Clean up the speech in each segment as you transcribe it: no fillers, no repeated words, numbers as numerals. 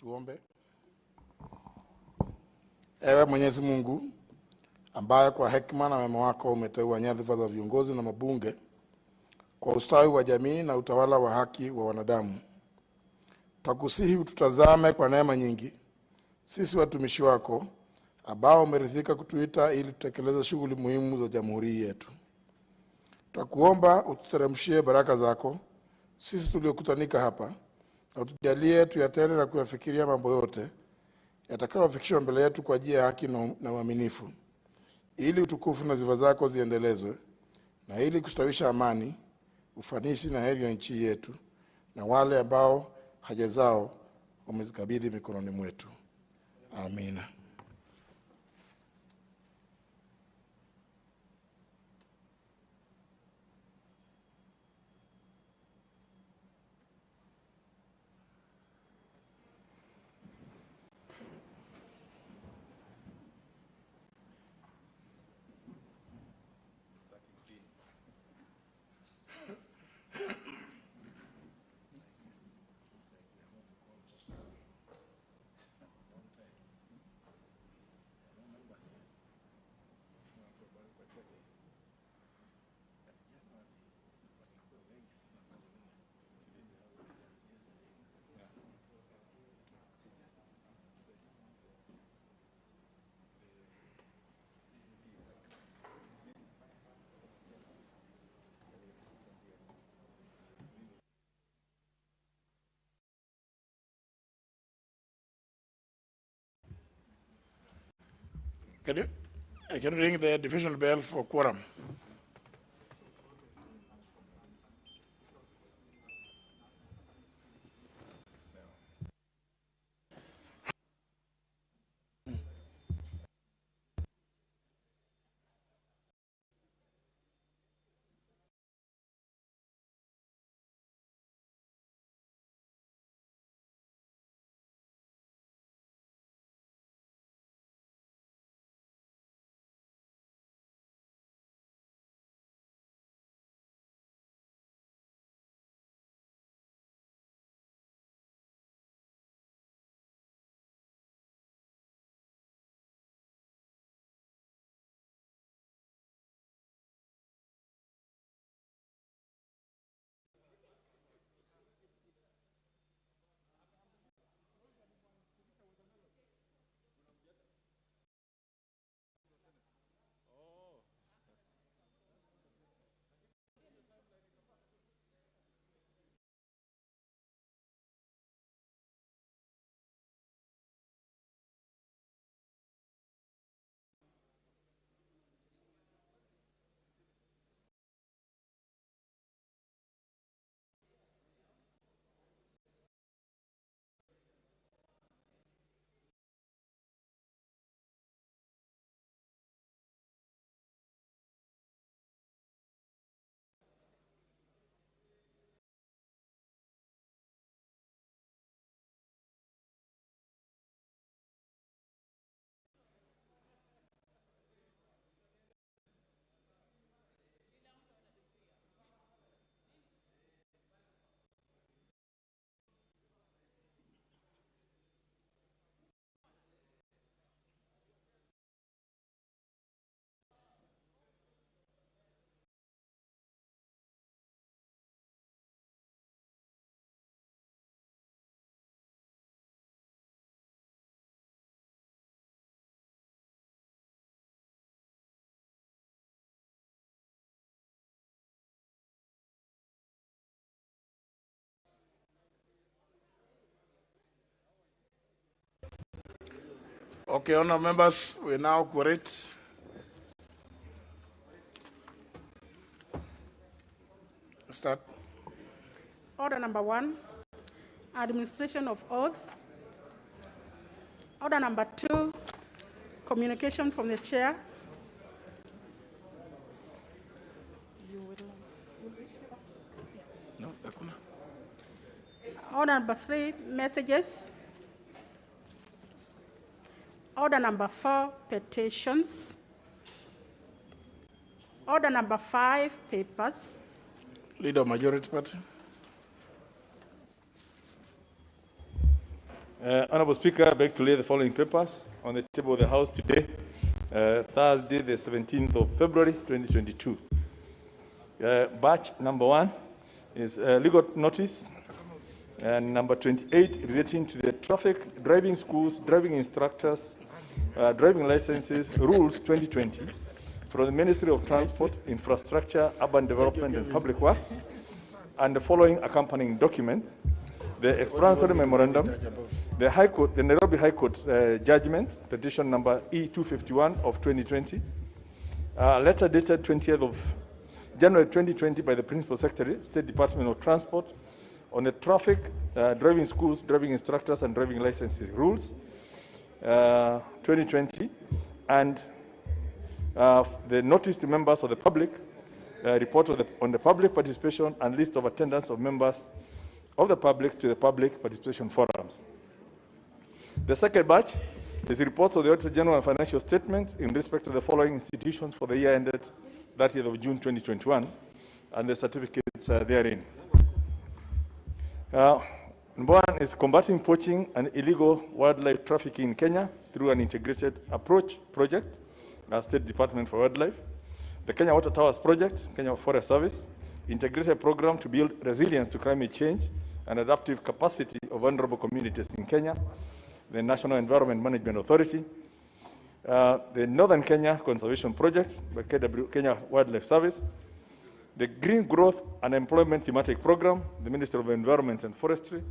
Tuombe. Ewe Mwenyezi Mungu, ambaye kwa hekima na wema wako umeteua nyadhifa za viongozi na mabunge kwa ustawi wa jamii na utawala wa haki wa wanadamu, twakusihi ututazame kwa neema nyingi, sisi watumishi wako ambao umeridhika kutuita ili tutekeleze shughuli muhimu za jamhuri yetu. Twakuomba ututeremshie baraka zako sisi tuliokutanika hapa, na utujalie tuyatende na kuyafikiria mambo yote yatakayofikishwa mbele yetu kwa njia ya haki na uaminifu, ili utukufu na sifa zako ziendelezwe, na ili kustawisha amani, ufanisi na heri ya nchi yetu na wale ambao haja zao umezikabidhi mikononi mwetu. Amina. I can ring the divisional bell for quorum. Okay, honour members, we now quote. Start. Order number 1, administration of oath. Order number 2, communication from the chair. No, Order number 3, messages. Order number 4, petitions. Order number 5, papers. Leader of Majority Party. Honorable Speaker, I beg to lay the following papers on the table of the House today, Thursday, the 17th of February, 2022. Batch number 1 is legal notice, and number 28 relating to the traffic, driving schools, driving instructors, driving licenses, rules 2020 from the Ministry of Transport, Infrastructure, Urban Development and Public Works, and the following accompanying documents: the explanatory memorandum, the High Court, the Nairobi High Court judgment, petition number E251 of 2020, letter dated 20th of January 2020 by the Principal Secretary, State Department of Transport, on the traffic, driving schools, driving instructors, and driving licenses rules, 2020, and the notice to members of the public, report on the public participation and list of attendance of members of the public to the public participation forums. The second batch is reports of the Auditor General and financial statements in respect to the following institutions for the year ended 30th of June 2021, and the certificates therein. Number 1 is combating poaching and illegal wildlife trafficking in Kenya through an integrated approach project, State Department for Wildlife. The Kenya Water Towers Project, Kenya Forest Service, integrated program to build resilience to climate change and adaptive capacity of vulnerable communities in Kenya. The National Environment Management Authority, the Northern Kenya Conservation Project by Kenya Wildlife Service, the Green Growth and Employment Thematic Program, the Ministry of Environment and Forestry,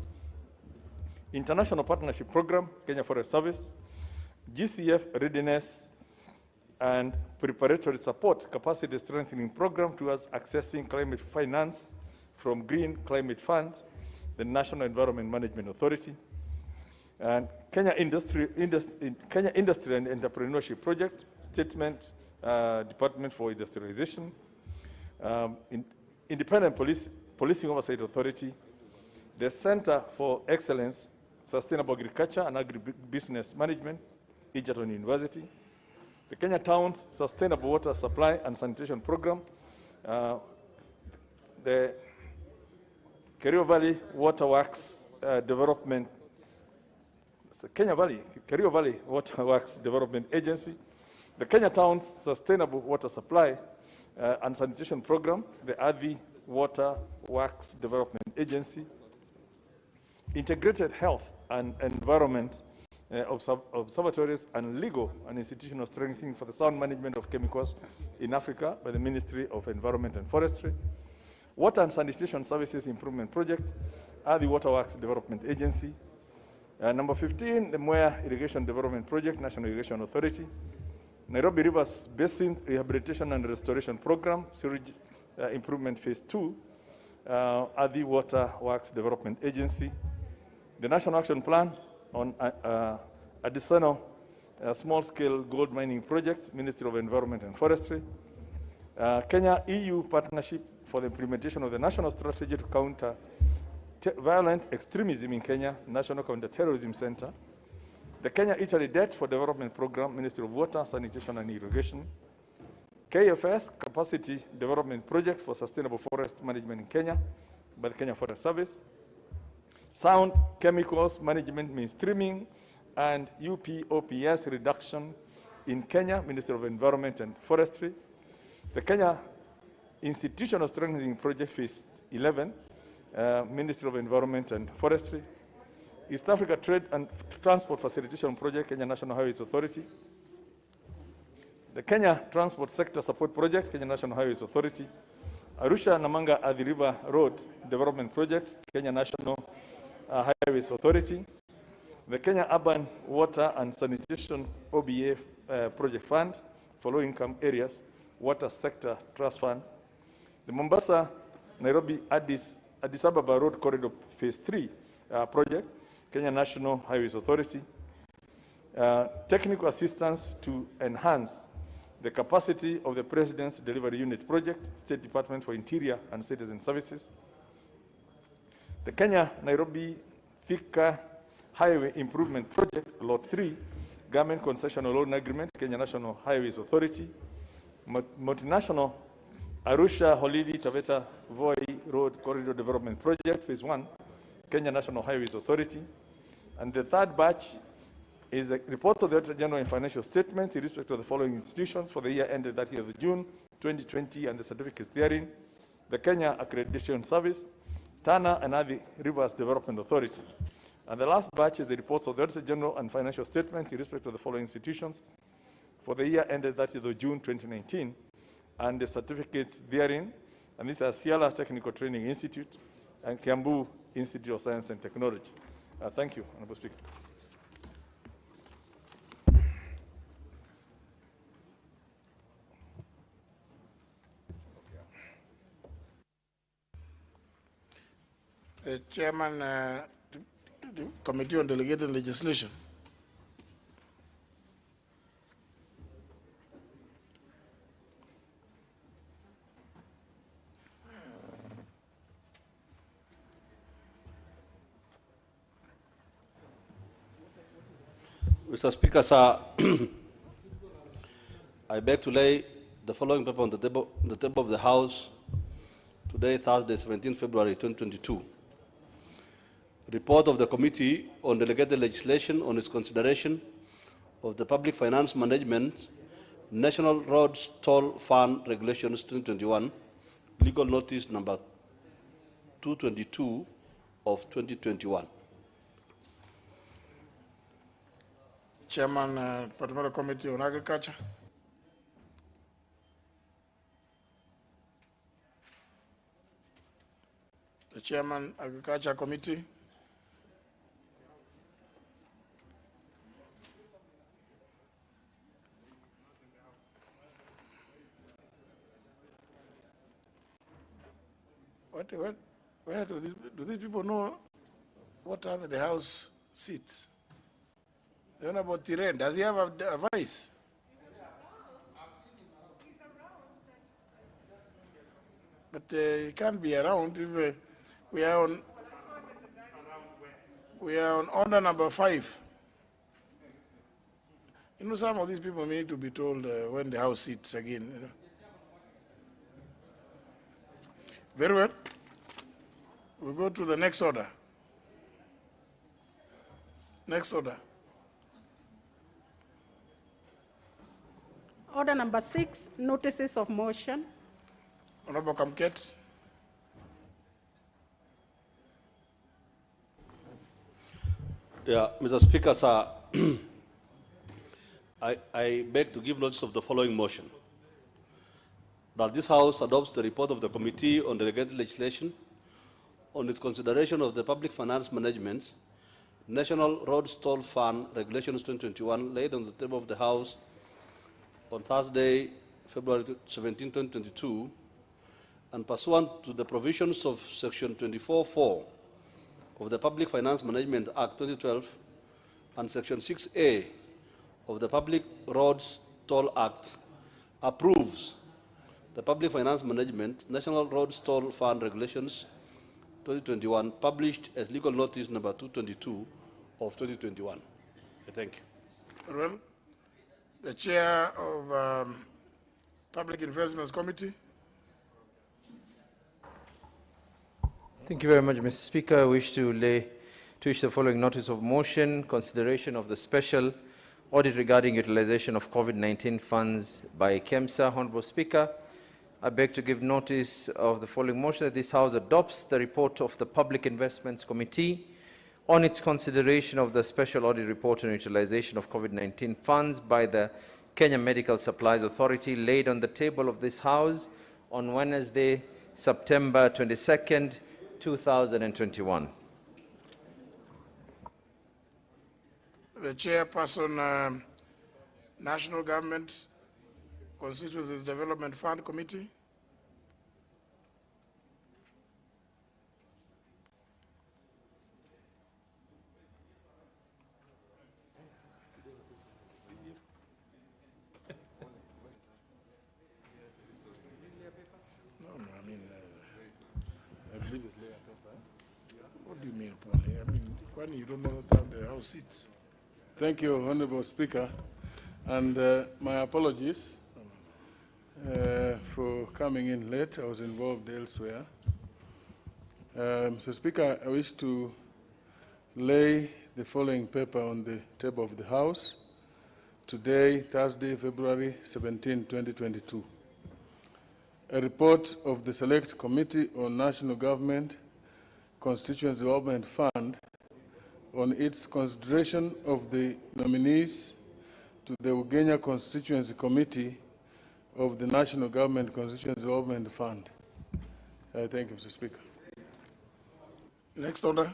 International Partnership Program, Kenya Forest Service, GCF Readiness and Preparatory Support Capacity Strengthening Program towards accessing climate finance from Green Climate Fund, the National Environment Management Authority, and Kenya Industry and Entrepreneurship Project, Statement Department for Industrialization, Independent Policing Oversight Authority, the Center for Excellence, Sustainable Agriculture and Agribusiness Management, Egerton University, the Kenya Towns Sustainable Water Supply and Sanitation Program, the Kerio Valley Waterworks Development, Kerio Valley Waterworks Development Agency, the Kenya Towns Sustainable Water Supply and Sanitation Program, the Athi Water Works Development Agency, Integrated Health and Environment Observatories, and Legal and Institutional Strengthening for the Sound Management of Chemicals in Africa by the Ministry of Environment and Forestry, Water and Sanitation Services Improvement Project, Athi Waterworks Development Agency, number 15, the Mwea Irrigation Development Project, National Irrigation Authority, Nairobi Rivers Basin Rehabilitation and Restoration Program, Sewage Improvement Phase 2, Athi Water Works Development Agency, the National Action Plan on additional small-scale gold mining project, Ministry of Environment and Forestry, Kenya EU Partnership for the implementation of the National Strategy to Counter Violent Extremism in Kenya, National Counter-Terrorism Center, the Kenya-Italy Debt for Development Program, Ministry of Water, Sanitation and Irrigation, KFS, Capacity Development Project for Sustainable Forest Management in Kenya by the Kenya Forest Service, Sound Chemicals Management Mainstreaming and UPOPS Reduction in Kenya, Ministry of Environment and Forestry, the Kenya Institutional Strengthening Project Phase 11, Ministry of Environment and Forestry, East Africa Trade and Transport Facilitation Project, Kenya National Highways Authority, the Kenya Transport Sector Support Project, Kenya National Highways Authority, Arusha Namanga Athi River Road Development Project, Kenya National Highways Authority, the Kenya Urban Water and Sanitation OBA Project Fund for low-income areas, Water Sector Trust Fund, the Mombasa Nairobi Addis Ababa Road Corridor Phase 3 project, Kenya National Highways Authority, technical assistance to enhance the capacity of the President's Delivery Unit Project, State Department for Interior and Citizen Services, the Kenya Nairobi Thika Highway Improvement Project, Lot 3, Government Concessional Loan Agreement, Kenya National Highways Authority, Multinational Arusha Holili Taveta Voi Road Corridor Development Project, Phase 1, Kenya National Highways Authority, And the third batch is the report of the Auditor General and financial statements in respect of the following institutions for the year ended 30th of June 2020 and the certificates therein: the Kenya Accreditation Service, Tana and Athi Rivers Development Authority. And the last batch is the reports of the Auditor General and financial statements in respect of the following institutions for the year ended 30th of June 2019 and the certificates therein. And these are Siala Technical Training Institute and Kiambu Institute of Science and Technology. Thank you, Honorable Speaker. The Chairman, the Committee on Delegated Legislation. Mr. Speaker, sir, I beg to lay the following paper on the table of the House today, Thursday, 17 February 2022. Report of the Committee on Delegated Legislation on its consideration of the Public Finance Management National Roads Toll Fund Regulations 2021, legal notice number 222 of 2021. Chairman, Departmental Committee on Agriculture. The Chairman, Agriculture Committee. Where do these people know what time the House sits? They don't know about Tiren. Does he have a vice? But he can't be around if we are on order number 5. You know, some of these people need to be told when the House sits again. You know. Very well. We'll go to the next order. Next order. Order number 6, notices of motion. Honorable Kamket. Yeah, Mr. Speaker, sir, I beg to give notice of the following motion. That this House adopts the report of the Committee on Delegated Legislation on its consideration of the Public Finance Management National Roads Toll Fund Regulations 2021 laid on the table of the House on Thursday, February 17, 2022, and pursuant to the provisions of Section 24(4) of the Public Finance Management Act 2012 and Section 6A of the Public Roads Toll Act, approves the Public Finance Management National Roads Toll Fund Regulations 2021, published as legal notice number 222 of 2021. Thank you. Well, the Chair of Public Investments Committee. Thank you very much, Mr. Speaker. I wish to issue the following notice of motion: consideration of the special audit regarding utilization of COVID-19 funds by KEMSA. Honorable Speaker, I beg to give notice of the following motion: that this House adopts the report of the Public Investments Committee on its consideration of the special audit report on utilization of COVID-19 funds by the Kenya Medical Supplies Authority, laid on the table of this House on Wednesday, September 22nd, 2021. The Chairperson, National Government Constituencies Development Fund Committee. What do you mean, Paulie? I mean, when you don't know what the House sits. Thank you, Honorable Speaker, and my apologies for coming in late. I was involved elsewhere. Mr. Speaker, I wish to lay the following paper on the table of the House today, Thursday, February 17, 2022. A report of the Select Committee on National Government Constituency Development Fund on its consideration of the nominees to the Ugenya Constituency Committee of the National Government Constituency Development Fund. Thank you, Mr. Speaker. Next order.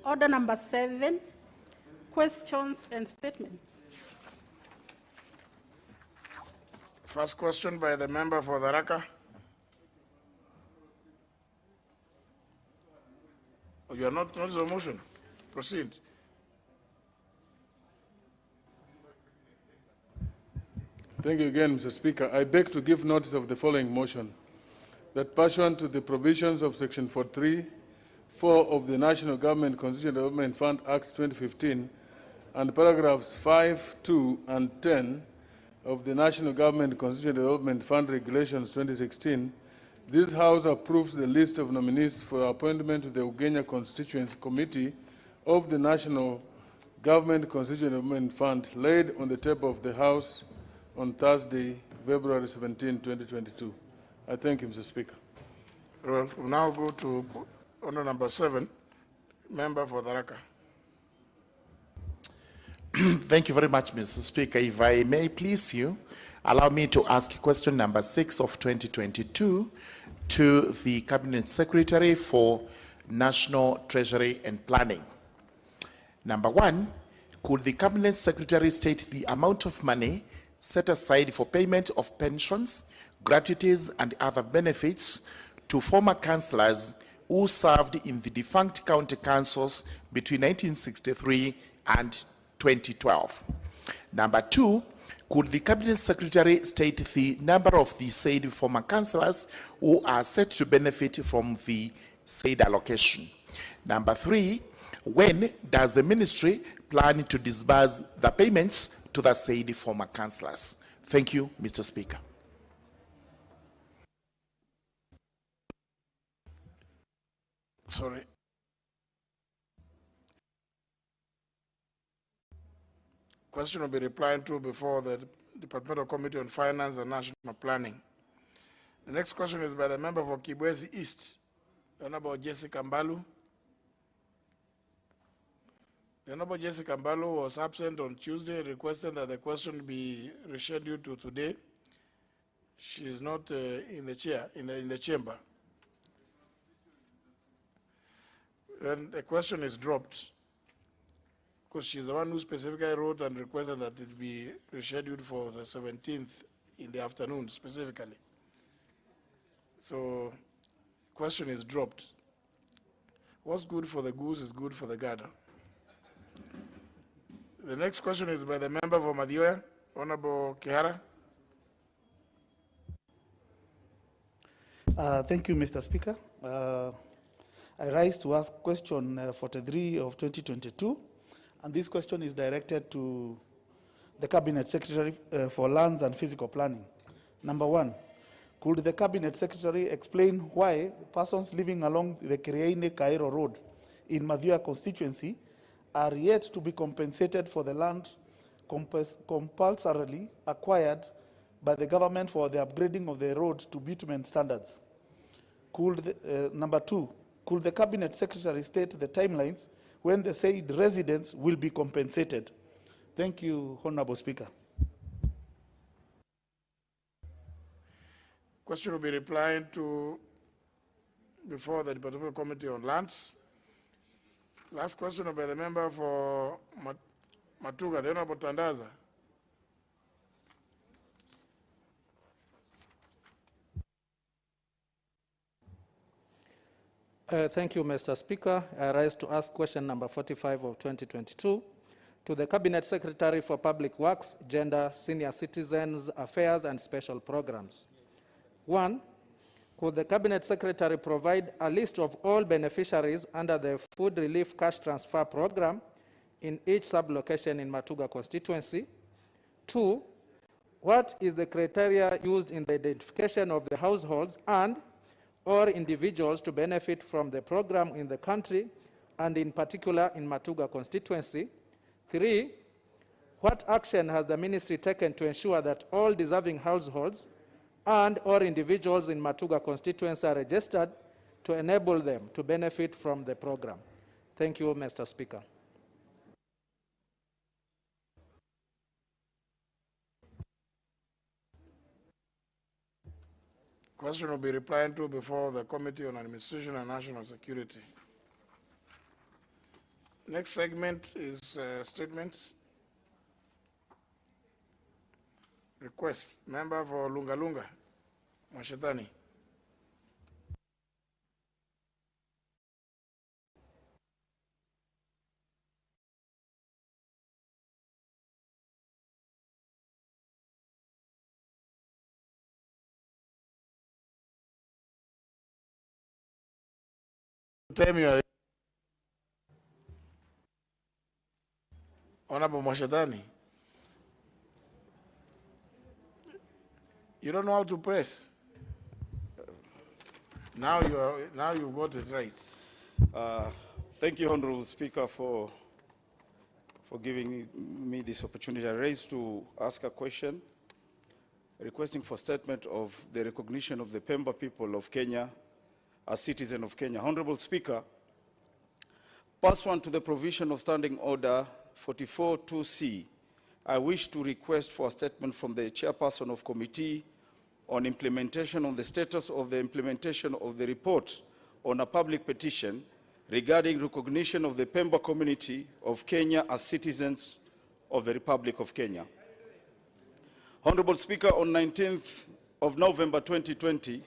Order number 7, questions and statements. First question by the member for Tharaka. Oh, you are not notice of motion. Proceed. Thank you again, Mr. Speaker. I beg to give notice of the following motion, that pursuant to the provisions of Section 43(4) of the National Government Constituency Development Fund Act 2015 and paragraphs 5, 2, and 10 of the National Government Constituency Development Fund Regulations 2016, this House approves the list of nominees for appointment to the Ugenya Constituency Committee of the National Government Constituency Development Fund laid on the table of the House on Thursday, February 17, 2022. I thank you, Mr. Speaker. Well, we'll now go to order number 7, member for Tharaka. Thank you very much, Mr. Speaker. If I may please you, allow me to ask question number 6 of 2022 to the Cabinet Secretary for National Treasury and Planning. Number 1, could the Cabinet Secretary state the amount of money set aside for payment of pensions, gratuities, and other benefits to former councillors who served in the defunct county councils between 1963 and 2012. Number 2, could the Cabinet Secretary state the number of the said former councillors who are set to benefit from the said allocation? Number 3, when does the ministry plan to disburse the payments to the said former councillors? Thank you, Mr. Speaker. Sorry. Question will be replied to before the Departmental Committee on Finance and National Planning. The next question is by the member for Kibwezi East, the Honorable Jessica Mbalu. The Honorable Jessica Mbalu was absent on Tuesday, requesting that the question be rescheduled to today. She is not in the chair, in the chamber. And the question is dropped because she's the one who specifically wrote and requested that it be rescheduled for the 17th in the afternoon specifically. So, question is dropped. What's good for the goose is good for the gander. The next question is by the member for Madioya, Honorable Kihara. Thank you, Mr. Speaker. I rise to ask question 43 of 2022, and this question is directed to the Cabinet Secretary for Lands and Physical Planning. Number 1, could the Cabinet Secretary explain why persons living along the Kireine-Cairo Road in Madioya constituency are yet to be compensated for the land compulsorily acquired by the government for the upgrading of the road to bitumen standards? Number 2, could the Cabinet Secretary state the timelines when the said residents will be compensated? Thank you, Honorable Speaker. Question will be replied to before the Departmental Committee on Lands. Last question by the member for Matuga, the Honorable Tandaza. Thank you, Mr. Speaker. I rise to ask question number 45 of 2022 to the Cabinet Secretary for Public Works, Gender, Senior Citizens Affairs and Special Programs. 1, could the Cabinet Secretary provide a list of all beneficiaries under the Food Relief Cash Transfer Program in each sub-location in Matuga constituency? 2, what is the criteria used in the identification of the households, and or individuals to benefit from the program in the country and in particular in Matuga constituency? 3, what action has the ministry taken to ensure that all deserving households and or individuals in Matuga constituency are registered to enable them to benefit from the program? Thank you, Mr. Speaker. Question will be replied to before the Committee on Administration and National Security. Next segment is statements. Request. Member for Lunga Lunga, Mwashetani. Tell me, Honorable Mwashetani, you don't know how to press. Now you've got it right. Thank you, Honorable Speaker, for giving me this opportunity. I raised to ask a question, requesting for statement of the recognition of the Pemba people of Kenya as citizen of Kenya. Honorable Speaker, pursuant to the provision of Standing Order 44.2c, I wish to request for a statement from the chairperson of Committee on Implementation on the status of the implementation of the report on a public petition regarding recognition of the Pemba community of Kenya as citizens of the Republic of Kenya. Honorable Speaker, on 19th of November 2020,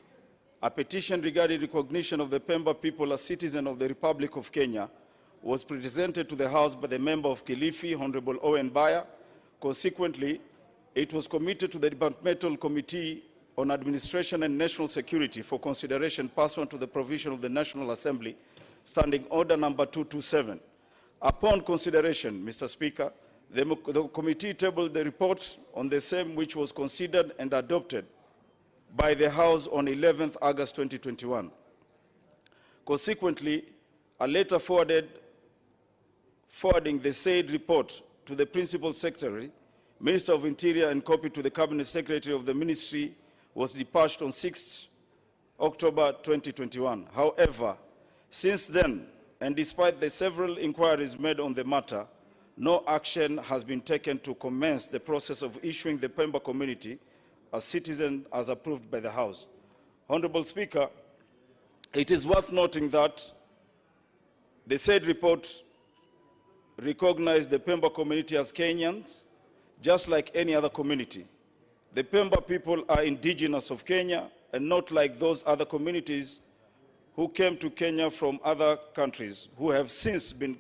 a petition regarding recognition of the Pemba people as citizens of the Republic of Kenya was presented to the House by the member of Kilifi, Honorable Owen Baya. Consequently, it was committed to the Departmental Committee on Administration and National Security for consideration pursuant to the provision of the National Assembly, Standing Order number 227. Upon consideration, Mr. Speaker, the committee tabled the report on the same, which was considered and adopted by the House on 11th August 2021. Consequently, a letter forwarding the said report to the Principal Secretary, Minister of Interior, and copied to the Cabinet Secretary of the Ministry was dispatched on 6th October 2021. However, since then, and despite the several inquiries made on the matter, no action has been taken to commence the process of issuing the Pemba community as citizen as approved by the House. Honorable Speaker, it is worth noting that the said report recognized the Pemba community as Kenyans, just like any other community. The Pemba people are indigenous of Kenya and not like those other communities who came to Kenya from other countries who have since been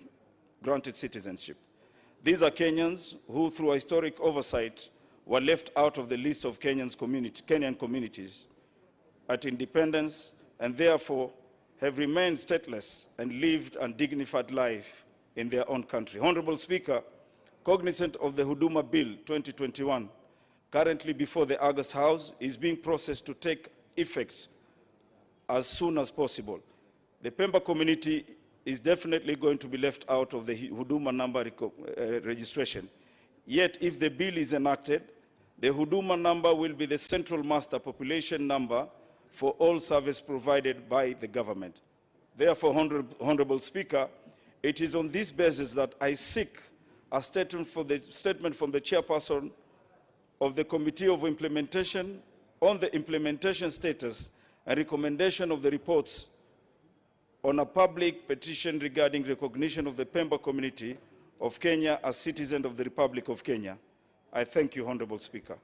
granted citizenship. These are Kenyans who, through historic oversight, were left out of the list of Kenyan communities at independence and therefore have remained stateless and lived a dignified life in their own country. Honorable Speaker, cognizant of the Huduma Bill 2021, currently before the August House, is being processed to take effect as soon as possible. The Pemba community is definitely going to be left out of the Huduma number registration. Yet, if the bill is enacted, the Huduma number will be the central master population number for all service provided by the government. Therefore, Honorable Speaker, it is on this basis that I seek a statement from the chairperson of the Committee of Implementation on the implementation status and recommendation of the reports on a public petition regarding recognition of the Pemba community of Kenya as citizen of the Republic of Kenya. I thank you, Honorable Speaker.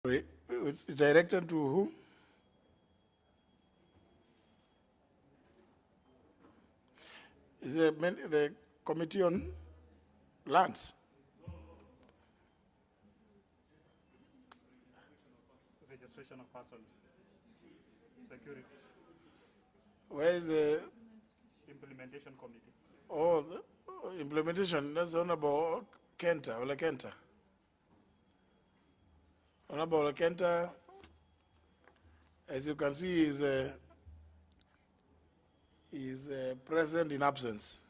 It's directed to who? Is the Committee on Lands? Registration of persons. Security. Where is the Implementation Committee? Oh, the implementation, that's Honorable Kenta, Ole Kenta. Honorable Ole Kenta, as you can see, is present in absence.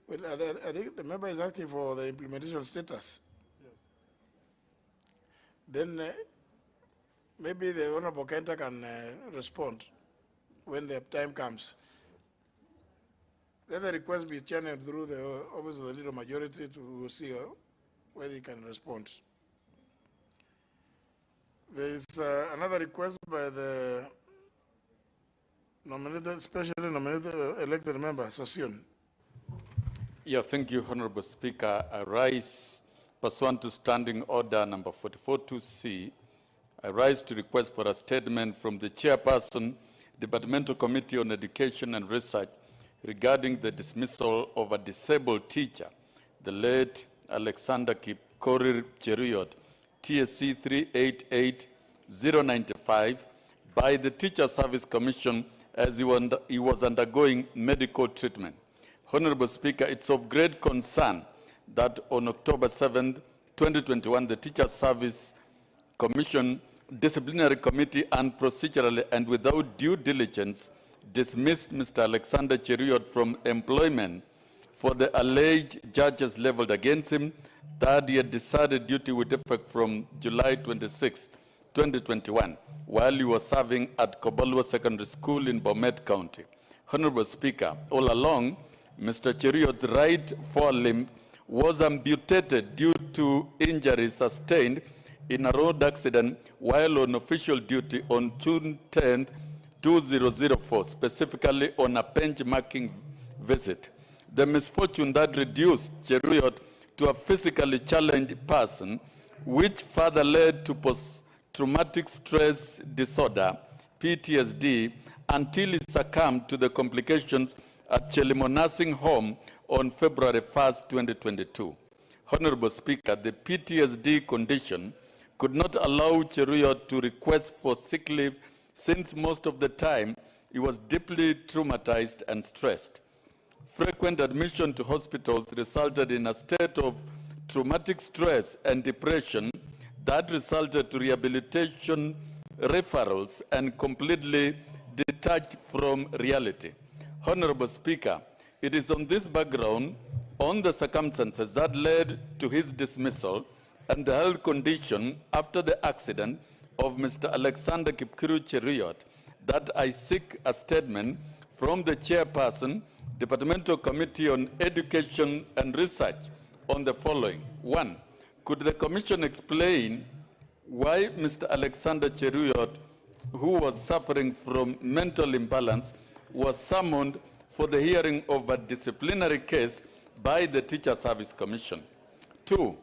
Well, I think the member is asking for the implementation status. Yes. Then maybe the Honorable Kenta can respond when the time comes. Let the request be channeled through the Office of the Leader Majority to see whether he can respond. There is another request by the nominated, specially nominated elected member, Sassoon. Yeah, thank you, Honorable Speaker. I rise pursuant to Standing Order number 44-2C. I rise to request for a statement from the Chairperson, Departmental Committee on Education and Research regarding the dismissal of a disabled teacher, the late Alexander Kipkorir Cheruiyot, TSC 388095, by the Teacher Service Commission as he was undergoing medical treatment. Honorable Speaker, it's of great concern that on October 7th, 2021, the Teacher Service Commission Disciplinary Committee unprocedurally and without due diligence dismissed Mr. Alexander Cheruiyot from employment for the alleged charges leveled against him that he had decided duty with effect from July 26, 2021, while he was serving at Kobalwa Secondary School in Bomet County. Honorable Speaker, all along, Mr. Cheruiyot's right forelimb was amputated due to injuries sustained in a road accident while on official duty on June 10, 2004, specifically on a benchmarking visit. The misfortune that reduced Cheruiyot to a physically challenged person, which further led to post-traumatic stress disorder, PTSD, until he succumbed to the complications at Chelimo Nursing Home on February 1st, 2022. Honorable Speaker, the PTSD condition could not allow Cheruiyot to request for sick leave since most of the time he was deeply traumatized and stressed. Frequent admission to hospitals resulted in a state of traumatic stress and depression that resulted to rehabilitation referrals and completely detached from reality. Honorable Speaker, it is on this background, on the circumstances that led to his dismissal and the health condition after the accident of Mr. Alexander Kipkorir Cheruiyot, that I seek a statement from the Chairperson, Departmental Committee on Education and Research on the following. 1. Could the Commission explain why Mr. Alexander Cheruiyot, who was suffering from mental imbalance, was summoned for the hearing of a disciplinary case by the Teacher Service Commission? 2.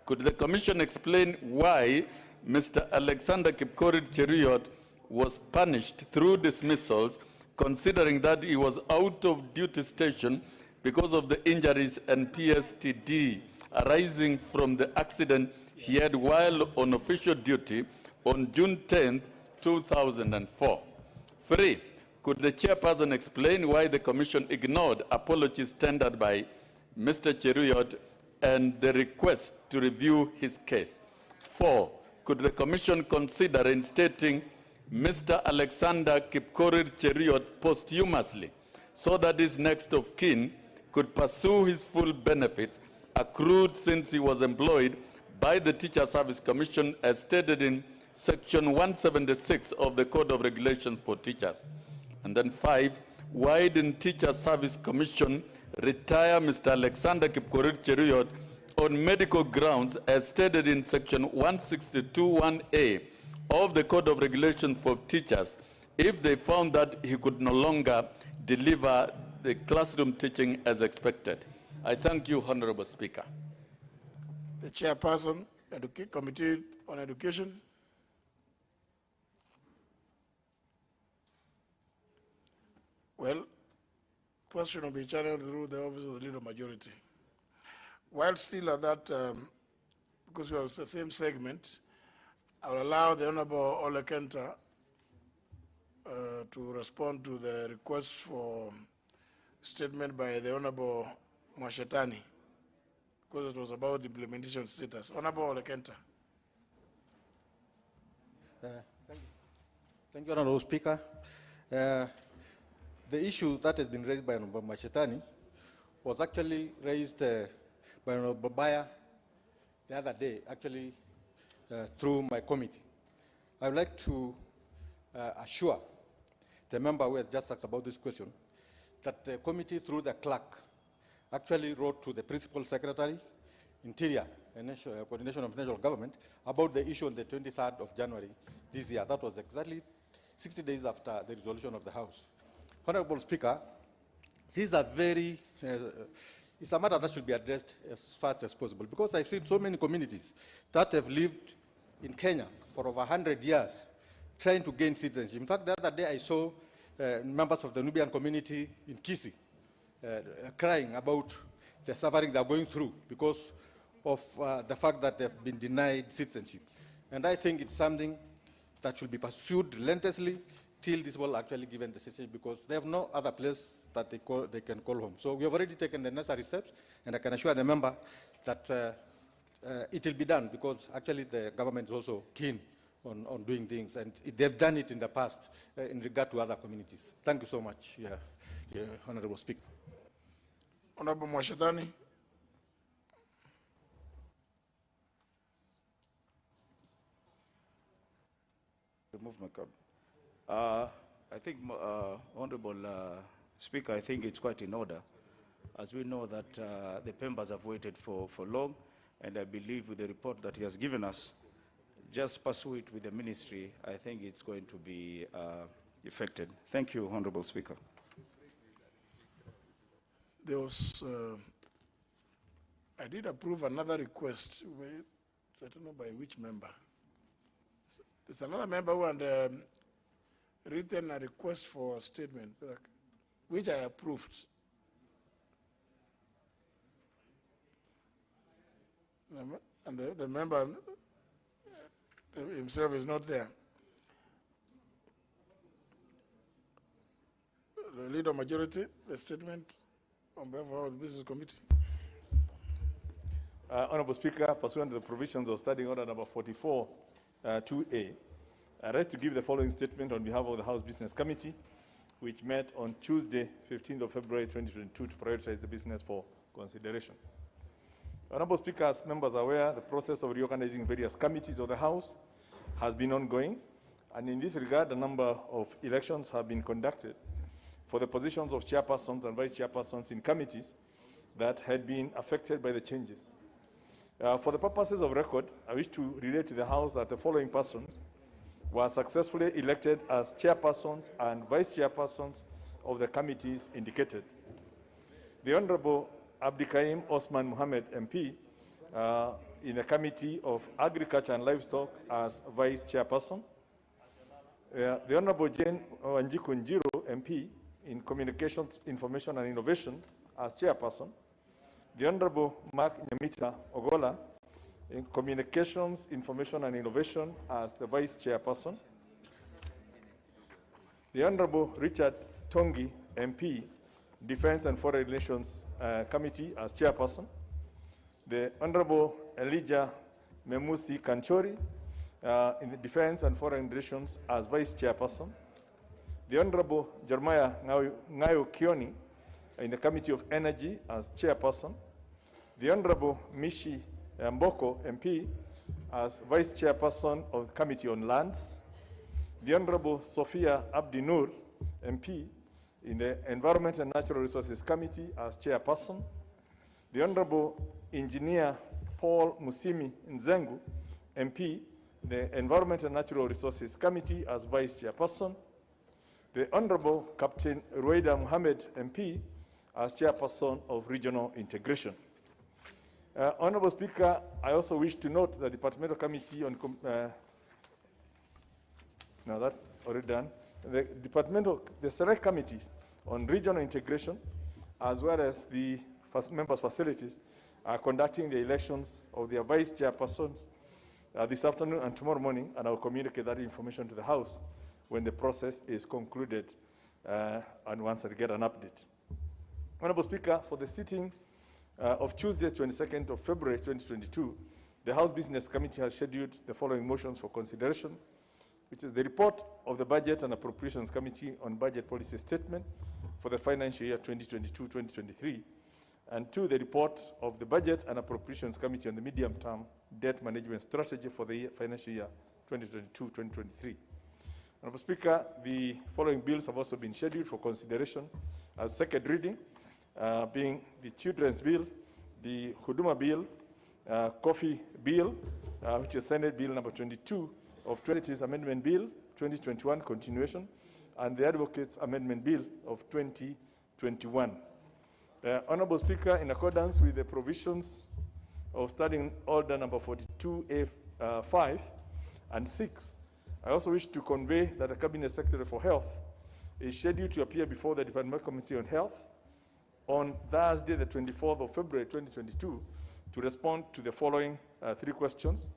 Could the Commission explain why Mr. Alexander Kipkorir Cheruiyot was punished through dismissals, considering that he was out of duty station because of the injuries and PTSD arising from the accident he had while on official duty on June 10, 2004? 3. Could the Chairperson explain why the Commission ignored apologies tendered by Mr. Cheruiyot and the request to review his case? 4. Could the Commission consider reinstating Mr. Alexander Kipkorir Cheruiyot posthumously so that his next of kin could pursue his full benefits accrued since he was employed by the Teacher Service Commission as stated in Section 176 of the Code of Regulations for Teachers? And then 5, why didn't Teacher Service Commission retire Mr. Alexander Kipkorir Cheruiyot on medical grounds as stated in Section 162(1)(a) of the Code of Regulations for Teachers if they found that he could no longer deliver the classroom teaching as expected? I thank you, Honorable Speaker. The Chairperson, Committee on Education. Well, question will be channeled through the Office of the Leader Majority. While still at that, because we are the same segment, I will allow the Honorable Ole Kenta to respond to the request for statement by the Honorable Mwashetani, because it was about the implementation status. Honorable Ole Kenta. Thank you, Honorable Speaker. The issue that has been raised by Honorable Mwashetani was actually raised by Honorable Baya the other day, actually through my committee. I would like to assure the member who has just asked about this question that the committee, through the clerk, actually wrote to the Principal Secretary, Interior and Coordination of National Government about the issue on the 23rd of January this year. That was exactly 60 days after the resolution of the House. Honorable Speaker, these are very, it's a matter that should be addressed as fast as possible, because I've seen so many communities that have lived in Kenya for over 100 years trying to gain citizenship. In fact, the other day I saw members of the Nubian community in Kisii crying about the suffering they're going through because of the fact that they've been denied citizenship. And I think it's something that should be pursued relentlessly till this will actually given the citizenship, because they have no other place that they can call home. So we have already taken the necessary steps, and I can assure the member that it will be done, because actually the government is also keen on doing things, and they've done it in the past in regard to other communities. Thank you so much, Honorable Speaker. Honorable Mwashetani. Remove my card. I think, Honorable Speaker, I think it's quite in order, as we know that the members have waited for long, and I believe with the report that he has given us, just pursue it with the ministry. I think it's going to be effected. Thank you, Honorable Speaker. There was, I did approve another request, I don't know by which member. There's another member who had written a request for a statement, which I approved. And the member himself is not there. The leader majority, the statement on behalf of the Business Committee. Honorable Speaker, pursuant to the provisions of Standing Order number 44, 2A, I rise to give the following statement on behalf of the House Business Committee, which met on Tuesday, 15th of February 2022, to prioritize the business for consideration. Honorable Speaker, as members are aware, the process of reorganizing various committees of the House has been ongoing, and in this regard, a number of elections have been conducted for the positions of chairpersons and vice chairpersons in committees that had been affected by the changes. For the purposes of record, I wish to relate to the House that the following persons were successfully elected as chairpersons and vice chairpersons of the committees indicated. The Honorable Abdikaim Osman Mohammed MP in the Committee of Agriculture and Livestock as vice chairperson. The Honorable Jane Wanjiku Njiro MP in Communications, Information and Innovation as chairperson. The Honorable Mark Nyamita Ogola in Communications, Information and Innovation as the vice chairperson. The Honorable Richard Tongi MP, Defense and Foreign Relations Committee as chairperson. The Honorable Elijah Memusi Kanchori in the Defense and Foreign Relations as vice chairperson. The Honorable Jeremiah Ngayo Kioni in the Committee of Energy as chairperson. The Honorable Mishi Mboko MP as vice chairperson of the Committee on Lands. The Honorable Sophia Abdi Nur MP in the Environment and Natural Resources Committee as chairperson. The Honorable Engineer Paul Musimi Nzengu MP, the Environment and Natural Resources Committee as vice chairperson. The Honorable Captain Rueda Mohammed MP as chairperson of Regional Integration. Honorable Speaker, I also wish to note the Departmental Committee on, no, that's already done. The Select Committees on Regional Integration, as well as the members' facilities, are conducting the elections of their vice chairpersons this afternoon and tomorrow morning, and I'll communicate that information to the House when the process is concluded and once I get an update. Honorable Speaker, for the sitting of Tuesday, 22nd of February 2022, the House Business Committee has scheduled the following motions for consideration, which is the report of the Budget and Appropriations Committee on Budget Policy Statement for the financial year 2022-2023, and two, the report of the Budget and Appropriations Committee on the Medium-Term Debt Management Strategy for the financial year 2022-2023. Honorable Speaker, the following bills have also been scheduled for consideration as second reading, being the Children's Bill, the Huduma Bill, Coffee Bill, which is Senate Bill number 22 of 2020's Amendment Bill 2021 continuation, and the Advocates Amendment Bill of 2021. Honorable Speaker, in accordance with the provisions of Standing Order number 42A5 and 6, I also wish to convey that the Cabinet Secretary for Health is scheduled to appear before the Department Committee on Health on Thursday, the 24th of February 2022, to respond to the following three questions.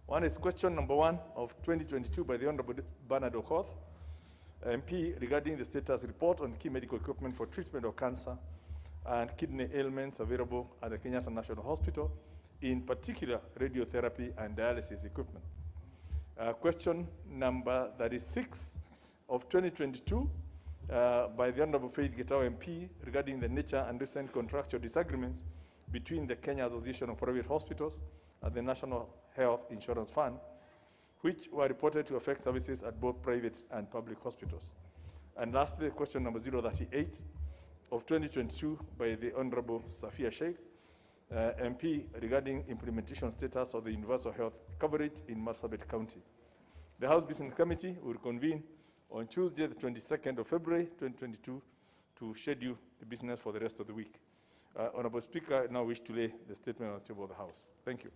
One is question number 1 of 2022 by the Honorable Bernard Okoth, MP, regarding the status report on key medical equipment for treatment of cancer and kidney ailments available at the Kenyatta National Hospital, in particular radiotherapy and dialysis equipment. Question number 36 of 2022 by the Honorable Faith Getao, MP, regarding the nature and recent contractual disagreements between the Kenya Association of Private Hospitals and the National Health Insurance Fund, which were reported to affect services at both private and public hospitals. And lastly, question number 038 of 2022 by the Honorable Safia Sheikh, MP, regarding implementation status of the universal health coverage in Marsabit County. The House Business Committee will convene on Tuesday, the 22nd of February 2022, to schedule the business for the rest of the week. Honorable Speaker, I now wish to lay the statement on the table of the House. Thank you.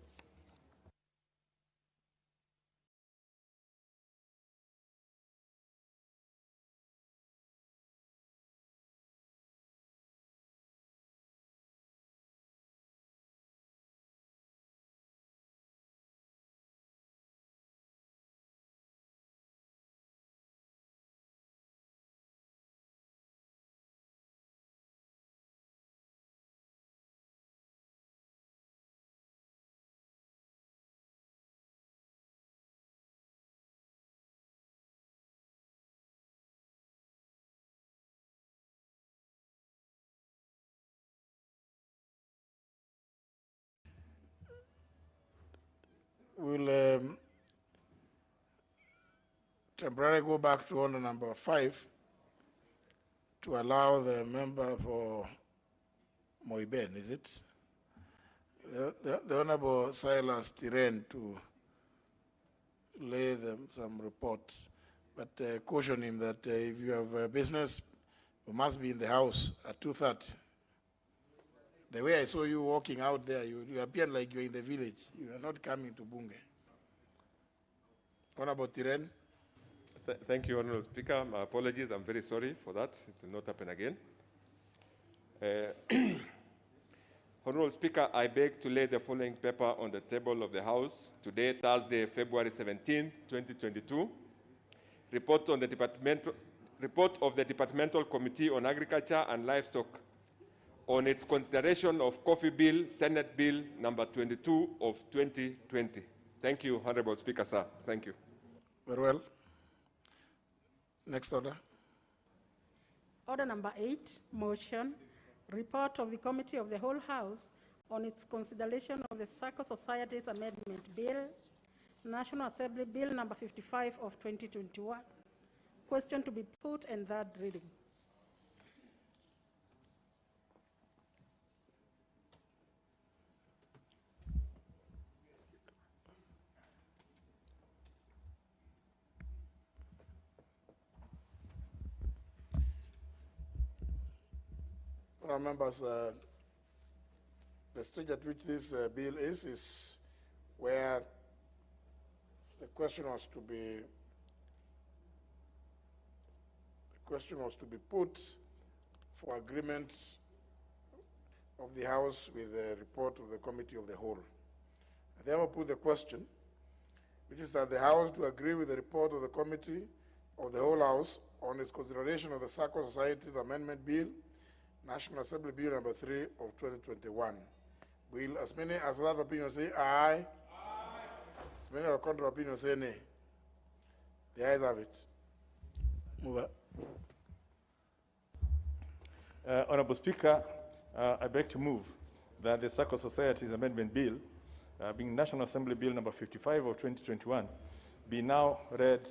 We'll temporarily go back to order number 5 to allow the member for Moiben, is it? The Honorable Silas Tiren to lay them some reports, but caution him that if you have business, you must be in the House at 2:30. The way I saw you walking out there, you appear like you're in the village. You are not coming to Bunge. Honorable Tiren. Thank you, Honorable Speaker. My apologies. I'm very sorry for that. It will not happen again. Honorable Speaker, I beg to lay the following paper on the table of the House today, Thursday, February 17, 2022. Report of the Departmental Committee on Agriculture and Livestock on its consideration of Coffee Bill, Senate Bill number 22 of 2020. Thank you, Honorable Speaker, sir. Thank you. Very well. Next order. Order number 8, motion, report of the Committee of the Whole House on its consideration of the Circle Societies Amendment Bill, National Assembly Bill number 55 of 2021. Question to be put and third reading. Members, the stage at which this bill is where the question was to be put for agreement of the House with the report of the Committee of the Whole. I therefore put the question, which is that the House to agree with the report of the Committee of the whole House on its consideration of the Circle Societies Amendment Bill, National Assembly Bill number 3 of 2021. Will as many as that opinion say aye? Aye. As many as contrary opinion say nay. The ayes have it. Move on. Honorable Speaker, I beg to move that the Circle Societies Amendment Bill, being National Assembly Bill number 55 of 2021, be now read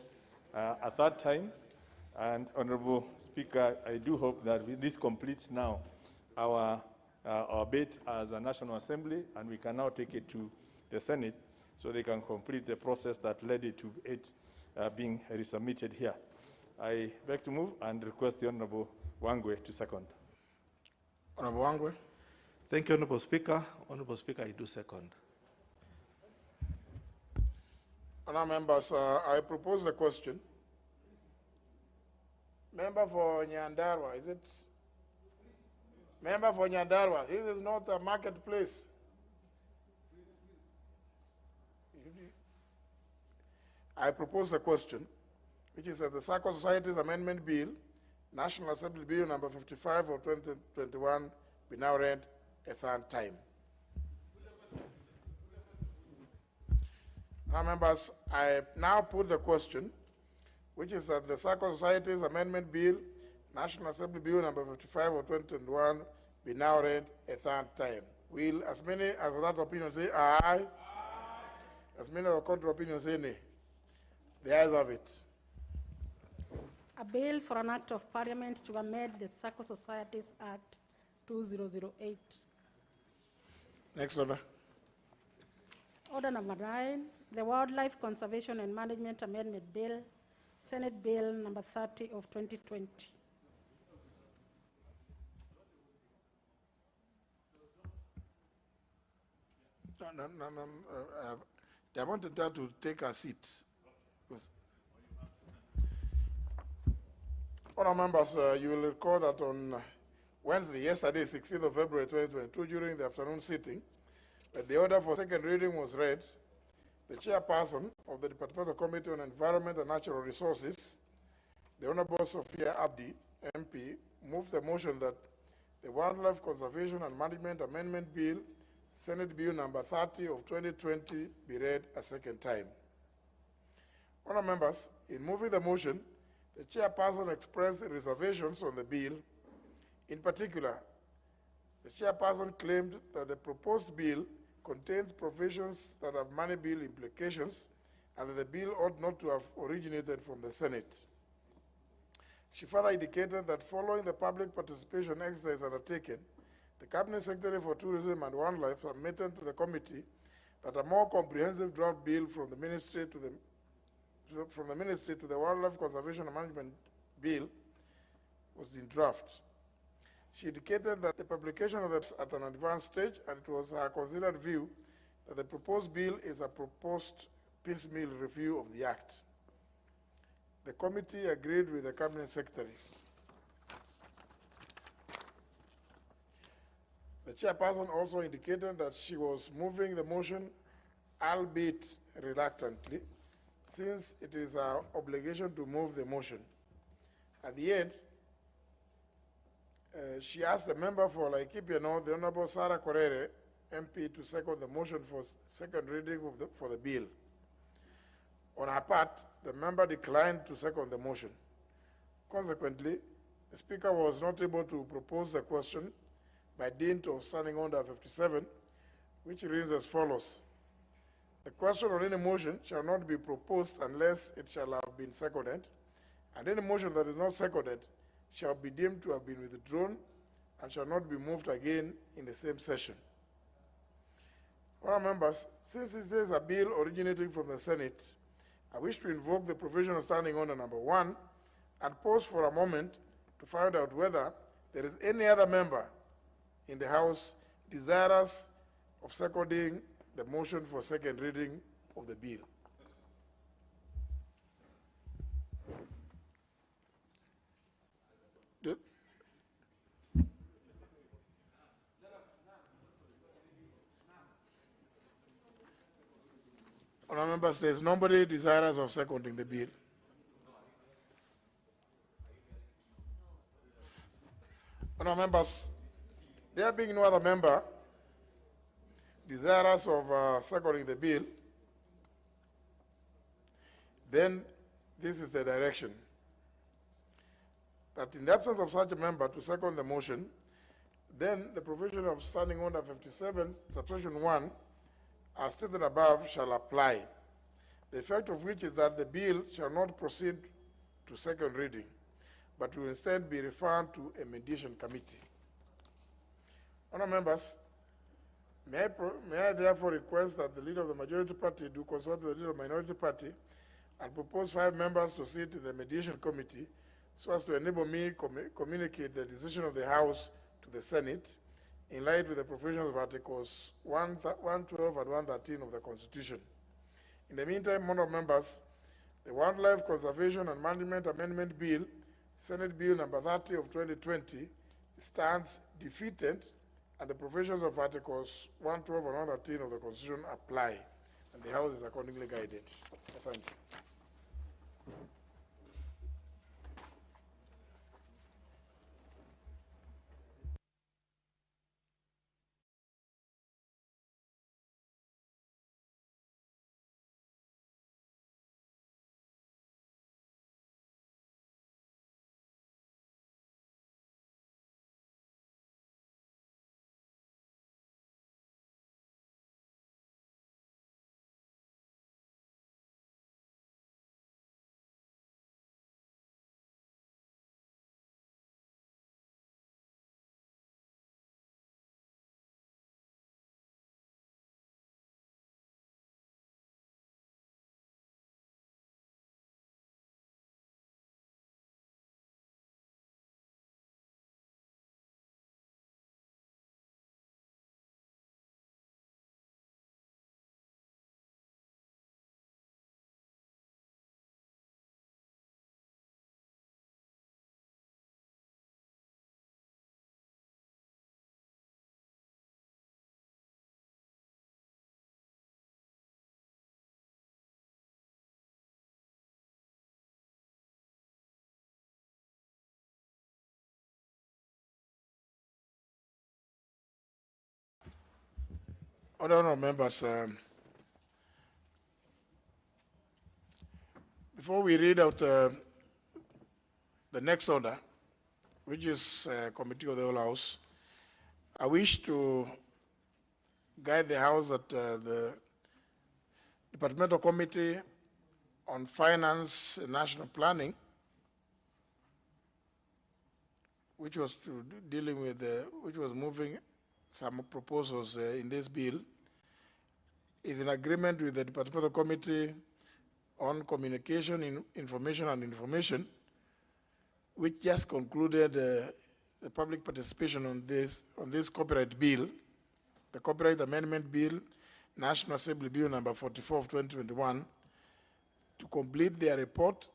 a third time. And Honorable Speaker, I do hope that this completes now our bid as a National Assembly, and we can now take it to the Senate so they can complete the process that led it to it being resubmitted here. I beg to move and request the Honorable Wangwe to second. Honorable Wangwe. Thank you, Honorable Speaker. Honorable Speaker, I do second. Honourable members, I propose the question. Member for Nyandarua, is it? Member for Nyandarua, this is not a marketplace. I propose the question, which is that the Circle Societies Amendment Bill, National Assembly Bill number 55 of 2021, be now read a third time. Now, members, I now put the question, which is that the Circle Societies Amendment Bill, National Assembly Bill number 55 of 2021, be now read a third time. Will as many as for that opinion say aye? Aye. As many as contrary opinion say nay? The ayes have it. A bill for an act of parliament to amend the Circle Societies Act 2008. Next order. Order number 9, the Wildlife Conservation and Management Amendment Bill, Senate Bill number 30 of 2020. I wanted her to take a seat. Honourable members, you will recall that on Wednesday, yesterday, 16th of February 2022, during the afternoon sitting, when the order for second reading was read, the chairperson of the Departmental Committee on Environment and Natural Resources, the Honourable Sophia Abdi, MP, moved the motion that the Wildlife Conservation and Management Amendment Bill, Senate Bill number 30 of 2020, be read a second time. Honourable members, in moving the motion, the chairperson expressed reservations on the bill. In particular, the chairperson claimed that the proposed bill contains provisions that have money bill implications and that the bill ought not to have originated from the Senate. She further indicated that following the public participation exercise undertaken, the Cabinet Secretary for Tourism and Wildlife submitted to the committee that a more comprehensive draft bill from the Ministry to the Wildlife Conservation and Management Bill was in draft. She indicated that the publication of this at an advanced stage, and it was her considered view that the proposed bill is a proposed piecemeal review of the Act. The committee agreed with the Cabinet Secretary. The chairperson also indicated that she was moving the motion, albeit reluctantly, since it is her obligation to move the motion. At the end, she asked the member for Laikipia North, the Honorable Sarah Korere, MP, to second the motion for second reading for the bill. On her part, the member declined to second the motion. Consequently, the Speaker was not able to propose the question by dint of Standing Order 57, which reads as follows. The question on any motion shall not be proposed unless it shall have been seconded, and any motion that is not seconded shall be deemed to have been withdrawn and shall not be moved again in the same session. Honourable members, since this is a bill originating from the Senate, I wish to invoke the provision of Standing Order number 1 and pause for a moment to find out whether there is any other member in the House desirous of seconding the motion for second reading of the bill. Honourable members, there is nobody desirous of seconding the bill. Honourable members, there being no other member desirous of seconding the bill, then this is the direction. That in the absence of such a member to second the motion, then the provision of Standing Order 57, subsection 1, as stated above, shall apply. The effect of which is that the bill shall not proceed to second reading, but will instead be referred to a mediation committee. Honourable members, may I therefore request that the leader of the majority party do consult with the leader of the minority party and propose 5 members to sit in the mediation committee so as to enable me communicate the decision of the House to the Senate in line with the provisions of Articles 112 and 113 of the Constitution. In the meantime, honourable members, the Wildlife Conservation and Management Amendment Bill, Senate Bill number 30 of 2020, stands defeated, and the provisions of Articles 112 and 113 of the Constitution apply, and the House is accordingly guided. Thank you. Honourable members, before we read out the next order, which is Committee of the Whole House, I wish to guide the House that the Departmental Committee on Finance and National Planning, which was dealing with, which was moving some proposals in this bill, is in agreement with the Departmental Committee on Communication, Information, which just concluded the public participation on this copyright bill, the Copyright Amendment Bill, National Assembly Bill number 44 of 2021, to complete their report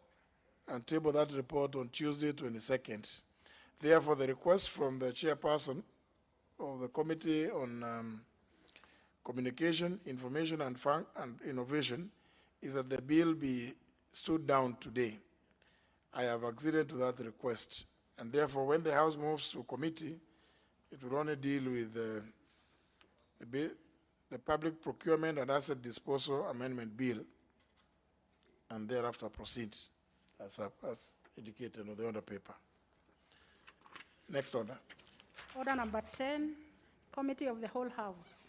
and table that report on Tuesday, 22nd. Therefore, the request from the chairperson of the Committee on Communication, Information, and Innovation is that the bill be stood down today. I have acceded to that request, and therefore, when the House moves to committee, it will only deal with the Public Procurement and Asset Disposal Amendment Bill, and thereafter proceed as indicated on the order paper. Next order. Order number 10, Committee of the Whole House.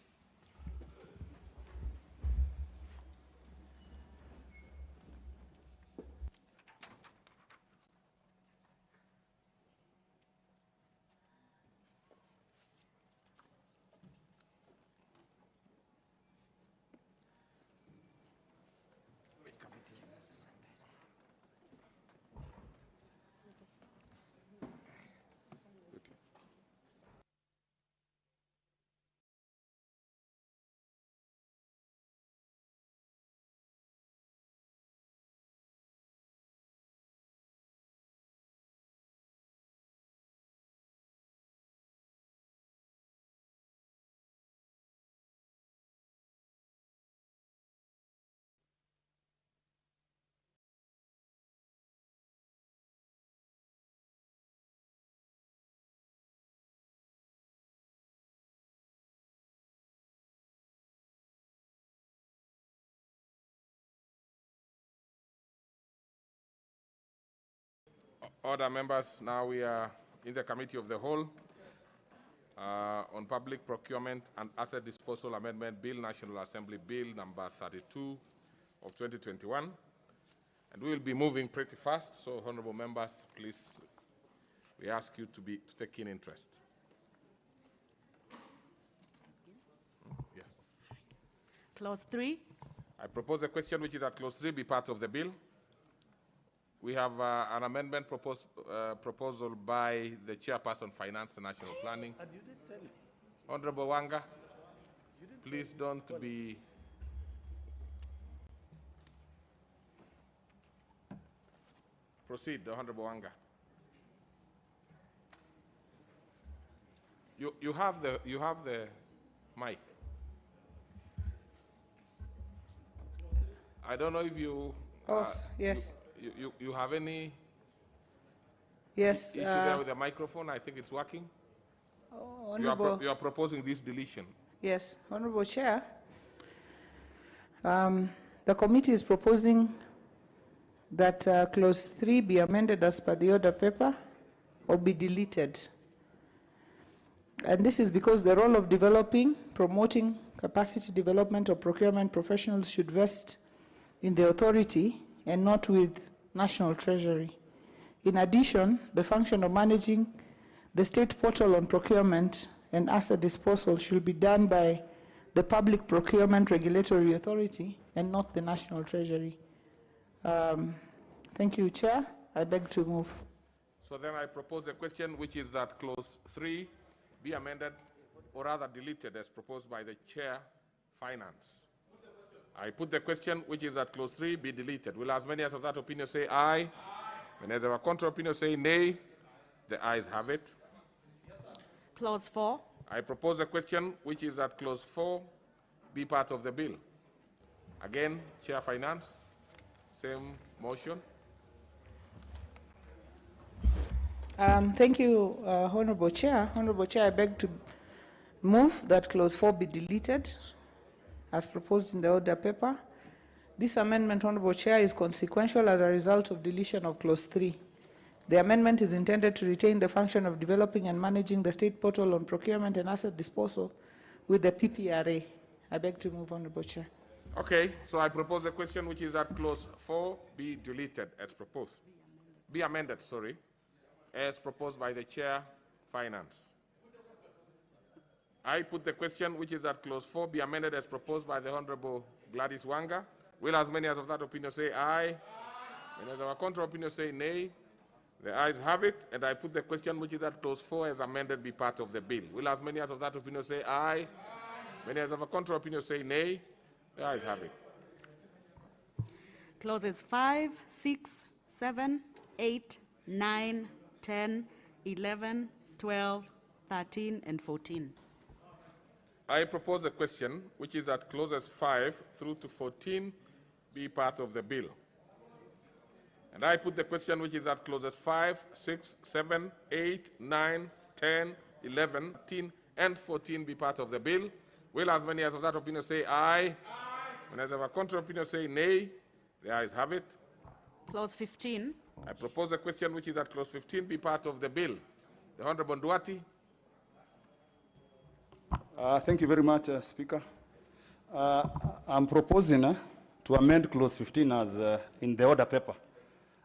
Order, members. Now we are in the Committee of the Whole on Public Procurement and Asset Disposal Amendment Bill, National Assembly Bill number 32 of 2021. And we will be moving pretty fast, so honorable members, please, we ask you to take keen interest. Yeah. Clause 3. I propose a question which is at Clause 3 be part of the bill. We have an amendment proposal by the Chairperson, Finance and National Planning. And you didn't tell me. Honorable Wanga, please don't be... Proceed, Honorable Wanga. You have the mic. I don't know if you... yes. You have any yes, issue there with the microphone? I think it's working. You are proposing this deletion. Yes, Honorable Chair. The committee is proposing that Clause 3 be amended as per the order paper or be deleted. And this is because the role of developing, promoting capacity development of procurement professionals should vest in the authority and not with National Treasury. In addition, the function of managing the state portal on procurement and asset disposal should be done by the Public Procurement Regulatory Authority and not the National Treasury. Thank you, Chair. I beg to move. So then I propose a question which is that Clause 3 be amended or rather deleted as proposed by the Chair, Finance. I put the question which is that Clause 3 be deleted. Will as many as of that opinion say aye? When as our contra opinion say nay? The ayes have it. Clause 4. I propose a question which is that Clause 4 be part of the bill. Again, Chair, Finance, same motion. Thank you, Honorable Chair. Honorable Chair, I beg to move that Clause 4 be deleted as proposed in the order paper. This amendment, Honorable Chair, is consequential as a result of deletion of Clause 3. The amendment is intended to retain the function of developing and managing the state portal on procurement and asset disposal with the PPRA. I beg to move, Honorable Chair. Okay, so I propose a question which is that Clause 4 be deleted as proposed. Be amended, sorry, as proposed by the Chair, Finance. I put the question which is that Clause 4 be amended as proposed by the Honorable Gladys Wanga. Will as many as of that opinion say aye? And as our contra opinion say nay? The ayes have it, and I put the question which is that Clause 4 as amended be part of the bill. Will as many as of that opinion say aye? Many as of a contra opinion say nay? The ayes have it. Clauses 5, 6, 7, 8, 9, 10, 11, 12, 13, and 14. I propose a question which is that clauses 5 through to 14 be part of the bill. And I put the question which is that clauses 5, 6, 7, 8, 9, 10, 11, 13, and 14 be part of the bill. Will as many as of that opinion say aye? When as of a contra opinion say nay? The ayes have it. Clause 15. I propose a question which is that clause 15 be part of the bill. The Honorable Nduati. Thank you very much, Speaker. I'm proposing to amend clause 15 as in the order paper.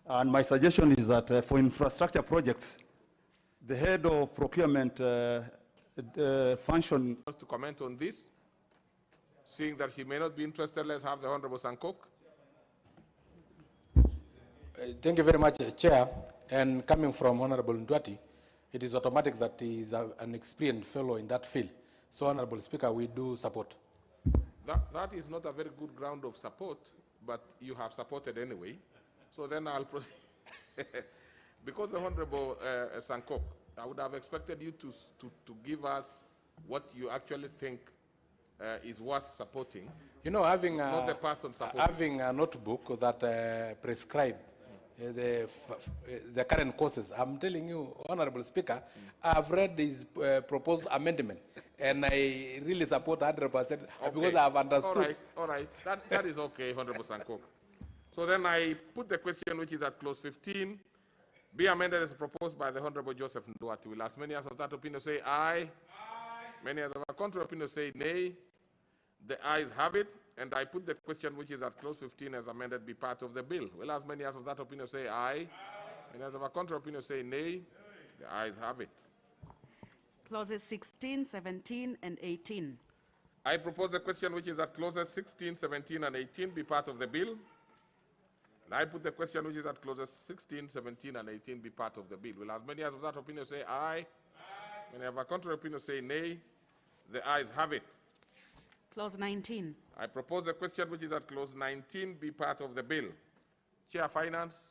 And my suggestion is that for infrastructure projects, the head of procurement function... Wants to comment on this? Seeing that he may not be interested, let's have the Honorable Sankok. Thank you very much, Chair. And coming from Honorable Nduati, it is automatic that he is an experienced fellow in that field. So, Honorable Speaker, we do support. That is not a very good ground of support, but you have supported anyway. So then I'll proceed. Because the Honorable Sankok, I would have expected you to give us what you actually think is worth supporting. You know, having not the person supporting. Having a notebook that prescribe the current courses. I'm telling you, Honorable Speaker, I've read his proposed amendment, and I really support 100% because I've understood. All right. That is okay, Honorable Sankok. So then I put the question which is at clause 15 Be amended as proposed by the Honorable Joseph Nduati. Will as many as of that opinion say aye? Aye. Many as of a contrary opinion say nay? The ayes have it, and I put the question which is at clause 15 as amended be part of the bill. Will as many as of that opinion say aye? Aye. Many as of a contrary opinion say nay? The ayes have it. Clauses 16, 17, and 18. I propose the question which is at clauses 16, 17, and 18 be part of the bill. And I put the question which is at clauses 16, 17, and 18 be part of the bill. Will as many as of that opinion say aye? Aye. Many of a contrary opinion say nay? The ayes have it. Clause 19. I propose the question which is at clause 19 be part of the bill. Chair Finance.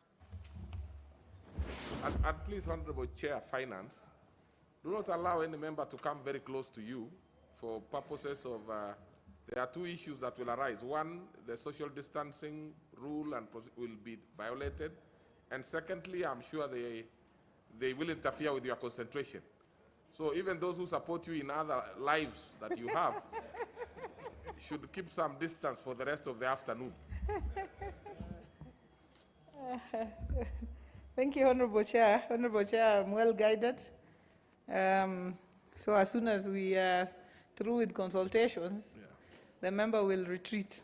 And please, Honorable Chair Finance, do not allow any member to come very close to you for purposes of, there are two issues that will arise. One, the social distancing rule and will be violated. And secondly, I'm sure they will interfere with your concentration. So even those who support you in other lives that you have should keep some distance for the rest of the afternoon. Thank you, Honorable Chair. Honorable Chair, I'm well guided. So as soon as we are through with consultations, the member will retreat.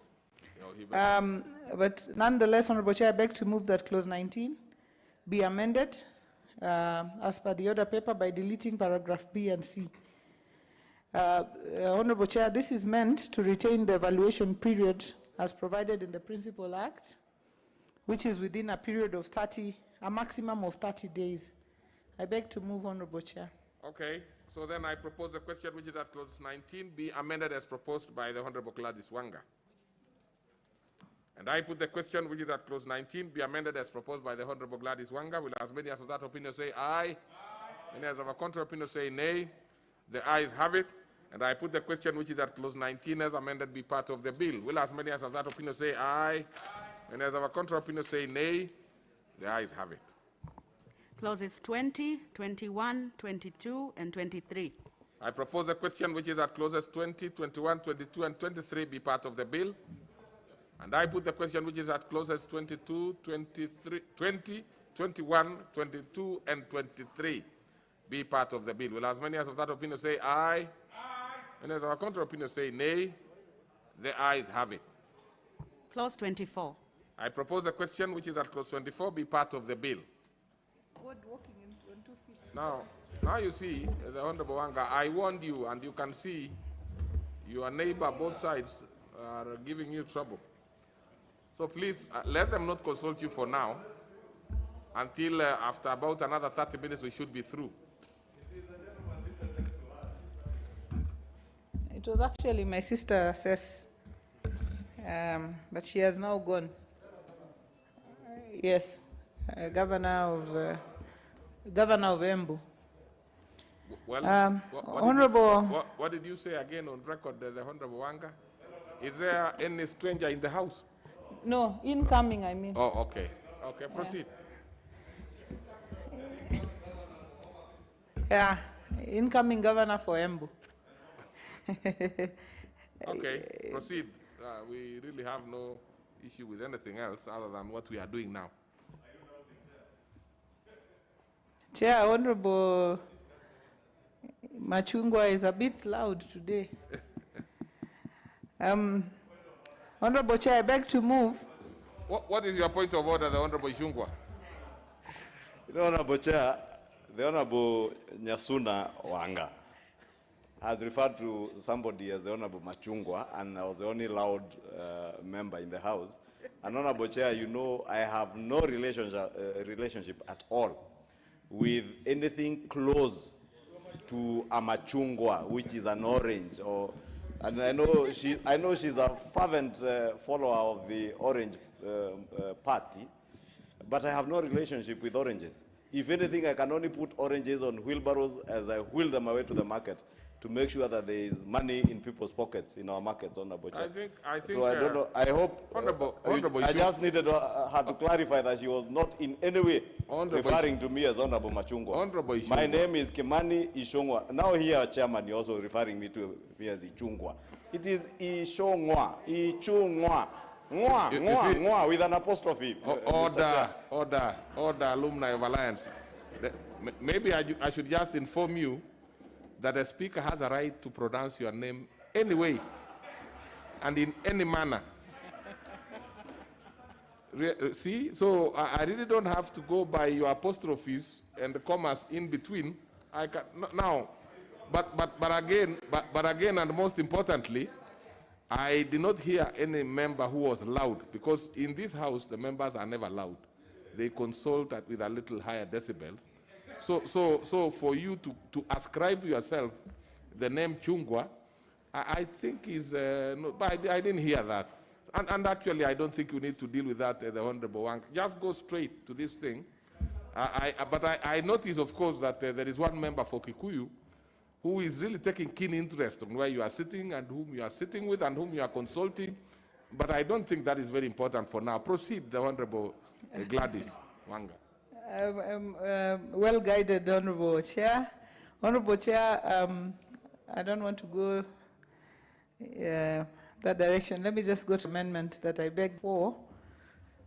But nonetheless, Honorable Chair, I beg to move that clause 19 be amended as per the order paper by deleting paragraph B and C. Honorable Chair, this is meant to retain the evaluation period as provided in the Principal Act, which is within a period of a maximum of 30 days. I beg to move, Honorable Chair. Okay, so then I propose the question which is at clause 19 be amended as proposed by the Honorable Gladys Wanga. And I put the question which is at clause 19 be amended as proposed by the Honorable Gladys Wanga. Will as many as of that opinion say aye? Aye. Many as of a contrary opinion say nay? The ayes have it. And I put the question which is at clause 19 as amended be part of the bill. Will as many as of that opinion say aye? Aye. Many as of a contrary opinion say nay? The ayes have it. Clauses 20, 21, 22, and 23. I propose a question which is at clauses 20, 21, 22, and 23 be part of the bill. And I put the question which is at clauses 22, 23, 20, 21, 22, and 23 be part of the bill. Will as many as of that opinion say aye? Aye. And as our contrary opinion say nay? The ayes have it. Clause 24. I propose a question which is at clause 24 be part of the bill. Now you see, the Honorable Wanga, I warned you, and you can see your neighbor, both sides, are giving you trouble. So please, let them not consult you for now, until after about another 30 minutes we should be through. It was actually my sister, Sess, but she has now gone. Yes, Governor of Embu. Well, Honorable. What did you say again on record, the Honorable Wanga? Is there any stranger in the house? No, incoming, I mean. Oh, okay. Okay, proceed. Yeah, incoming governor for Embu. Okay, proceed. We really have no issue with anything else other than what we are doing now. Chair, Honorable Machungwa is a bit loud today. Honorable Chair, I beg to move. What is your point of order, the Honorable Ishungwa? The Honorable Chair, the Honorable Nyasuna Wanga has referred to somebody as the Honorable Machungwa, and I was the only loud member in the House. And Honorable Chair, you know I have no relationship at all with anything close to a Machungwa, which is an orange. And I know she's a fervent follower of the Orange Party, but I have no relationship with oranges. If anything, I can only put oranges on wheelbarrows as I wheel them away to the market to make sure that there is money in people's pockets in our markets, Honorable Chair. I think. So I don't know. I hope. Honorable I just needed her to clarify that she was not in any way referring to me as Honorable Machungwa. Honorable Ishungwa. My name is Kimani Ishongwa. Now here, Chairman, you're also referring me as Ichungwa. It is Ishongwa. Ichungwa. Ngwa with an apostrophe. Order, Alumni of Alliance. Maybe I should just inform you that the Speaker has a right to pronounce your name anyway and in any manner. See, so I really don't have to go by your apostrophes and the commas in between. I can now, but again, and most importantly, I did not hear any member who was loud, because in this house the members are never loud. They consult with a little higher decibels. So for you to ascribe yourself the name Chungwa, I think is no, but I didn't hear that. And actually, I don't think you need to deal with that, the Honorable Wang. Just go straight to this thing. But I notice, of course, that there is one member for Kikuyu who is really taking keen interest in where you are sitting and whom you are sitting with and whom you are consulting. But I don't think that is very important for now. Proceed, the Honorable Gladys Wanga. Well guided, Honorable Chair. Honorable Chair, I don't want to go that direction. Let me just go to amendment that I beg for.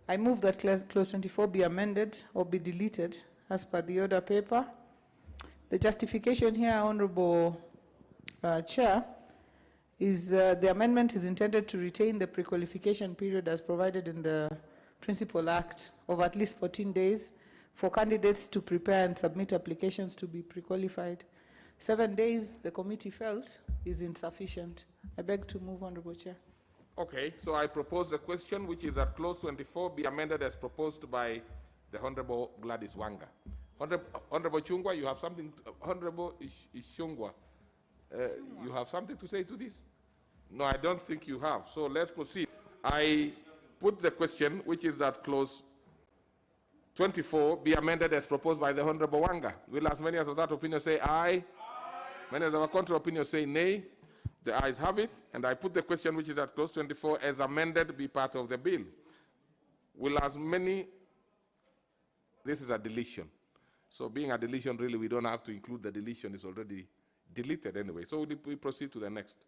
I move that clause 24 be amended or be deleted as per the order paper. The justification here, Honorable Chair, is the amendment is intended to retain the pre-qualification period as provided in the Principal Act of at least 14 days for candidates to prepare and submit applications to be pre-qualified. 7 days, the committee felt, is insufficient. I beg to move, Honorable Chair. Okay, so I propose a question which is that clause 24 be amended as proposed by the Honorable Gladys Wanga. Honorable Chungwa, you have something, Honorable Ishungwa, you have something to say to this? No, I don't think you have. So let's proceed. I put the question, which is that clause 24 be amended as proposed by the Honorable Wanga. Will as many as of that opinion say aye? Many as of a contrary opinion say nay? The ayes have it, and I put the question, which is at clause 24, as amended, be part of the bill. Will as many, this is a deletion. So being a deletion, really, we don't have to include the deletion. It's already deleted anyway. So we proceed to the next.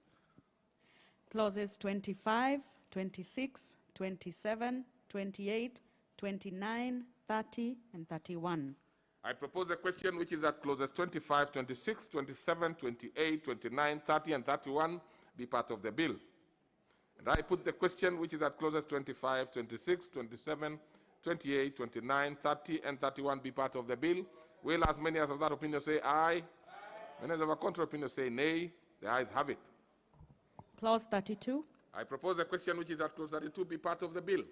Clauses 25, 26, 27, 28, 29, 30, and 31. I propose a question which is that clauses 25, 26, 27, 28, 29, 30, and 31 be part of the bill. And I put the question which is that clauses 25, 26, 27, 28, 29, 30, and 31 be part of the bill. Will as many as of that opinion say aye? Many as of a contrary opinion say nay? The ayes have it. Clause 32. I propose a question which is that clause 32 be part of the bill.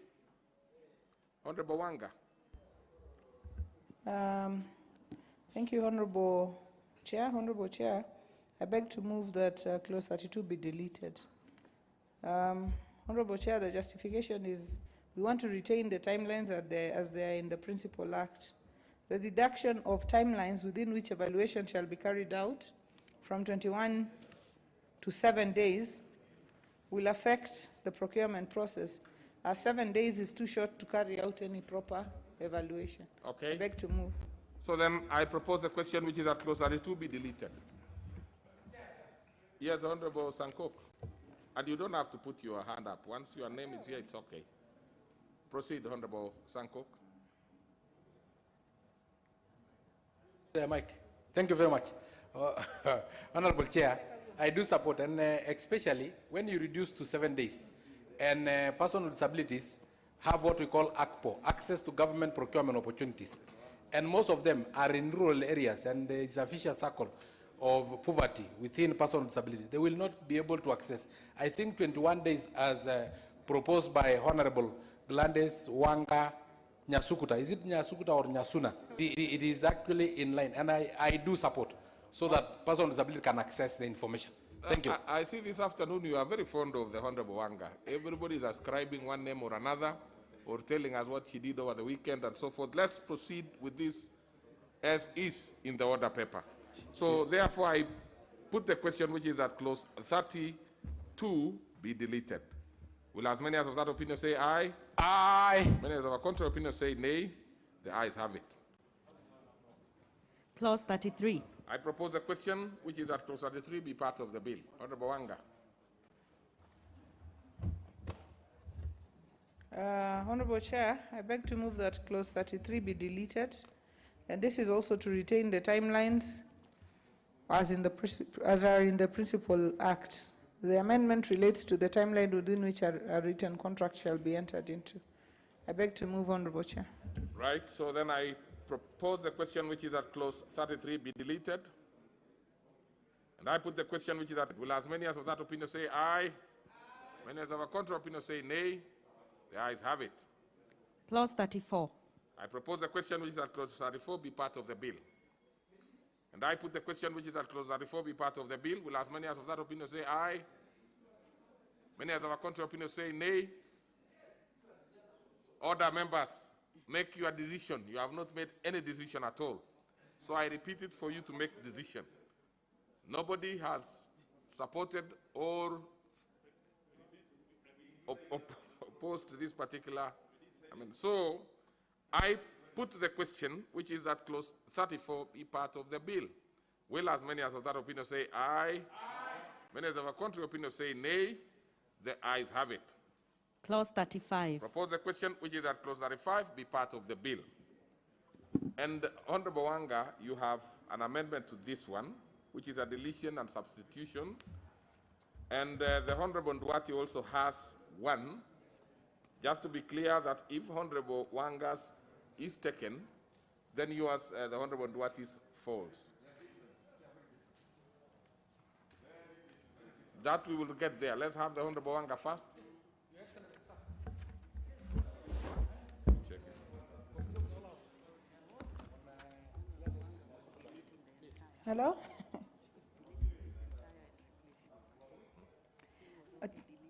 Honorable Wanga. Thank you, Honorable Chair. Honorable Chair, I beg to move that clause 32 be deleted. Honorable Chair, the justification is we want to retain the timelines as they are in the Principal Act. The deduction of timelines within which evaluation shall be carried out from 21 to 7 days will affect the procurement process, as 7 days is too short to carry out any proper evaluation. Okay. I beg to move. So then I propose a question which is at clause 32 be deleted. Yes, Honorable Sankok. And you don't have to put your hand up. Once your name is here, it's okay. Proceed, Honorable Sankok. Mike, thank you very much. Honorable Chair, I do support, and especially when you reduce to 7 days, and persons with disabilities have what we call ACPO, access to government procurement opportunities. And most of them are in rural areas, and there is a vicious circle of poverty within persons with disability. They will not be able to access. I think 21 days as proposed by Honorable Gladys Wanga Nyasukuta. Is it Nyasukuta or Nyasuna? It is actually in line, and I do support, so that persons with disability can access the information. Thank you. I see this afternoon you are very fond of the Honorable Wanga. Everybody is ascribing one name or another, or telling us what he did over the weekend and so forth. Let's proceed with this as is in the order paper. So therefore, I put the question which is at clause 32 be deleted. Will as many as of that opinion say aye? Aye. Many as of a contrary opinion say nay? The ayes have it. Clause 33. I propose a question which is at clause 33 be part of the bill. Honorable Wanga. Honorable Chair, I beg to move that clause 33 be deleted. And this is also to retain the timelines as are in the Principal Act. The amendment relates to the timeline within which a written contract shall be entered into. I beg to move, Honorable Chair. Right, so then I propose the question which is at clause 33 be deleted. And I put the question which is at, will as many as of that opinion say aye? Many as of a contrary opinion say nay? The ayes have it. Clause 34. I propose the question which is at clause 34 be part of the bill. And I put the question which is at clause 34 be part of the bill. Will as many as of that opinion say aye? Many as of a contrary opinion say nay? Order, members, make your decision. You have not made any decision at all. So I repeat it for you to make decision. Nobody has supported or opposed to this particular. So I put the question, which is at clause 34, be part of the bill. Will as many as of that opinion say aye? Many as of a contrary opinion say nay? The ayes have it. Clause 35. Propose the question, which is at clause 35, be part of the bill. And Honorable Wanga, you have an amendment to this one, which is a deletion and substitution. And the Honorable Nduati also has one. Just to be clear that if Honorable Wanga's is taken, then yours, the Honorable Nduati's, falls. That we will get there. Let's have the Honorable Wanga first. Check it. Hello?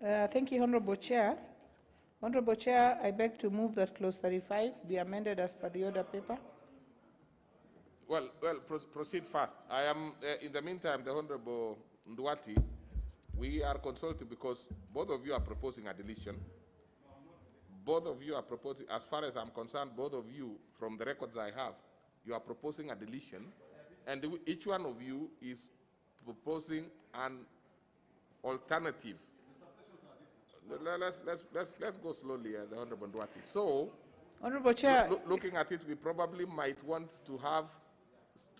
Thank you, Honorable Chair. Honorable Chair, I beg to move that clause 35 be amended as per the order paper. Well, proceed fast. I am, in the meantime, the Honorable Nduati, we are consulting because both of you are proposing a deletion. Both of you are proposing, as far as I'm concerned, both of you, from the records I have, you are proposing a deletion, and each one of you is proposing an alternative. Let's go slowly, the Honorable Nduati. So, Honorable Chair, looking at it, we probably might want to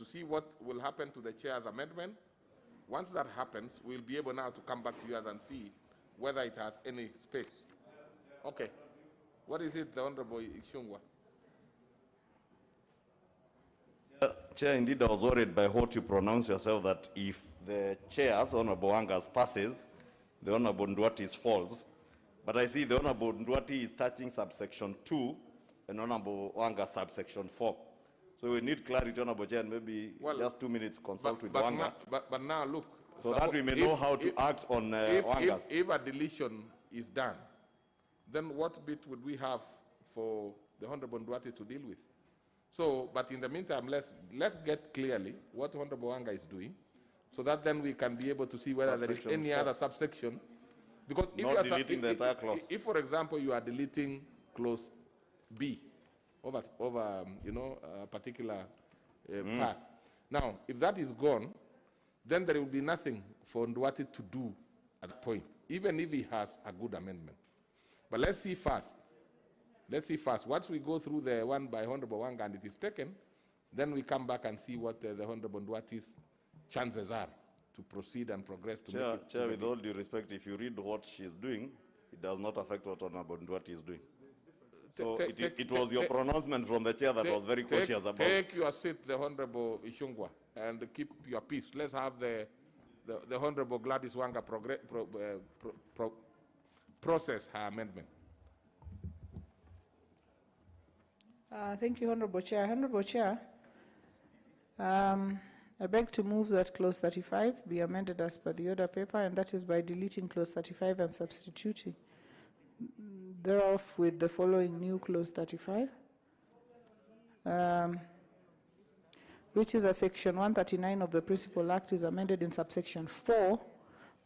see what will happen to the chair's amendment. Once that happens, we'll be able now to come back to you and see whether it has any space. Okay. What is it, the Honorable Ishungwa? Chair, indeed, I was worried by what you pronounce yourself, that if the chair's Honorable Wanga's passes, the Honorable Nduati's falls. But I see the Honorable Nduati is touching subsection 2 and Honorable Wanga subsection 4. So we need clarity, Honorable Chair, and maybe just 2 minutes to consult with Wanga. But now look. So that we may know how to act on Wanga's. If a deletion is done, then what bit would we have for the Honorable Nduati to deal with? So, but in the meantime, let's get clearly what Honorable Wanga is doing, so that then we can be able to see whether there is any other subsection. Because if not deleting the entire clause. If, for example, you are deleting clause B over a particular part. Now, if that is gone, then there will be nothing for Nduati to do at that point, even if he has a good amendment. But let's see first. Let's see first. Once we go through the one by Honorable Wanga and it is taken, then we come back and see what the Honorable Nduati's chances are to proceed and progress to make it. Chair, with all due respect, if you read what she is doing, it does not affect what Honorable Nduati is doing. So it was your pronouncement from the chair that was very cautious about. Take your seat, the Honorable Ishungwa, and keep your peace. Let's have the Honorable Gladys Wanga process her amendment. Thank you, Honorable Chair. Honorable Chair, I beg to move that clause 35 be amended as per the order paper, and that is by deleting clause 35 and substituting thereof with the following new clause 35, which is a section 139 of the Principal Act is amended in subsection 4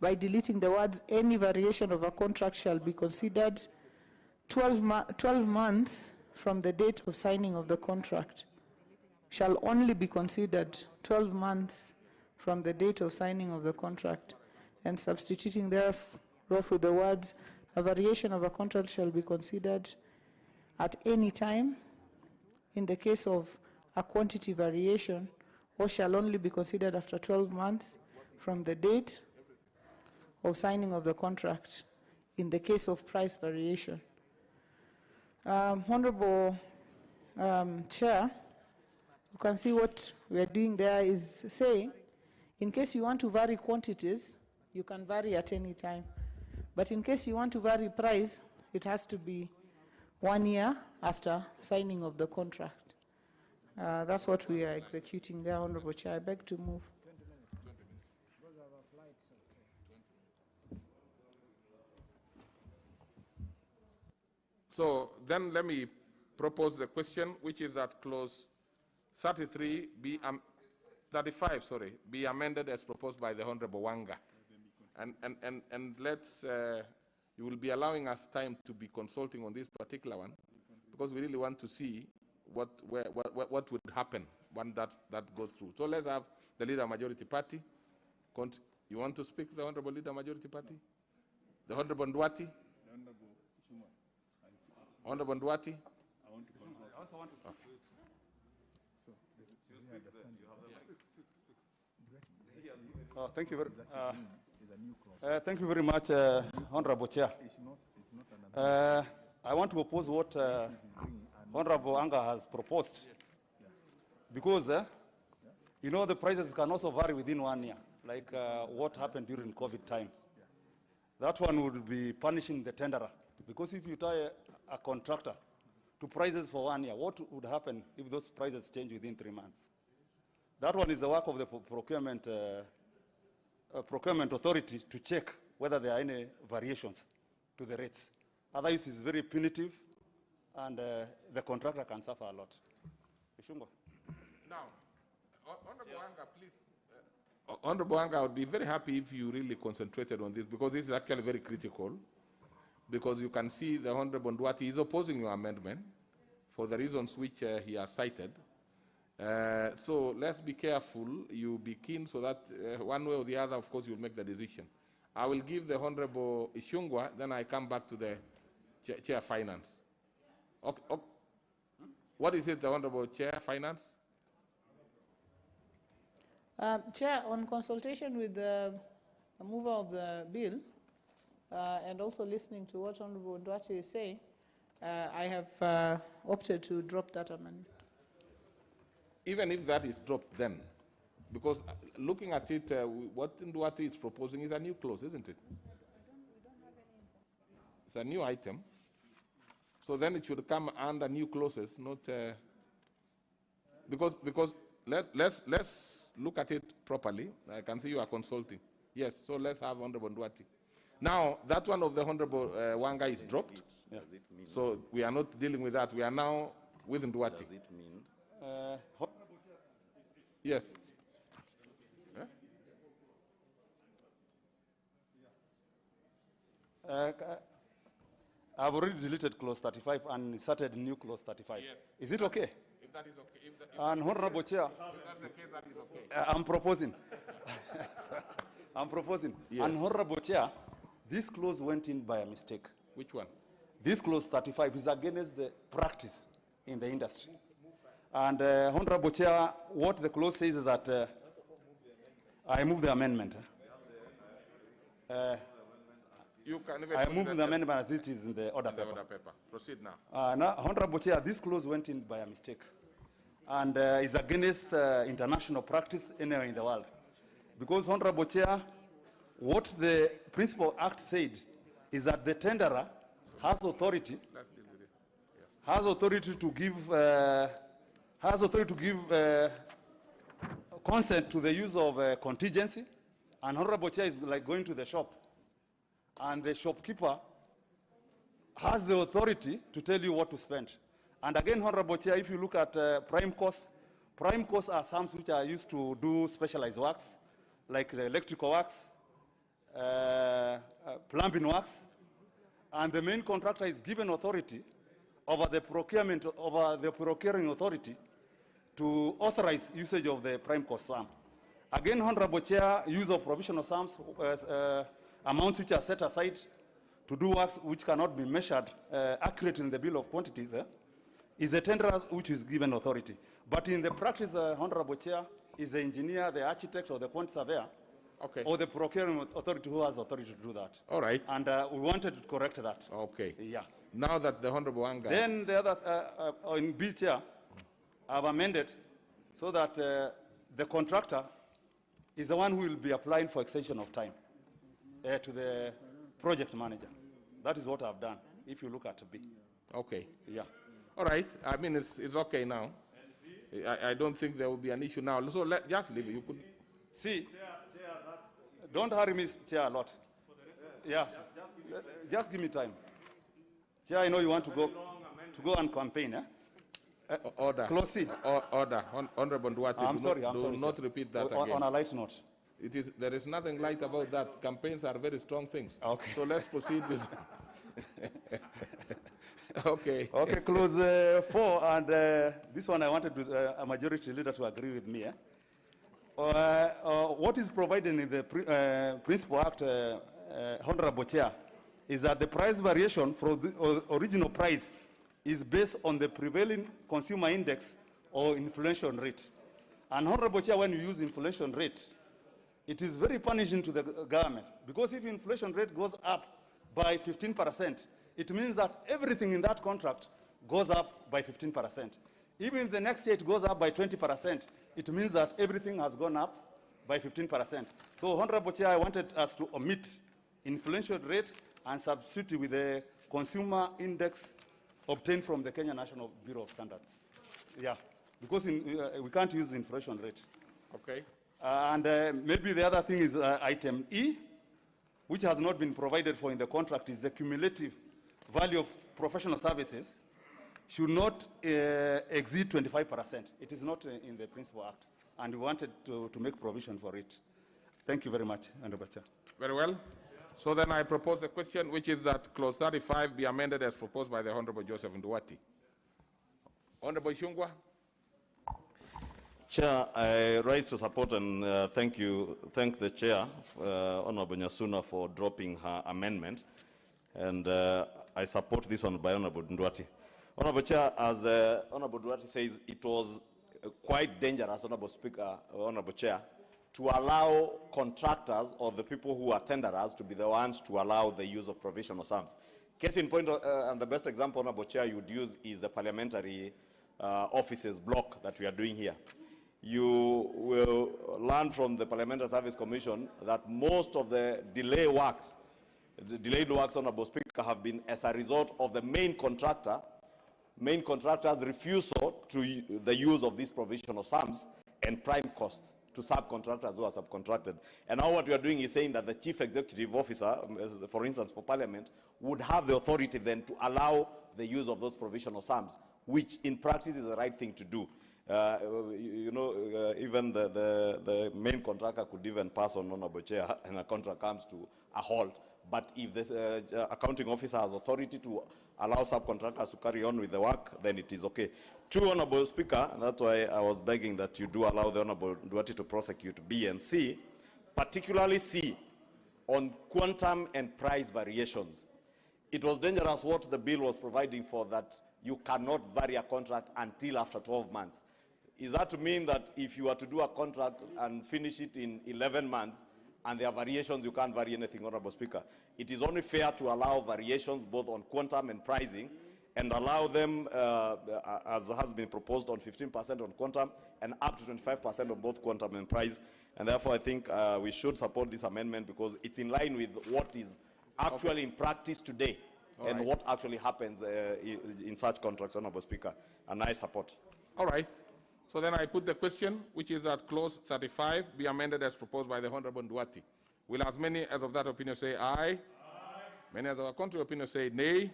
by deleting the words any variation of a contract shall be considered 12 months from the date of signing of the contract. Shall only be considered 12 months from the date of signing of the contract, and substituting thereof with the words A variation of a contract shall be considered at any time in the case of a quantity variation, or shall only be considered after 12 months from the date of signing of the contract in the case of price variation. Honorable Chair, you can see what we are doing there is saying, in case you want to vary quantities, you can vary at any time. But in case you want to vary price, it has to be 1 year after signing of the contract. That's what we are executing there, Honorable Chair. I beg to move. So then let me propose the question, which is that clause 33 be 35, sorry, be amended as proposed by the Honorable Wanga. And let's, you will be allowing us time to be consulting on this particular one, because we really want to see what would happen when that goes through. So let's have the Leader Majority Party. You want to speak, the Honorable Leader Majority Party? The Honorable Ndwati? Honorable Ndwati? I also want to speak. Thank you very much, Honorable Chair. I want to oppose what Honorable Anga has proposed, because you know the prices can also vary within 1 year, like what happened during COVID time. That one would be punishing the tenderer, because if you tie a contractor to prices for 1 year, what would happen if those prices change within 3 months? That one is the work of the procurement authority to check whether there are any variations to the rates. Otherwise, it's very punitive, and the contractor can suffer a lot. Now, Honorable Anga, please. Honorable Anga, I would be very happy if you really concentrated on this, because this is actually very critical, because you can see the Honorable Ndwati is opposing your amendment for the reasons which he has cited. So let's be careful, you be keen, so that one way or the other, of course, you'll make the decision. I will give the Honorable Ishungwa, then I come back to the Chair Finance. Okay. What is it, the Honorable Chair Finance? Chair, on consultation with the mover of the bill, and also listening to what Honorable Ndwati is saying, I have opted to drop that amendment. Even if that is dropped then, because looking at it, what Ndwati is proposing is a new clause, isn't it? It's a new item. So then it should come under new clauses, not because let's look at it properly. I can see you are consulting. Yes, so let's have Honorable Ndwati. Now, that one of the Honorable Wanga is dropped. Yeah. So we are not dealing with that. We are now with Ndwati. Does it mean? Yes. I've already deleted clause 35 and started new clause 35. Yes. Is it okay? If that is okay. If Honorable Chair, if that's the case, that is okay. I'm proposing. I'm proposing. Yes. And Honorable Chair, this clause went in by a mistake. Which one? This clause 35 is against the practice in the industry. And Honorable Chair, what the clause says is that I move the amendment. You can I move the amendment as it is in the order paper. Proceed now. Now, Honorable Chair, this clause went in by a mistake, and is against international practice anywhere in the world. Because, Honorable Chair, what the Principal Act said is that the tenderer has authority, to give consent to the use of contingency, and Honorable Chair is like going to the shop, and the shopkeeper has the authority to tell you what to spend. And again, Honorable Chair, if you look at prime costs are sums which are used to do specialized works, like electrical works, plumbing works, and the main contractor is given authority over the procuring authority to authorize usage of the prime cost sum. Again, Honorable Chair, use of provisional sums, amounts which are set aside to do works which cannot be measured accurately in the bill of quantities is the tenderer which is given authority. But in the practice, Honorable Chair, is the engineer, the architect, or the quantity surveyor, or the procurement authority who has authority to do that. All right. And we wanted to correct that. Okay. Yeah. Now that the Honorable Anga... Then the other, in B, Chair, I've amended so that the contractor is the one who will be applying for extension of time to the project manager. That is what I've done, if you look at B. Okay. Yeah. All right. I mean, it's okay now. I don't think there will be an issue now. So just leave it. You could... See, don't hurry me, Chair, a lot. Yeah. Just give me time. Chair, I know you want to go and campaign, eh? Order. Close C. Order. Honorable Duarte, I'm sorry, do not repeat that again. On a light note. There is nothing light about that. Campaigns are very strong things. Okay. So let's proceed with... Okay. Okay, close 4, and this one I wanted a majority leader to agree with me. What is provided in the Principal Act, Honorable Chair, is that the price variation from the original price is based on the prevailing consumer index or inflation rate. And Honorable Chair, when you use inflation rate, it is very punishing to the government, because if inflation rate goes up by 15%, it means that everything in that contract goes up by 15%. Even if the next year it goes up by 20%, it means that everything has gone up by 15%. So, Honorable Chair, I wanted us to omit inflation rate and substitute with the consumer index obtained from the Kenya National Bureau of Standards. Yeah, because we can't use inflation rate. Okay. And maybe the other thing is item E, which has not been provided for in the contract, is the cumulative value of professional services should not exceed 25%. It is not in the Principal Act, and we wanted to make provision for it. Thank you very much, Honorable Chair. Very well. So then I propose a question, which is that clause 35 be amended as proposed by the Honorable Joseph Nduwati. Honorable Shungwa. Chair, I rise to support and thank the Chair, Honorable Nyasuna, for dropping her amendment. And I support this one by Honorable Nduwati. Honorable Chair, as Honorable Nduwati says, it was quite dangerous, Honorable Speaker, Honorable Chair, to allow contractors or the people who are tenderers to be the ones to allow the use of provisional sums. Case in point, and the best example, Honorable Chair, you would use is the parliamentary offices block that we are doing here. You will learn from the Parliamentary Service Commission that most of the delayed works, Honorable Speaker, have been as a result of the main contractor's refusal to the use of these provisional sums and prime costs to subcontractors who are subcontracted. And now what we are doing is saying that the chief executive officer, for instance, for Parliament, would have the authority then to allow the use of those provisional sums, which in practice is the right thing to do. Even the main contractor could even pass on Honorable Chair and a contract comes to a halt. But if the accounting officer has authority to allow subcontractors to carry on with the work, then it is okay. Two, Honorable Speaker, and that's why I was begging that you do allow the Honorable Nduwati to prosecute B and C, particularly C, on quantum and price variations. It was dangerous what the bill was providing for, that you cannot vary a contract until after 12 months. Is that to mean that if you were to do a contract and finish it in 11 months, and there are variations, you can't vary anything, Honorable Speaker? It is only fair to allow variations both on quantum and pricing, and allow them, as has been proposed, on 15% on quantum and up to 25% on both quantum and price. And therefore, I think we should support this amendment because it's in line with what is actually in practice today and what actually happens in such contracts, Honorable Speaker. And I support. All right. So then I put the question, which is that clause 35 be amended as proposed by the Honorable Nduwati. Will as many as of that opinion say aye? Aye. Many as of our contrary opinion say nay?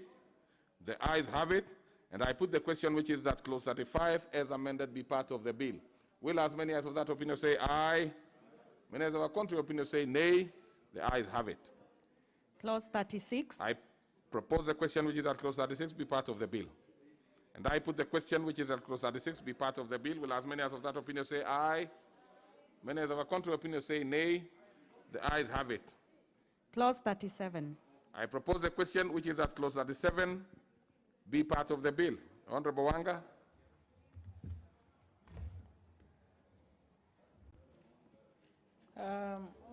The ayes have it. And I put the question, which is that clause 35 as amended be part of the bill. Will as many as of that opinion say aye? Many as of our contrary opinion say nay? The ayes have it. Clause 36. I propose the question, which is that clause 36 be part of the bill. And I put the question, which is that clause 36 be part of the bill. Will as many as of that opinion say aye? Many as of a contrary opinion say nay? The ayes have it. Clause 37. I propose a question which is at clause 37 be part of the bill. Honorable Wanga.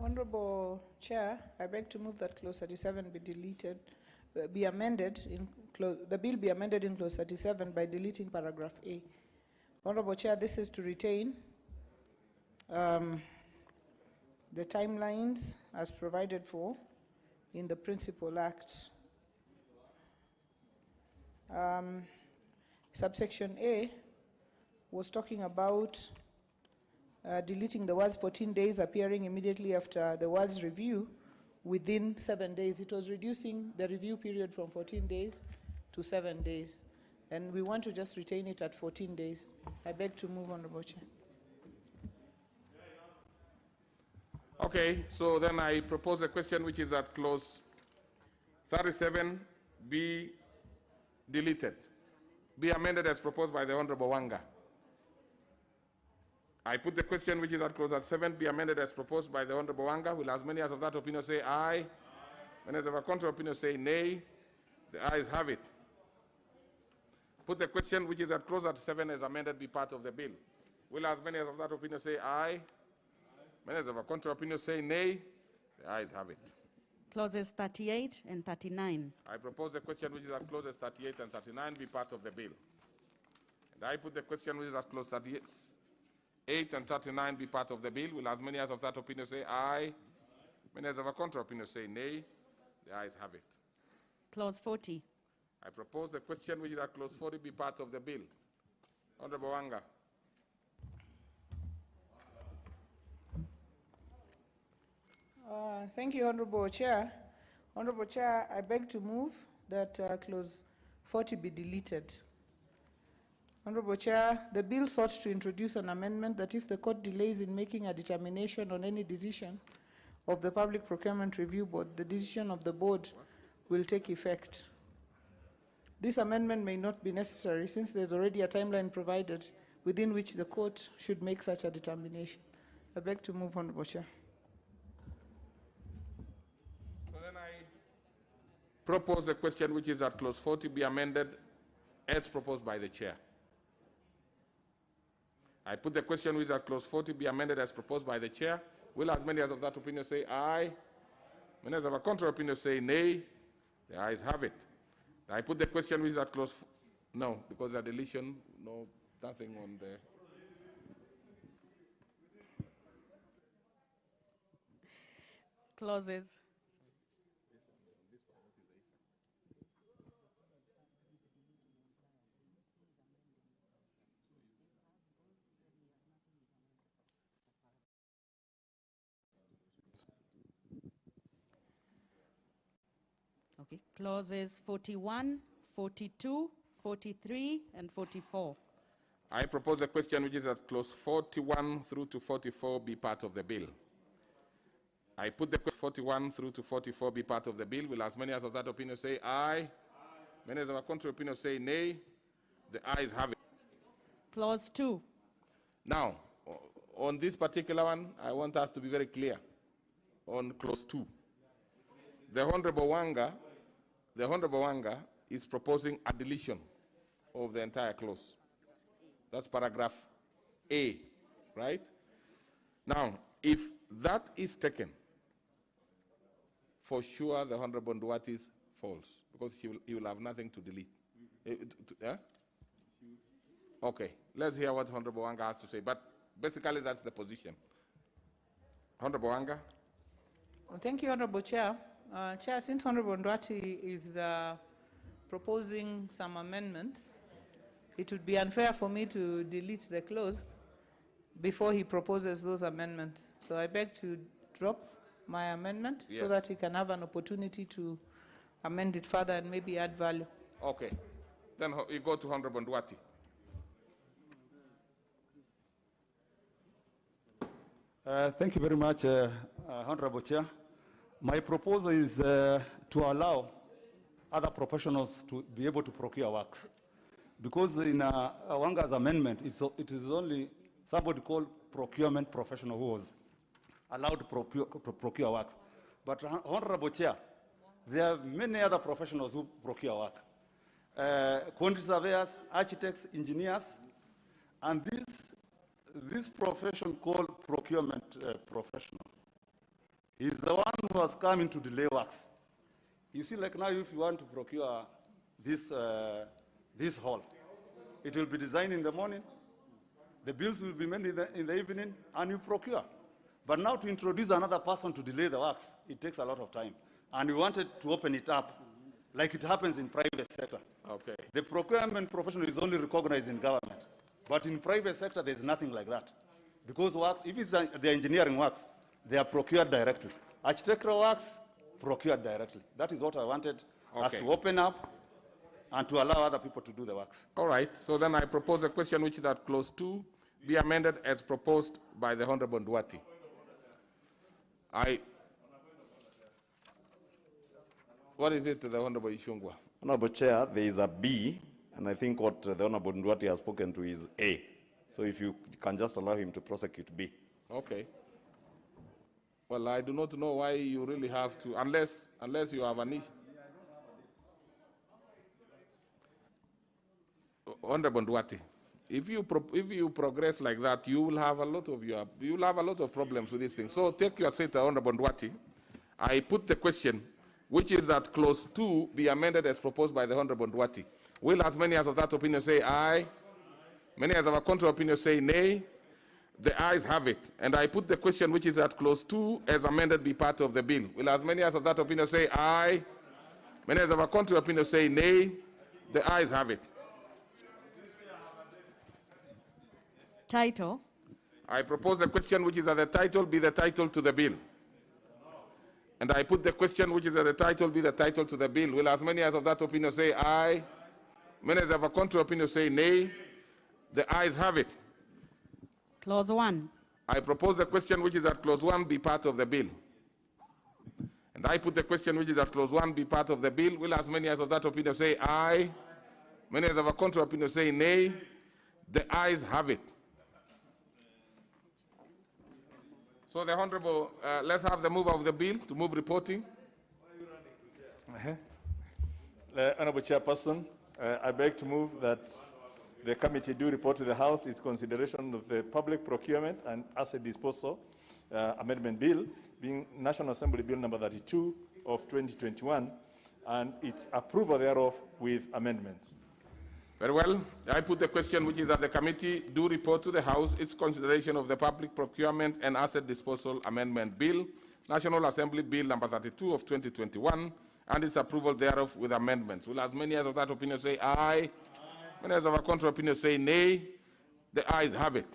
Honorable Chair, I beg to move that clause 37 be deleted, be amended in the bill be amended in clause 37 by deleting paragraph A. Honorable Chair, this is to retain the timelines as provided for in the Principal Act. Subsection A was talking about deleting the words 14 days appearing immediately after the words review within 7 days. It was reducing the review period from 14 days to 7 days. And we want to just retain it at 14 days. I beg to move, Honorable Chair. Okay, so then I propose a question which is that clause 37 be deleted, be amended as proposed by the Honorable Wanga. I put the question which is at clause 37 be amended as proposed by the Honorable Wanga. Will as many as of that opinion say aye? When as of a contrary opinion say nay? The ayes have it. Put the question which is at clause 37 as amended be part of the bill. Will as many as of that opinion say aye? Many as of a contrary opinion say nay? The ayes have it. Clauses 38 and 39. I propose the question which is at clauses 38 and 39 be part of the bill. And I put the question which is at clause 38 and 39 be part of the bill. Will as many as of that opinion say aye? Many as of a contrary opinion say nay? The ayes have it. Clause 40. I propose the question which is at clause 40 be part of the bill. Honorable Wanga. Thank you, Honorable Chair. Honorable Chair, I beg to move that clause 40 be deleted. Honorable Chair, the bill sought to introduce an amendment that if the court delays in making a determination on any decision of the Public Procurement Review Board, the decision of the board will take effect. This amendment may not be necessary since there is already a timeline provided within which the court should make such a determination. I beg to move, Honorable Chair. So then I propose the question which is at clause 40 be amended as proposed by the chair. I put the question which is at clause 40 be amended as proposed by the chair. Will as many as of that opinion say aye? Many as of a contrary opinion say nay? The ayes have it. I put the question which is at clause, no, because the deletion, no, nothing on the. Clauses. Okay, clauses 41, 42, 43, and 44. I propose a question which is at clause 41 through to 44 be part of the bill. I put the 41 through to 44 be part of the bill. Will as many as of that opinion say aye? Many as of a contrary opinion say nay? The ayes have it. Clause 2. Now, on this particular one, I want us to be very clear on clause 2. The Honorable Wanga is proposing a deletion of the entire clause. That's paragraph A, right? Now, if that is taken, for sure the Honorable Nduati's falls, because he will have nothing to delete. Okay, let's hear what Honorable Wanga has to say, but basically that's the position. Honorable Wanga. Well, thank you, Honorable Chair. Chair, since Honorable Nduati is proposing some amendments, it would be unfair for me to delete the clause before he proposes those amendments. So I beg to drop my amendment so that he can have an opportunity to amend it further and maybe add value. Okay. Then you go to Honorable Nduati. Thank you very much, Honorable Chair. My proposal is to allow other professionals to be able to procure works. Because in Wanga's amendment, it is only somebody called procurement professional who was allowed to procure works. But Honorable Chair, There are many other professionals who procure work. Quantity surveyors, architects, engineers, and this profession called procurement professional is the one who has come in to delay works. You see, like now, if you want to procure this hall, it will be designed in the morning, the bills will be made in the evening, and you procure. But now to introduce another person to delay the works, it takes a lot of time. And we wanted to open it up like it happens in private sector. Okay. The procurement profession is only recognized in government. But in private sector, there's nothing like that. Because works, if it's the engineering works, they are procured directly. Architectural works, procured directly. That is what I wanted us to open up and to allow other people to do the works. All right, so then I propose a question which is that clause 2 be amended as proposed by the Honorable Duarte. What is it, the Honorable Ishungwa? Honorable Chair, there is a B, and I think what the Honorable Nduati has spoken to is A. So if you can just allow him to prosecute B. Okay. Well, I do not know why you really have to, unless you have an issue. Honorable Duarte, if you progress like that, you will have a lot of problems with this thing. So take your seat, Honorable Duarte. I put the question, which is that clause 2 be amended as proposed by the Honorable Duarte. Will as many as of that opinion say aye? Many as of a contrary opinion say nay? The ayes have it. And I put the question, which is that clause 2 as amended be part of the bill. Will as many as of that opinion say aye? Many as of a contrary opinion say nay? The ayes have it. Title. I propose the question, which is that the title be the title to the bill. And I put the question, which is that the title be the title to the bill. Will as many as of that opinion say aye? Many as of a contrary opinion say nay? The ayes have it. Clause 1. I propose the question, which is that clause 1 be part of the bill. And I put the question, which is that clause 1 be part of the bill. Will as many as of that opinion say aye? Many as of a contrary opinion say nay? The ayes have it. So the Honorable, let's have the mover of the bill to move reporting. Honorable Chairperson, I beg to move that the committee do report to the House its consideration of the Public Procurement and Asset Disposal Amendment Bill, being National Assembly Bill number 32 of 2021, and its approval thereof with amendments. Very well. I put the question, which is that the committee do report to the House its consideration of the Public Procurement and Asset Disposal Amendment Bill, National Assembly Bill number 32 of 2021, and its approval thereof with amendments. Will as many as of that opinion say aye? Many as of a contrary opinion say nay? The ayes have it.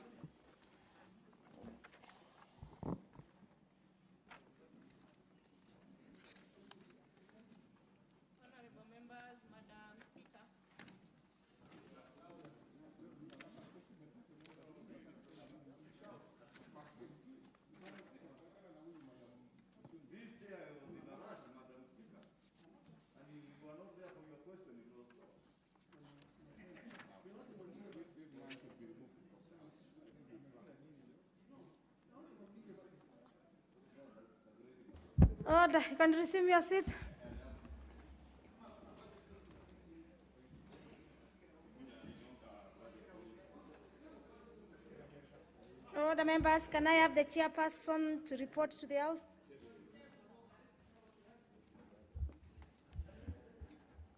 Order. You can resume your seat. Order, members. Can I have the chairperson to report to the House?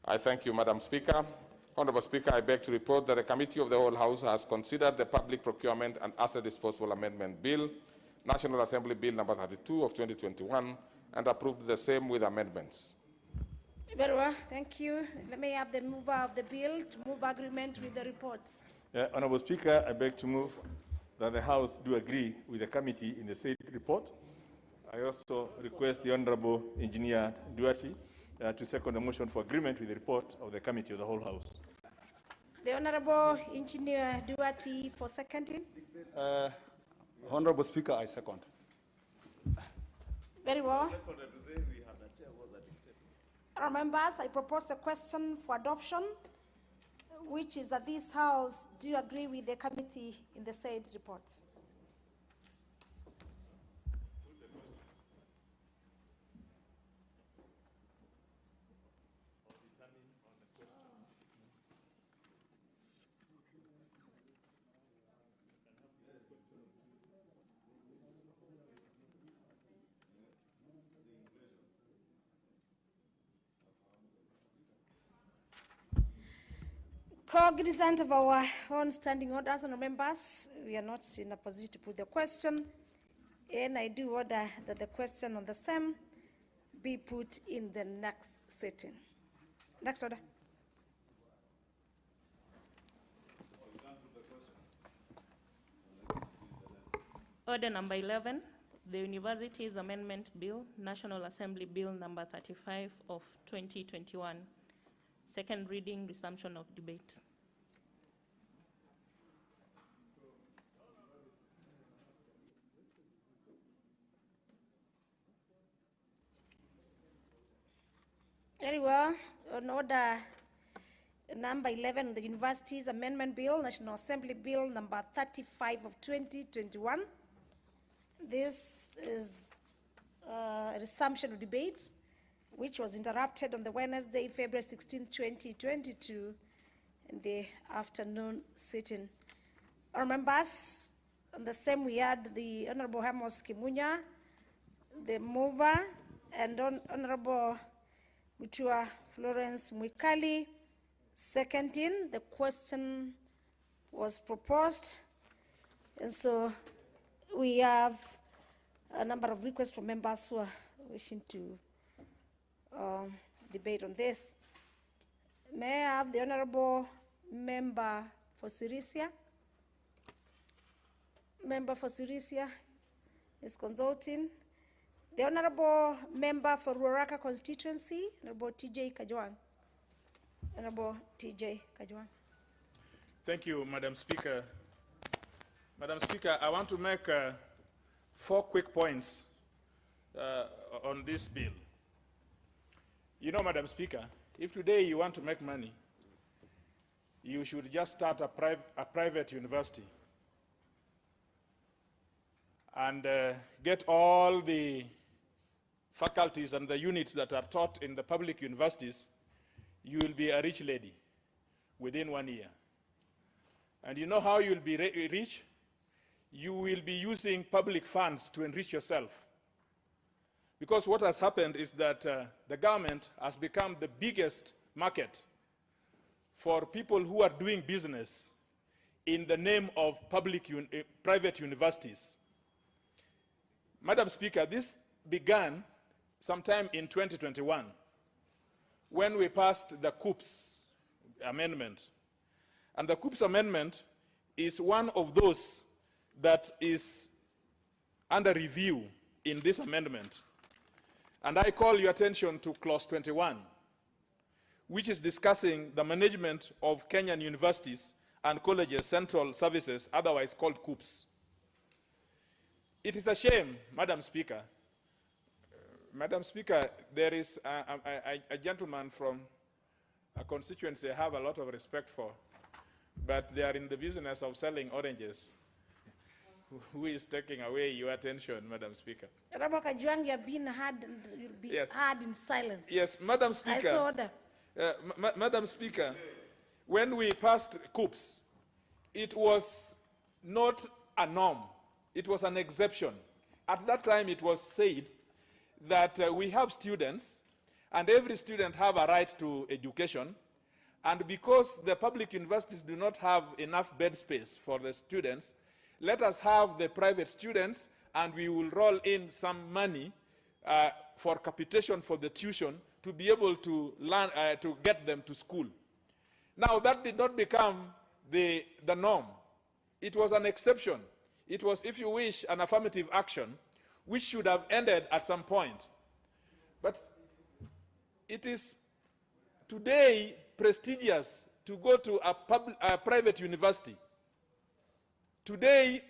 I thank you, Madam Speaker. Honorable Speaker, I beg to report that the Committee of the Whole House has considered the Public Procurement and Asset Disposal Amendment Bill, National Assembly Bill number 32 of 2021, and approved the same with amendments. Very well, thank you. Let me have the mover of the bill to move agreement with the reports. Honorable Speaker, I beg to move that the House do agree with the committee in the said report. I also request the Honorable Engineer Duarte to second the motion for agreement with the report of the Committee of the Whole House. The Honorable Engineer Duarte for seconding. Honorable Speaker, I second. Very well. Members, I propose a question for adoption, which is that this House do agree with the committee in the said reports. Cognizant of our own standing orders and members, we are not in a position to put the question, and I do order that the question on the same be put in the next sitting. Next order. Order number 11, the Universities Amendment Bill, National Assembly Bill number 35 of 2021. Second reading, resumption of debate. Very well. On order number 11, the Universities Amendment Bill, National Assembly Bill number 35 of 2021. This is a resumption of debate, which was interrupted on the Wednesday, February 16, 2022, in the afternoon sitting. Our members, on the same we had the Honorable Hamos Kimunya, the mover, and Honorable Mutua Florence Mwikali, seconding. The question was proposed, and so we have a number of requests from members who are wishing to debate on this. May I have the Honorable Member for Sirisia? Member for Sirisia is consulting. The Honorable Member for Ruaraka Constituency, Honorable TJ Kajwan. Honorable TJ Kajwan. Thank you, Madam Speaker. Madam Speaker, I want to make 4 quick points on this bill. You know, Madam Speaker, if today you want to make money, you should just start a private university and get all the faculties and the units that are taught in the public universities. You will be a rich lady within 1 year. And you know how you'll be rich? You will be using public funds to enrich yourself. Because what has happened is that the government has become the biggest market for people who are doing business in the name of private universities. Madam Speaker, this began sometime in 2021 when we passed the COOPS amendment. And the COOPS amendment is one of those that is under review in this amendment. And I call your attention to clause 21, which is discussing the management of Kenyan universities and colleges, central services, otherwise called COOPS. It is a shame, Madam Speaker. Madam Speaker, there is a gentleman from a constituency I have a lot of respect for, but they are in the business of selling oranges. Who is taking away your attention, Madam Speaker? Honorable Kajwang, you have been heard and you'll be heard in silence. Yes, Madam Speaker. I saw order. Madam Speaker, when we passed COOPS, it was not a norm. It was an exception. At that time, it was said that we have students, and every student have a right to education, and because the public universities do not have enough bed space for the students, let us have the private students, and we will roll in some money for capitation for the tuition to be able to learn, to get them to school. Now, that did not become the norm. It was an exception. It was, if you wish, an affirmative action, which should have ended at some point. But it is today prestigious to go to a private university. Today,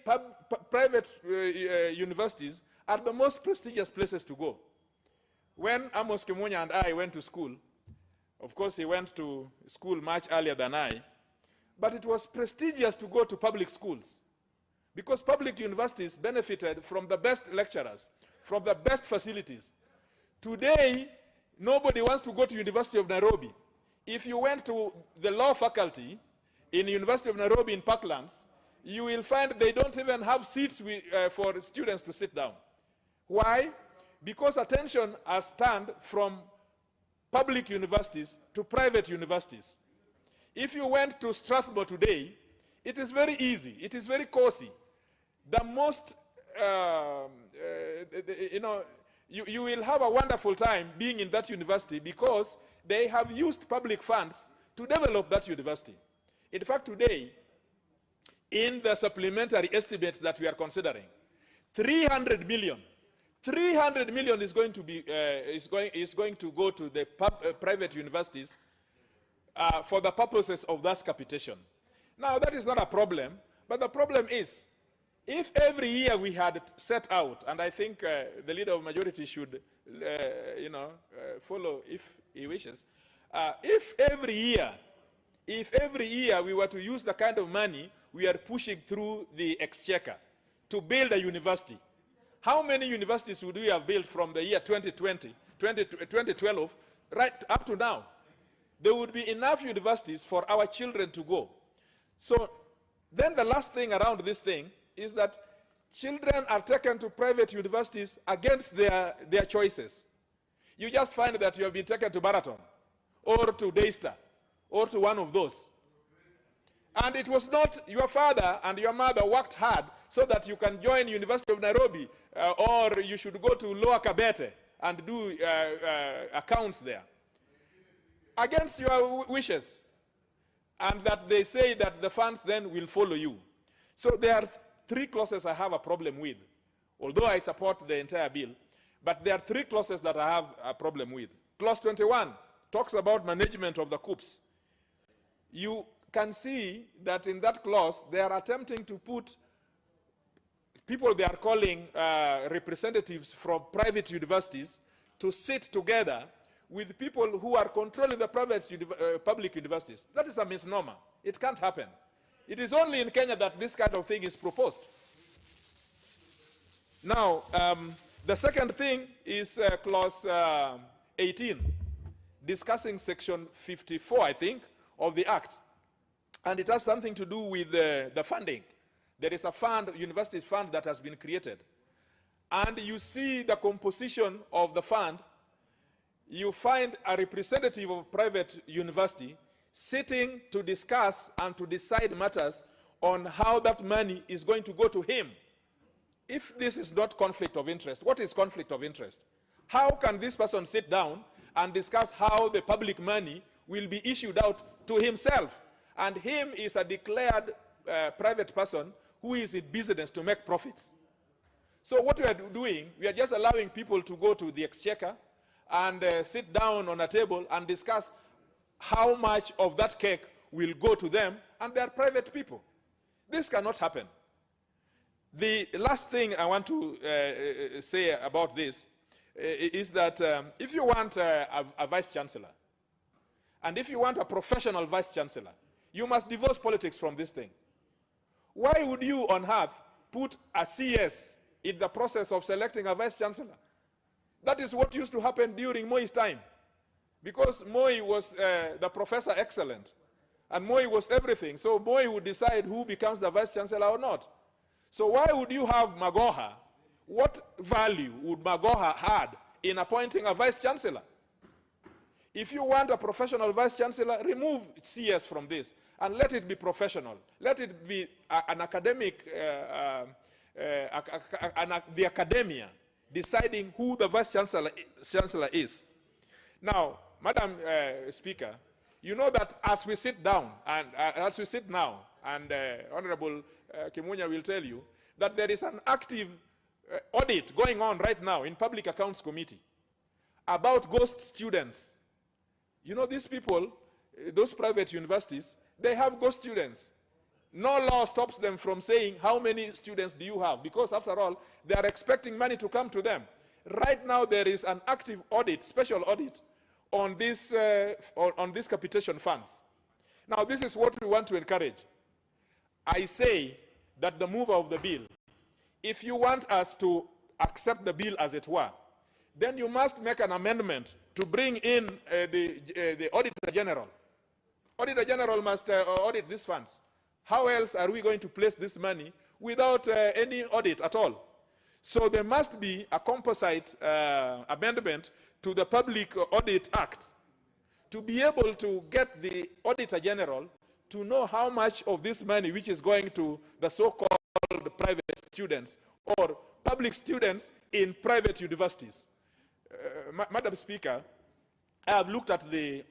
private universities are the most prestigious places to go. When Amos Kimunya and I went to school, of course he went to school much earlier than I, but it was prestigious to go to public schools because public universities benefited from the best lecturers, from the best facilities. Today, nobody wants to go to University of Nairobi. If you went to the law faculty in University of Nairobi in Parklands, you will find they don't even have seats for students to sit down. Why? Because attention has turned from public universities to private universities. If you went to Strathmore today, it is very easy. It is very cozy. The most, you will have a wonderful time being in that university because they have used public funds to develop that university. In fact, today, in the supplementary estimates that we are considering, 300 million is going to be is going to go to the private universities for the purposes of that capitation. Now, that is not a problem, but the problem is, if every year we had set out, and I think the leader of majority should, follow if he wishes, if every year we were to use the kind of money we are pushing through the exchequer to build a university, how many universities would we have built from the year 2012 right up to now? There would be enough universities for our children to go. So then the last thing around this thing is that children are taken to private universities against their choices. You just find that you have been taken to Baraton or to Daystar or to one of those. And it was not your father and your mother worked hard so that you can join University of Nairobi or you should go to Lower Kabete and do accounts there. Against your wishes. And that they say that the funds then will follow you. So there are three clauses I have a problem with, although I support the entire bill, but there are three clauses that I have a problem with. Clause 21 talks about management of the coups. You can see that in that clause, they are attempting to put people they are calling representatives from private universities to sit together with people who are controlling the public universities. That is a misnomer. It can't happen. It is only in Kenya that this kind of thing is proposed. Now, the second thing is clause 18, discussing section 54, I think, of the Act. And it has something to do with the funding. There is a fund, universities fund, that has been created. And you see the composition of the fund. You find a representative of private university sitting to discuss and to decide matters on how that money is going to go to him. If this is not conflict of interest, what is conflict of interest? How can this person sit down and discuss how the public money will be issued out to himself? And him is a declared private person who is in business to make profits. So what we are doing, we are just allowing people to go to the exchequer and sit down on a table and discuss how much of that cake will go to them, and they are private people. This cannot happen. The last thing I want to say about this is that if you want a vice-chancellor, and if you want a professional vice-chancellor, you must divorce politics from this thing. Why would you on earth put a CS in the process of selecting a vice-chancellor? That is what used to happen during Moi's time. Because Moi was the professor excellent. And Moi was everything. So Moi would decide who becomes the vice-chancellor or not. So why would you have Magoha? What value would Magoha had in appointing a vice-chancellor? If you want a professional vice-chancellor, remove CS from this and let it be professional. Let it be an academic, the academia deciding who the vice-chancellor is. Now, Madam Speaker, you know that as we sit down, and as we sit now, and Honorable Kimunya will tell you, that there is an active audit going on right now in Public Accounts Committee about ghost students. You know, these people, those private universities, they have ghost students. No law stops them from saying how many students do you have, because after all, they are expecting money to come to them. Right now, there is an active audit, special audit, on this capitation funds. Now, this is what we want to encourage. I say that the mover of the bill, if you want us to accept the bill as it were, then you must make an amendment to bring in the Auditor General. Auditor General must audit these funds. How else are we going to place this money without any audit at all? So there must be a composite amendment to the Public Audit Act to be able to get the Auditor General to know how much of this money which is going to the so-called private students or public students in private universities. Madam Speaker, I have looked at the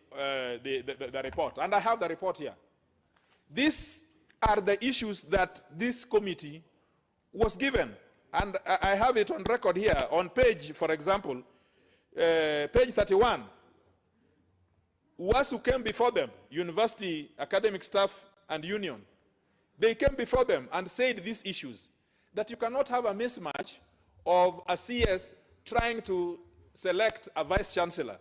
report, and I have the report here. These are the issues that this committee was given, and I have it on record here on page, for example, page 31. UASU came before them, University Academic Staff and Union. They came before them and said these issues, that you cannot have a mismatch of a CS trying to select a vice chancellor.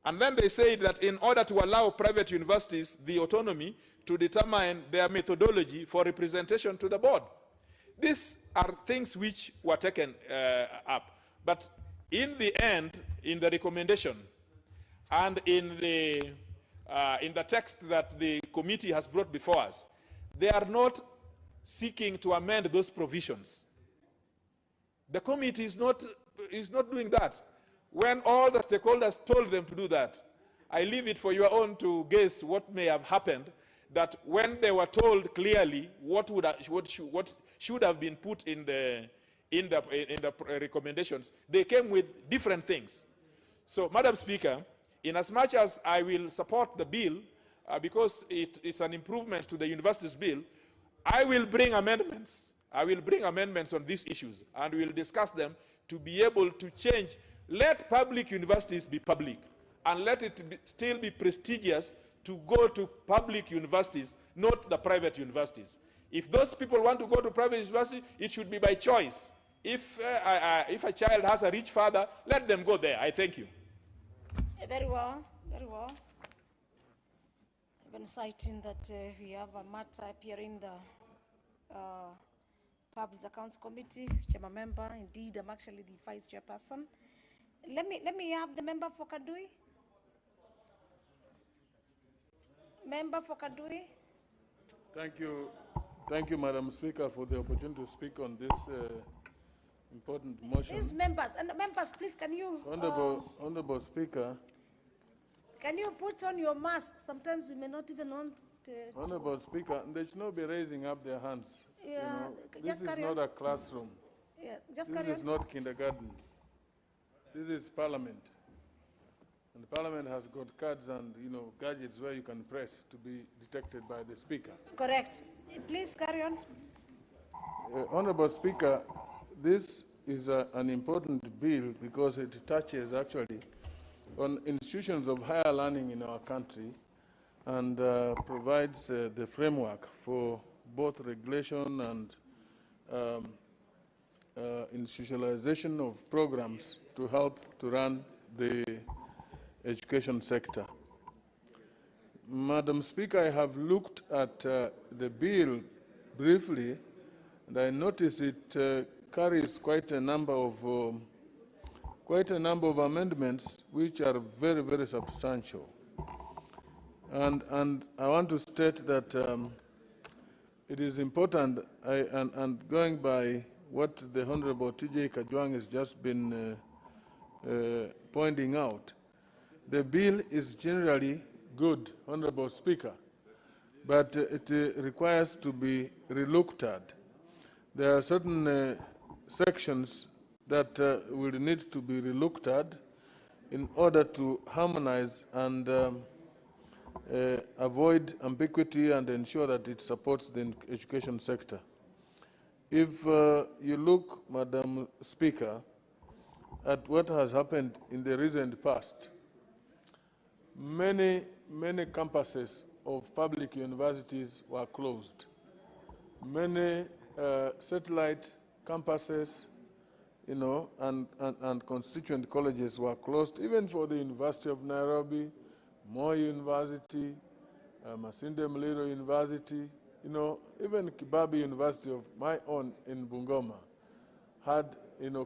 And then they said that in order to allow private universities the autonomy to determine their methodology for representation to the board. These are things which were taken up. But in the end, in the recommendation, and in the text that the committee has brought before us, they are not seeking to amend those provisions. The committee is not doing that. When all the stakeholders told them to do that, I leave it for your own to guess what may have happened, that when they were told clearly what should have been put in the recommendations, they came with different things. So, Madam Speaker, in as much as I will support the bill, because it's an improvement to the universities bill, I will bring amendments. I will bring amendments on these issues, and we will discuss them to be able to change. Let public universities be public, and let it still be prestigious to go to public universities, not the private universities. If those people want to go to private university, it should be by choice. If a child has a rich father, let them go there. I thank you. Very well, very well. I've been citing that we have a matter appearing in the Public Accounts Committee, which I'm a member. Indeed, I'm actually the vice chairperson. Let me have the member for Kadui. Member for Kadui. Thank you, Madam Speaker, for the opportunity to speak on this important motion. These members, and members, please, can you... Honorable Speaker. Can you put on your mask? Sometimes we may not even want to... Honorable Speaker, they should not be raising up their hands. Yeah, you know, this is not a classroom. Yeah, just this is not kindergarten. This is Parliament. And Parliament has got cards and, gadgets where you can press to be detected by the Speaker. Correct. Please carry on. Honorable Speaker, this is an important bill because it touches actually on institutions of higher learning in our country and provides the framework for both regulation and institutionalization of programs to help to run the education sector. Madam Speaker, I have looked at the bill briefly, and I notice it carries quite a number of amendments which are very, very substantial. And I want to state that it is important, and going by what the Honorable T.J. Kajwang has just been pointing out, the bill is generally good, Honorable Speaker, but it requires to be relooked at. There are certain sections that will need to be relooked at in order to harmonize and avoid ambiguity and ensure that it supports the education sector. If you look, Madam Speaker, at what has happened in the recent past, many campuses of public universities were closed. Many satellite campuses, and constituent colleges were closed, even for the University of Nairobi, Moi University, Masinde Muliro University, even Kibabi University of my own in Bungoma had,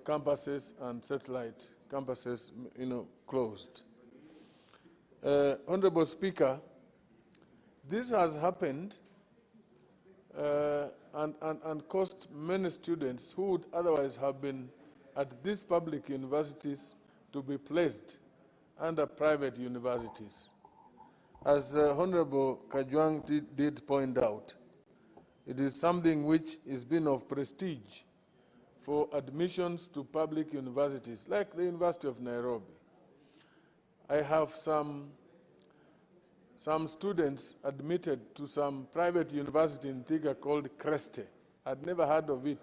campuses and satellite campuses, closed. Honorable Speaker, this has happened and cost many students who would otherwise have been at these public universities to be placed under private universities. As Honorable Kajwang did point out, it is something which has been of prestige for admissions to public universities, like the University of Nairobi. I have some students admitted to some private university in Thika called Creste. I'd never heard of it.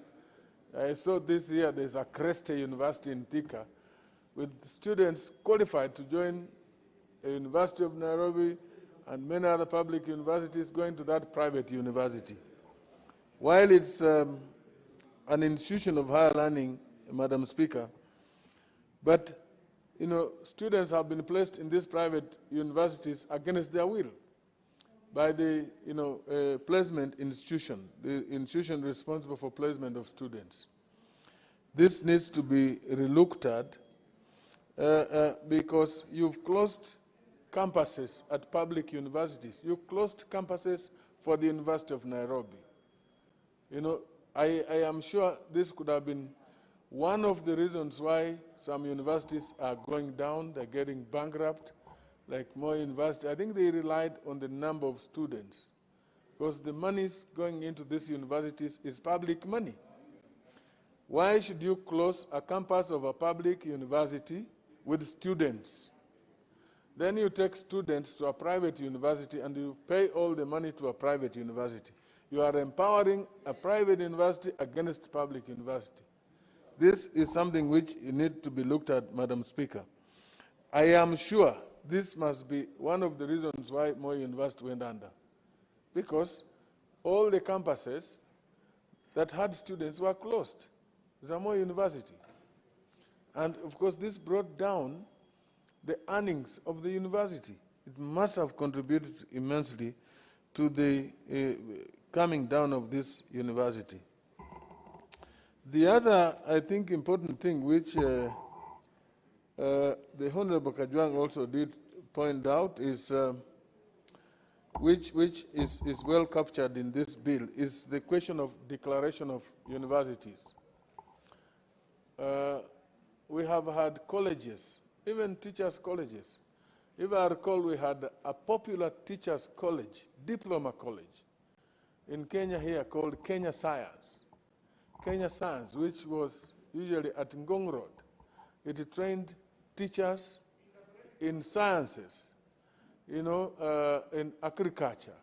I saw this year there's a Creste University in Thika with students qualified to join a University of Nairobi and many other public universities going to that private university. While it's an institution of higher learning, Madam Speaker, but students have been placed in these private universities against their will by the placement institution, the institution responsible for placement of students. This needs to be relooked at because you've closed campuses at public universities. You closed campuses for the University of Nairobi. I am sure this could have been one of the reasons why some universities are going down, they're getting bankrupt, like Moi University. I think they relied on the number of students because the monies going into these universities is public money. Why should you close a campus of a public university with students? Then you take students to a private university and you pay all the money to a private university. You are empowering a private university against public university. This is something which need to be looked at, Madam Speaker. I am sure this must be one of the reasons why Moi University went under, because all the campuses that had students were closed. It's a Moi University. And of course, this brought down the earnings of the university. It must have contributed immensely to the coming down of this university. The other, I think, important thing which the Honorable Kajwang also did point out is, which is well captured in this bill, is the question of declaration of universities. We have had colleges, even teachers' colleges. If I recall, we had a popular teachers' college, diploma college, in Kenya here called Kenya Science. Kenya Science, which was usually at Ngong Road. It trained teachers in sciences, in agriculture,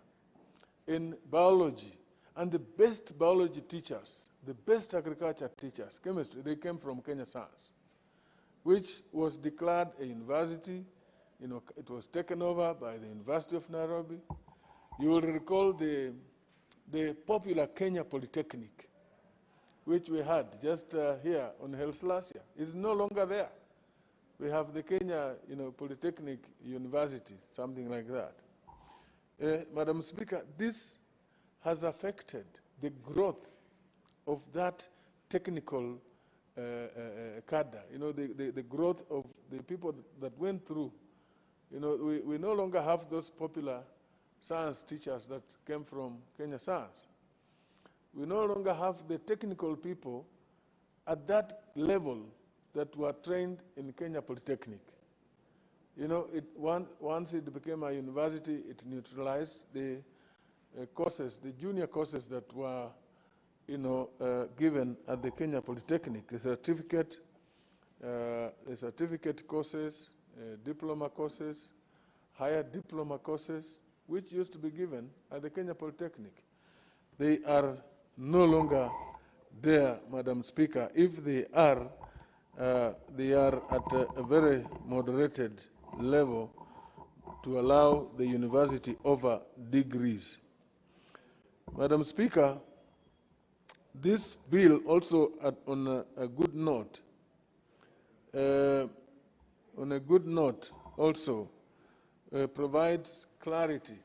in biology, and the best biology teachers, the best agriculture teachers, chemistry, they came from Kenya Science, which was declared a university. It was taken over by the University of Nairobi. You will recall the popular Kenya Polytechnic, which we had just here on Helslasia, is no longer there. We have the Kenya Polytechnic University, something like that. Madam Speaker, this has affected the growth of that technical cadre, the growth of the people that went through. We no longer have those popular science teachers that came from Kenya Science. We no longer have the technical people at that level that were trained in Kenya Polytechnic. Once it became a university, it neutralized the courses, the junior courses that were given at the Kenya Polytechnic, the certificate courses, diploma courses, higher diploma courses, which used to be given at the Kenya Polytechnic. They are no longer there, Madam Speaker. If they are at a very moderated level to allow the university over degrees. Madam Speaker, this bill also, on a good note, provides clarity,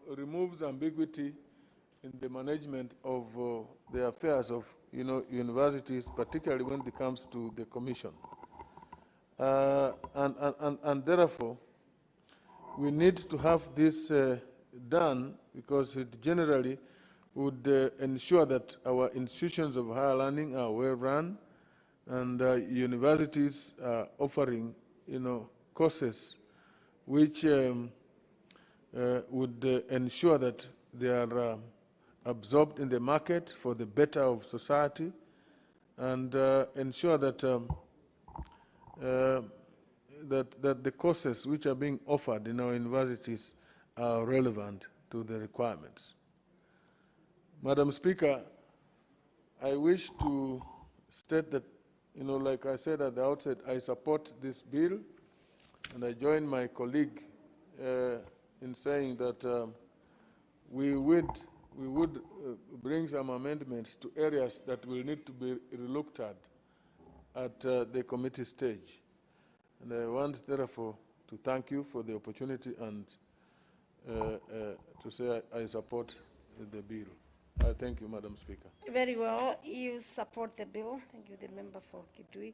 removes ambiguity in the management of the affairs of universities, particularly when it comes to the commission. And therefore, we need to have this done because it generally would ensure that our institutions of higher learning are well run and universities are offering courses which would ensure that they are absorbed in the market for the better of society, and ensure that that the courses which are being offered in our universities are relevant to the requirements. Madam Speaker, I wish to state that, like I said at the outset, I support this bill, and I join my colleague in saying that we would bring some amendments to areas that will need to be relooked at the committee stage. And I want, therefore, to thank you for the opportunity and to say I support the bill. I thank you, Madam Speaker. Very well. You support the bill. Thank you, the member for Kitui.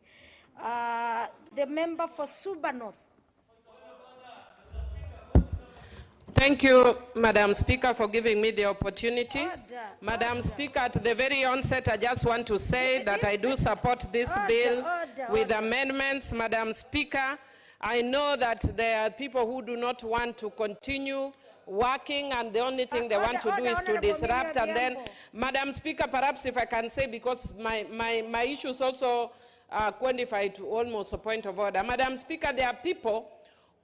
The member for Suba North. Thank you, Madam Speaker, for giving me the opportunity. Madam Speaker, at the very onset, I just want to say that I do support this bill with amendments. Madam Speaker, I know that there are people who do not want to continue working, and the only thing they want to do is to disrupt. And then, Madam Speaker, perhaps if I can say, because my issues also quantify to almost a point of order. Madam Speaker, there are people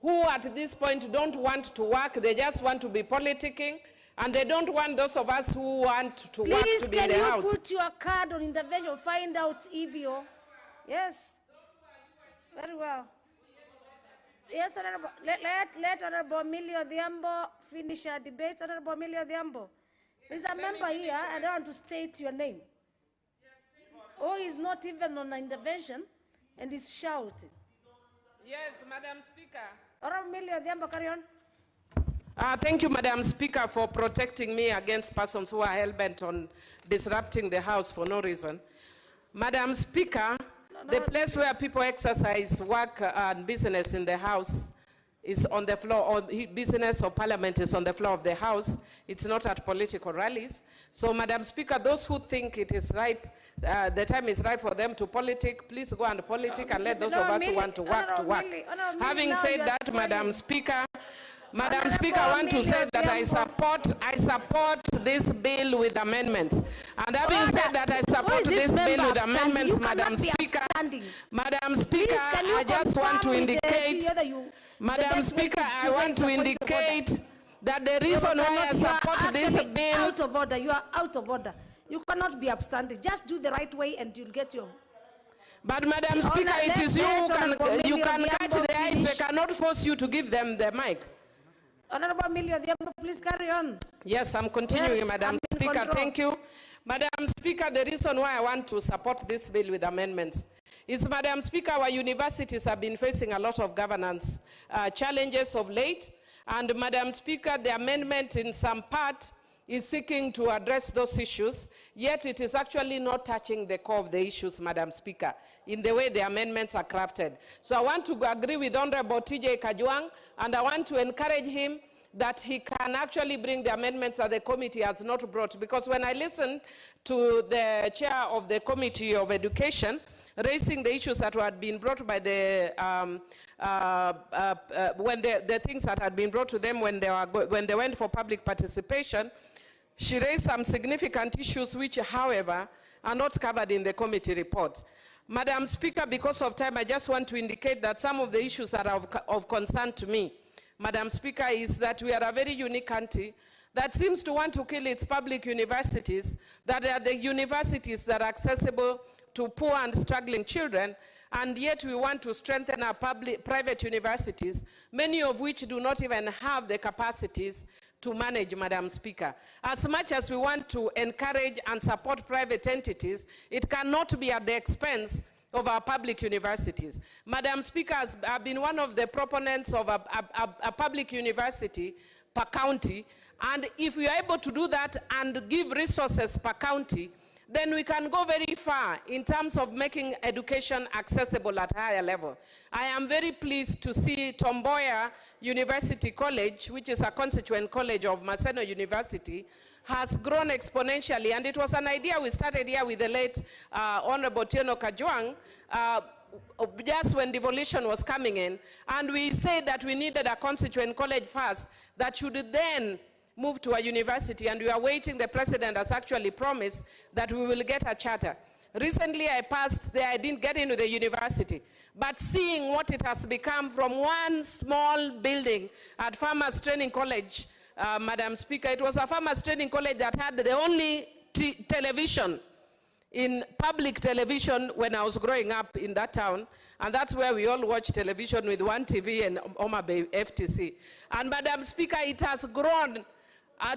who at this point don't want to work, they just want to be politicking, and they don't want those of us who want to work to be in the house. Please, can you put your card on intervention, find out if you... Yes. Very well. Yes, Honorable. Let Honorable Emilio Odhiambo finish our debate. Honorable Emilio Odhiambo. There's a member here, I don't want to state your name. Oh, he's not even on intervention, and he's shouting. Yes, Madam Speaker. Honorable Emilio Odhiambo, carry on. Thank you, Madam Speaker, for protecting me against persons who are hell-bent on disrupting the House for no reason. Madam Speaker, the place where people exercise work and business in the House is on the floor, or business or parliament is on the floor of the House. It's not at political rallies. So, Madam Speaker, those who think it is ripe, the time is right for them to politic, please go and politic and let those of us who want to work to work. Having said that, Madam Speaker, I want to say that I support this bill with amendments. And having said that, I support this bill with amendments, Madam Speaker. Madam Speaker, I just want to indicate, Madam Speaker, I want to indicate that the reason why I support this bill... Out of order. You are out of order. You cannot be upstanding. Just do the right way and you'll get your... But Madam Speaker, it is you who can catch the eyes. They cannot force you to give them the mic. Honorable Emilio Odhiambo, please carry on. Yes, I'm continuing, Yes, Madam Speaker. control. Thank you. Madam Speaker, the reason why I want to support this bill with amendments is, Madam Speaker, our universities have been facing a lot of governance challenges of late. And Madam Speaker, the amendment in some part is seeking to address those issues, yet it is actually not touching the core of the issues, Madam Speaker, in the way the amendments are crafted. So I want to agree with Honorable TJ Kajwang, and I want to encourage him that he can actually bring the amendments that the committee has not brought. Because when I listened to the chair of the Committee of Education raising the issues that had been brought by the, the things that had been brought to them when they went for public participation, she raised some significant issues which, however, are not covered in the committee report. Madam Speaker, because of time, I just want to indicate that some of the issues that are of concern to me, Madam Speaker, is that we are a very unique country that seems to want to kill its public universities, that are the universities that are accessible to poor and struggling children, and yet we want to strengthen our private universities, many of which do not even have the capacities to manage, Madam Speaker. As much as we want to encourage and support private entities, it cannot be at the expense of our public universities. Madam Speaker, I've been one of the proponents of a public university per county, and if we are able to do that and give resources per county, then we can go very far in terms of making education accessible at a higher level. I am very pleased to see Tom Mboya University College, which is a constituent college of Maseno University, has grown exponentially, and it was an idea we started here with the late Honorable Tieno Kajwang, just when devolution was coming in, and we said that we needed a constituent college first that should then move to a university, and we are waiting. The president has actually promised that we will get a charter. Recently I passed there, I didn't get into the university, but seeing what it has become from one small building at Farmers Training College, Madam Speaker, it was a Farmers Training College that had the only television in public television when I was growing up in that town, and that's where we all watch television with one TV and Oma Bay FTC. And Madam Speaker, it has grown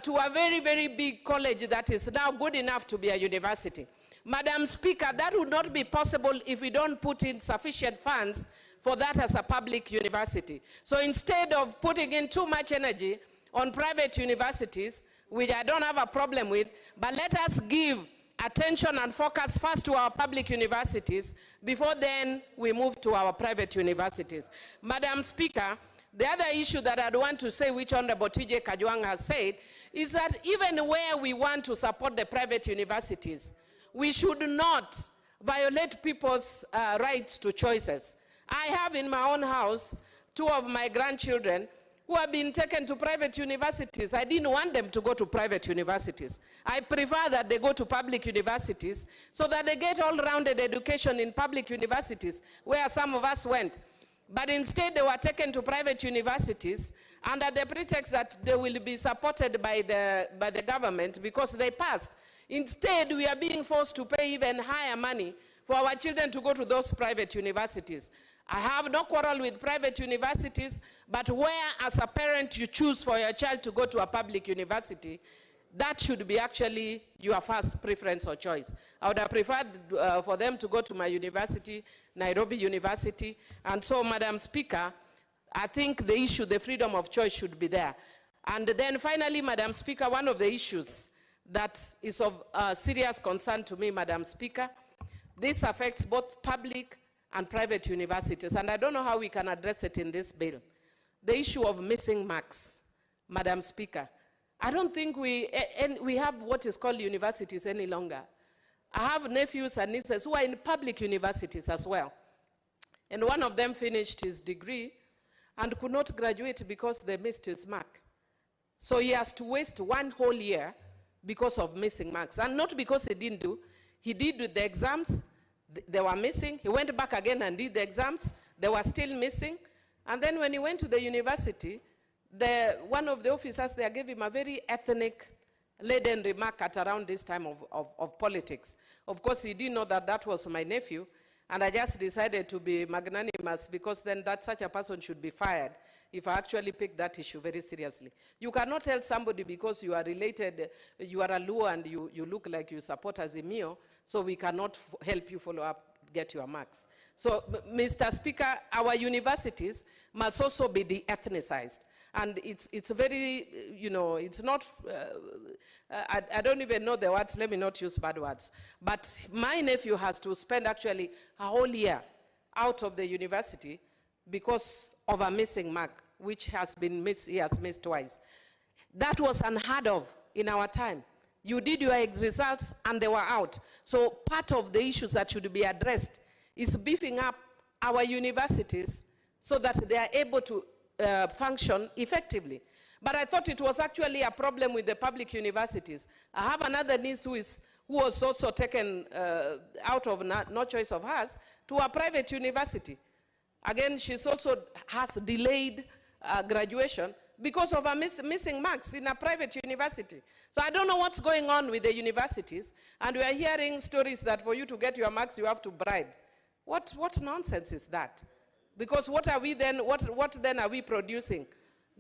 to a very, very big college that is now good enough to be a university. Madam Speaker, that would not be possible if we don't put in sufficient funds for that as a public university. So instead of putting in too much energy on private universities, which I don't have a problem with, but let us give attention and focus first to our public universities before then we move to our private universities. Madam Speaker, the other issue that I'd want to say, which Honorable TJ Kajwang has said, is that even where we want to support the private universities, we should not violate people's rights to choices. I have in my own house 2 of my grandchildren who have been taken to private universities. I didn't want them to go to private universities. I prefer that they go to public universities so that they get all-rounded education in public universities, where some of us went. But instead they were taken to private universities under the pretext that they will be supported by the government because they passed. Instead, we are being forced to pay even higher money for our children to go to those private universities. I have no quarrel with private universities, but where as a parent you choose for your child to go to a public university, that should be actually your first preference or choice. I would have preferred for them to go to my university, Nairobi University. And so, Madam Speaker, I think the issue, the freedom of choice should be there. And then finally, Madam Speaker, one of the issues that is of serious concern to me, Madam Speaker, this affects both public and private universities, and I don't know how we can address it in this bill. The issue of missing marks, Madam Speaker. I don't think we have what is called universities any longer. I have nephews and nieces who are in public universities as well. And one of them finished his degree and could not graduate because they missed his mark. So he has to waste 1 whole year because of missing marks. And not because he didn't do. He did with the exams, they were missing. He went back again and did the exams, they were still missing. And then when he went to the university, one of the officers there gave him a very ethnic-laden remark at around this time of politics. Of course, he didn't know that that was my nephew, and I just decided to be magnanimous because then such a person should be fired if I actually pick that issue very seriously. You cannot tell somebody because you are related, you are a Luo and you look like you support Azimio, so we cannot help you follow up, get your marks. So, Mr. Speaker, our universities must also be de-ethnicized. And it's very, it's not, I don't even know the words, let me not use bad words. But my nephew has to spend actually a whole year out of the university because of a missing mark, which has been missed, he has missed twice. That was unheard of in our time. You did your results and they were out. So part of the issues that should be addressed is beefing up our universities so that they are able to function effectively. But I thought it was actually a problem with the public universities. I have another niece who was also taken out of no choice of hers to a private university. Again, she's also has delayed graduation because of her missing marks in a private university. So I don't know what's going on with the universities, and we are hearing stories that for you to get your marks, you have to bribe. What nonsense is that? Because what are we then, what then are we producing?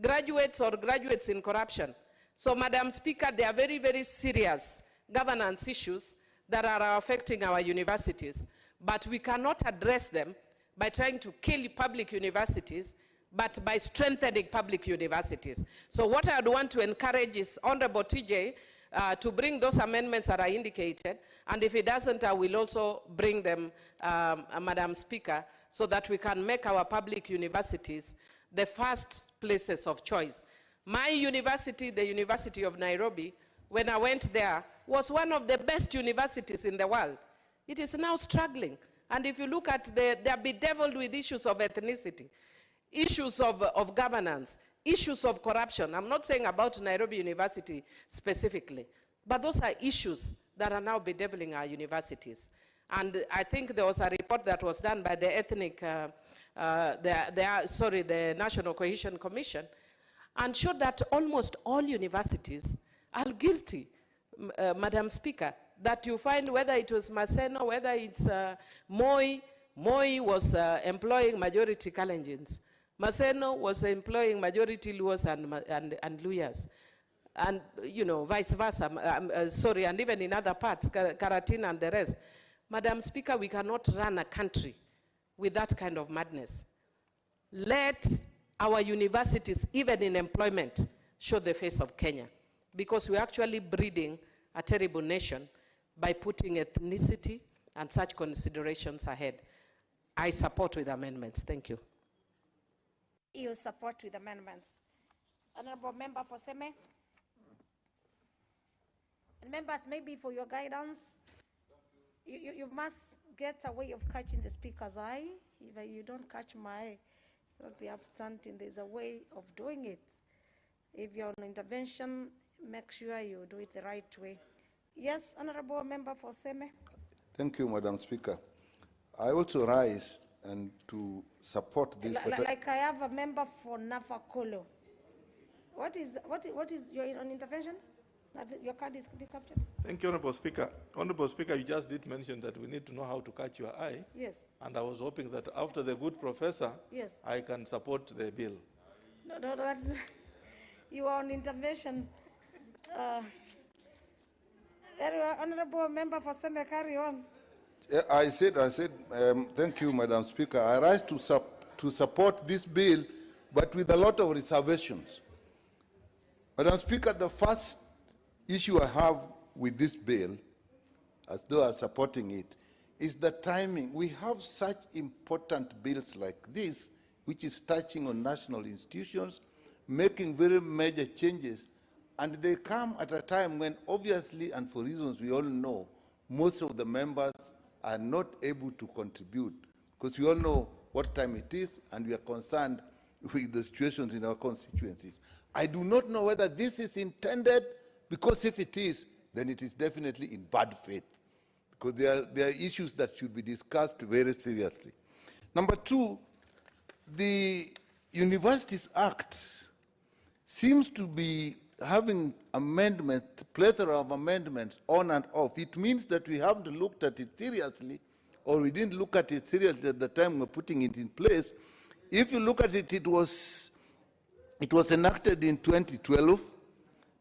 Graduates or graduates in corruption. So, Madam Speaker, there are very, very serious governance issues that are affecting our universities, but we cannot address them by trying to kill public universities, but by strengthening public universities. So what I would want to encourage is Honorable TJ to bring those amendments that are indicated, and if he doesn't, I will also bring them, Madam Speaker, so that we can make our public universities the first places of choice. My university, the University of Nairobi, when I went there, was one of the best universities in the world. It is now struggling And if you look at they are bedeviled with issues of ethnicity, issues of governance, issues of corruption. I'm not saying about Nairobi University specifically, but those are issues that are now bedeviling our universities. And I think there was a report that was done by the the National Cohesion Commission, and showed that almost all universities are guilty, Madam Speaker, that you find whether it was Maseno, whether it's Moi was employing majority Kalenjins. Maseno was employing majority Luos and Luyas. And, you know, vice versa, and even in other parts, Karatina and the rest. Madam Speaker, we cannot run a country with that kind of madness. Let our universities, even in employment, show the face of Kenya, because we're actually breeding a terrible nation by putting ethnicity and such considerations ahead. I support with amendments. Thank you. You support with amendments. Honorable Member for Seme. And members, maybe for your guidance, you must get a way of catching the speaker's eye. If you don't catch my eye, you'll be absent. There's a way of doing it. If you're on intervention, make sure you do it the right way. Yes, Honorable Member for Seme. Thank you, Madam Speaker. I also rise and to support this. Like I have a member for Nafakolo. What is your on intervention? That your card is to be captured? Thank you, Honorable Speaker. Honorable Speaker, you just did mention that we need to know how to catch your eye. Yes. And I was hoping that after the good professor, yes, I can support the bill. No, that's you are on intervention. Honorable Member for Seme, carry on. I said, thank you, Madam Speaker. I rise to support this bill, but with a lot of reservations. Madam Speaker, the first issue I have with this bill, as though I'm supporting it, is the timing. We have such important bills like this, which is touching on national institutions, making very major changes, and they come at a time when obviously, and for reasons we all know, most of the members are not able to contribute, because we all know what time it is, and we are concerned with the situations in our constituencies. I do not know whether this is intended, because if it is, then it is definitely in bad faith, because there are issues that should be discussed very seriously. Number two, the Universities Act seems to be having amendments, plethora of amendments on and off. It means that we haven't looked at it seriously, or we didn't look at it seriously at the time we're putting it in place. If you look at it, it was enacted in 2012.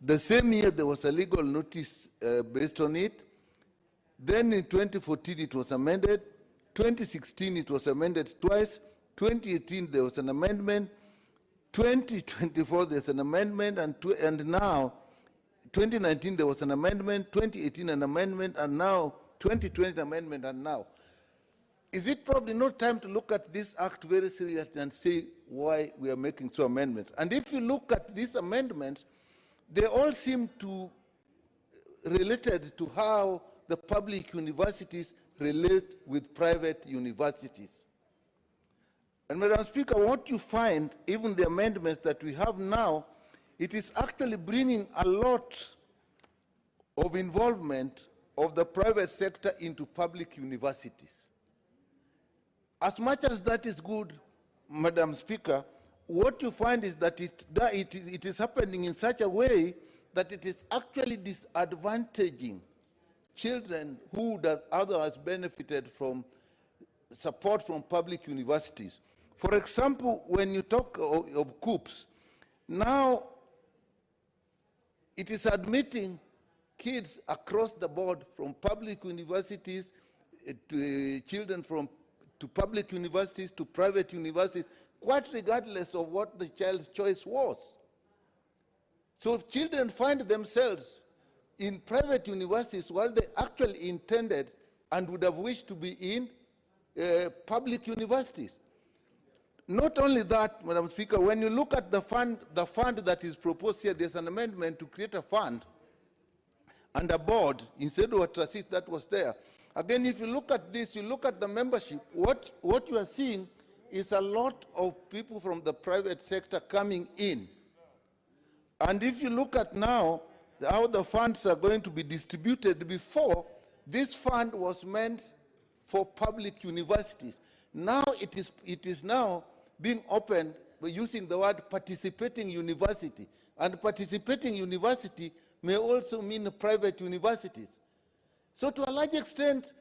The same year there was a legal notice based on it. Then in 2014 it was amended. 2016 it was amended twice. 2018 there was an amendment. 2024 there's an amendment, and now 2019 there was an amendment, 2018 an amendment, and now 2020 an amendment, and now. Is it probably not time to look at this act very seriously and see why we are making so amendments? And if you look at these amendments, they all seem to related to how the public universities relate with private universities. And Madam Speaker, what you find, even the amendments that we have now, it is actually bringing a lot of involvement of the private sector into public universities. As much as that is good, Madam Speaker, what you find is that it is happening in such a way that it is actually disadvantaging children who would have otherwise benefited from support from public universities. For example, when you talk of COOPs, now it is admitting kids across the board from public universities to children to public universities to private universities, quite regardless of what the child's choice was. So if children find themselves in private universities while they actually intended and would have wished to be in public universities. Not only that, Madam Speaker, when you look at the fund that is proposed here, there's an amendment to create a fund and a board instead of a trustee that was there. Again, if you look at this, you look at the membership, what you are seeing is a lot of people from the private sector coming in. And if you look at now how the funds are going to be distributed, before, this fund was meant for public universities. Now it is now being opened by using the word participating university. And participating university may also mean private universities. So to a large extent,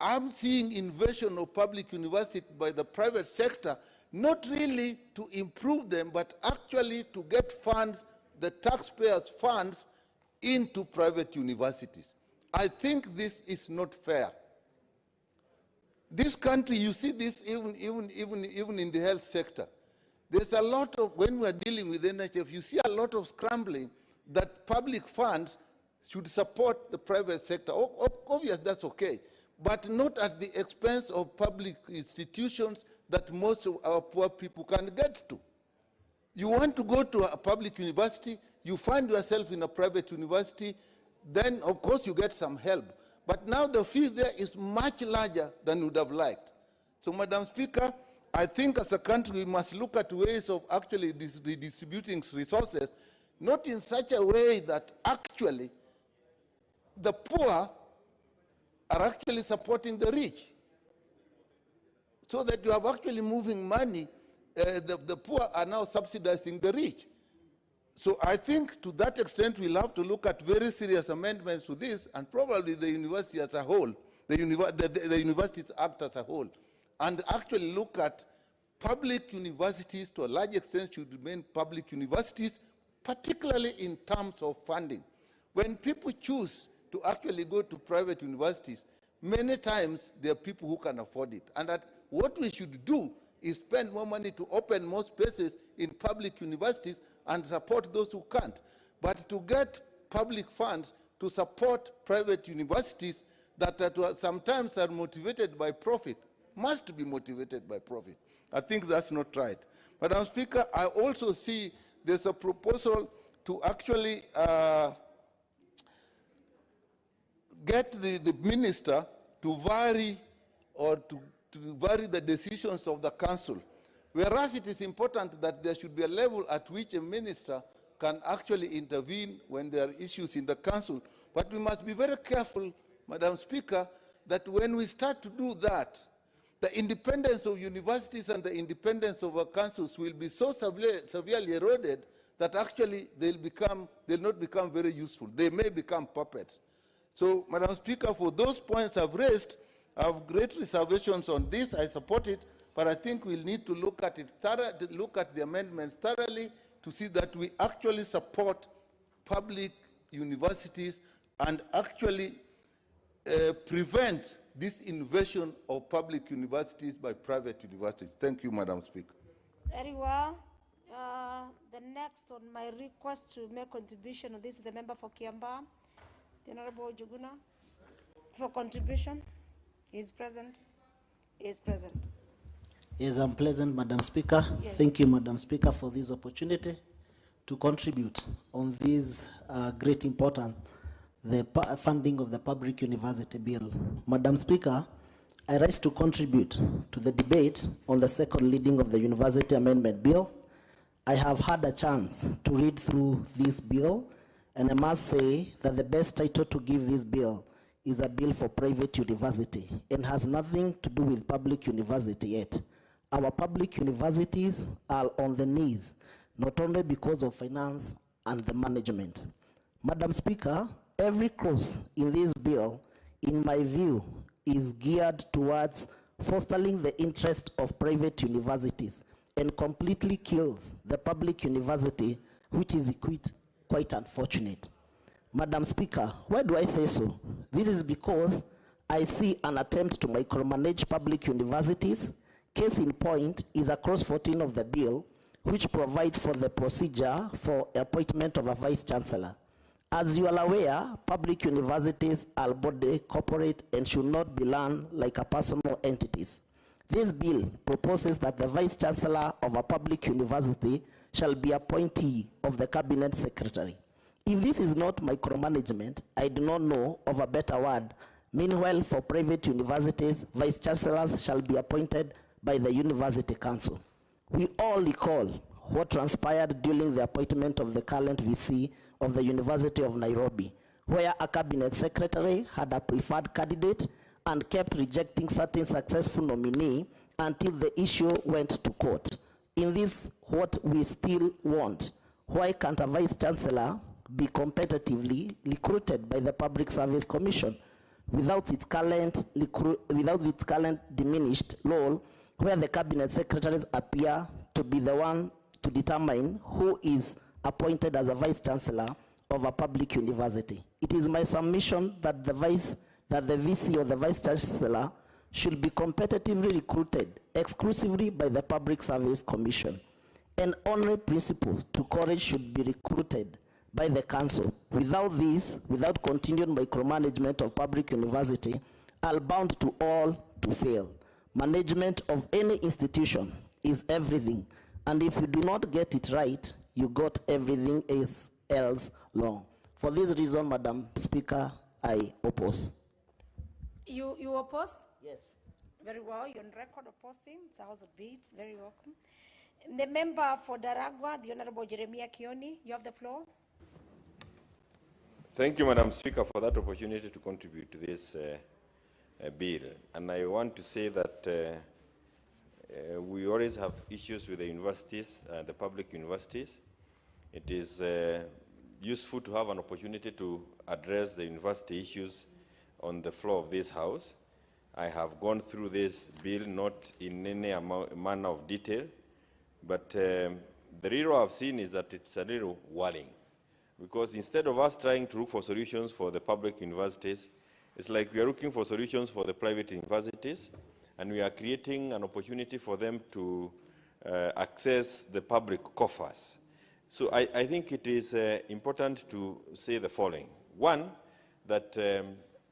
I'm seeing invasion of public university by the private sector, not really to improve them, but actually to get funds, the taxpayers' funds, into private universities. I think this is not fair. This country, you see this even in the health sector. There's a lot of, when we're dealing with NHF, you see a lot of scrambling that public funds should support the private sector. Obviously, that's okay, but not at the expense of public institutions that most of our poor people can get to. You want to go to a public university, you find yourself in a private university, then of course you get some help. But now the fee there is much larger than we would have liked. So, Madam Speaker, I think as a country we must look at ways of actually redistributing resources, not in such a way that actually the poor are actually supporting the rich. So that you have actually moving money, the poor are now subsidizing the rich. So I think to that extent we'll have to look at very serious amendments to this, and probably the university as a whole, the Universities Act as a whole, and actually look at public universities to a large extent should remain public universities, particularly in terms of funding. When people choose to actually go to private universities, many times there are people who can afford it. And that what we should do is spend more money to open more spaces in public universities and support those who can't. But to get public funds to support private universities that sometimes are motivated by profit, must be motivated by profit. I think that's not right. Madam Speaker, I also see there's a proposal to actually get the minister to vary or to vary the decisions of the council. Whereas it is important that there should be a level at which a minister can actually intervene when there are issues in the council. But we must be very careful, Madam Speaker, that when we start to do that, the independence of universities and the independence of our councils will be so severely eroded that actually they'll not become very useful. They may become puppets. So, Madam Speaker, for those points I've raised, I have great reservations on this. I support it, but I think we'll need to look at it look at the amendments thoroughly to see that we actually support public universities and actually prevent this invasion of public universities by private universities. Thank you, Madam Speaker. Very well. The next on my request to make contribution on this is the member for Kiambaa, the Honorable Juguna, for contribution. Is present. Is present. Yes, I'm present, Madam Speaker. Yes. Thank you, Madam Speaker, for this opportunity to contribute on this great important, the funding of the public university bill. Madam Speaker, I rise to contribute to the debate on the second reading of the university amendment bill. I have had a chance to read through this bill, and I must say that the best title to give this bill is a bill for private university and has nothing to do with public university yet. Our public universities are on the knees, not only because of finance and the management. Madam Speaker, every clause in this bill, in my view, is geared towards fostering the interest of private universities and completely kills the public university, which is quite unfortunate. Madam Speaker, why do I say so? This is because I see an attempt to micromanage public universities. Case in point is a clause 14 of the bill, which provides for the procedure for appointment of a vice chancellor. As you are aware, public universities are body corporate and should not be run like a personal entities. This bill proposes that the vice chancellor of a public university shall be appointee of the cabinet secretary. If this is not micromanagement, I do not know of a better word Meanwhile, for private universities, vice chancellors shall be appointed by the University Council. We all recall what transpired during the appointment of the current VC of the University of Nairobi, where a cabinet secretary had a preferred candidate and kept rejecting certain successful nominee until the issue went to court. In this, what we still want, why can't a vice chancellor be competitively recruited by the Public Service Commission without its current diminished role, where the cabinet secretaries appear to be the one to determine who is appointed as a vice chancellor of a public university? It is my submission that the VC or the vice chancellor should be competitively recruited exclusively by the Public Service Commission. An honorary principal to college should be recruited by the council. Without this, without continued micromanagement of public university, are bound to all to fail. Management of any institution is everything, and if you do not get it right, you got everything else wrong. For this reason, Madam Speaker, I oppose. You oppose? Yes. Very well. You're on record opposing. It's a House of Beats. Very welcome. The member for Daragwa, the Honorable Jeremiah Kioni, you have the floor. Thank you, Madam Speaker, for that opportunity to contribute to this bill. And I want to say that we always have issues with the universities, the public universities. It is useful to have an opportunity to address the university issues on the floor of this House. I have gone through this bill not in any manner of detail, but the real I've seen is that it's a little worrying, because instead of us trying to look for solutions for the public universities, it's like we are looking for solutions for the private universities, and we are creating an opportunity for them to access the public coffers. So I think it is important to say the following. One, that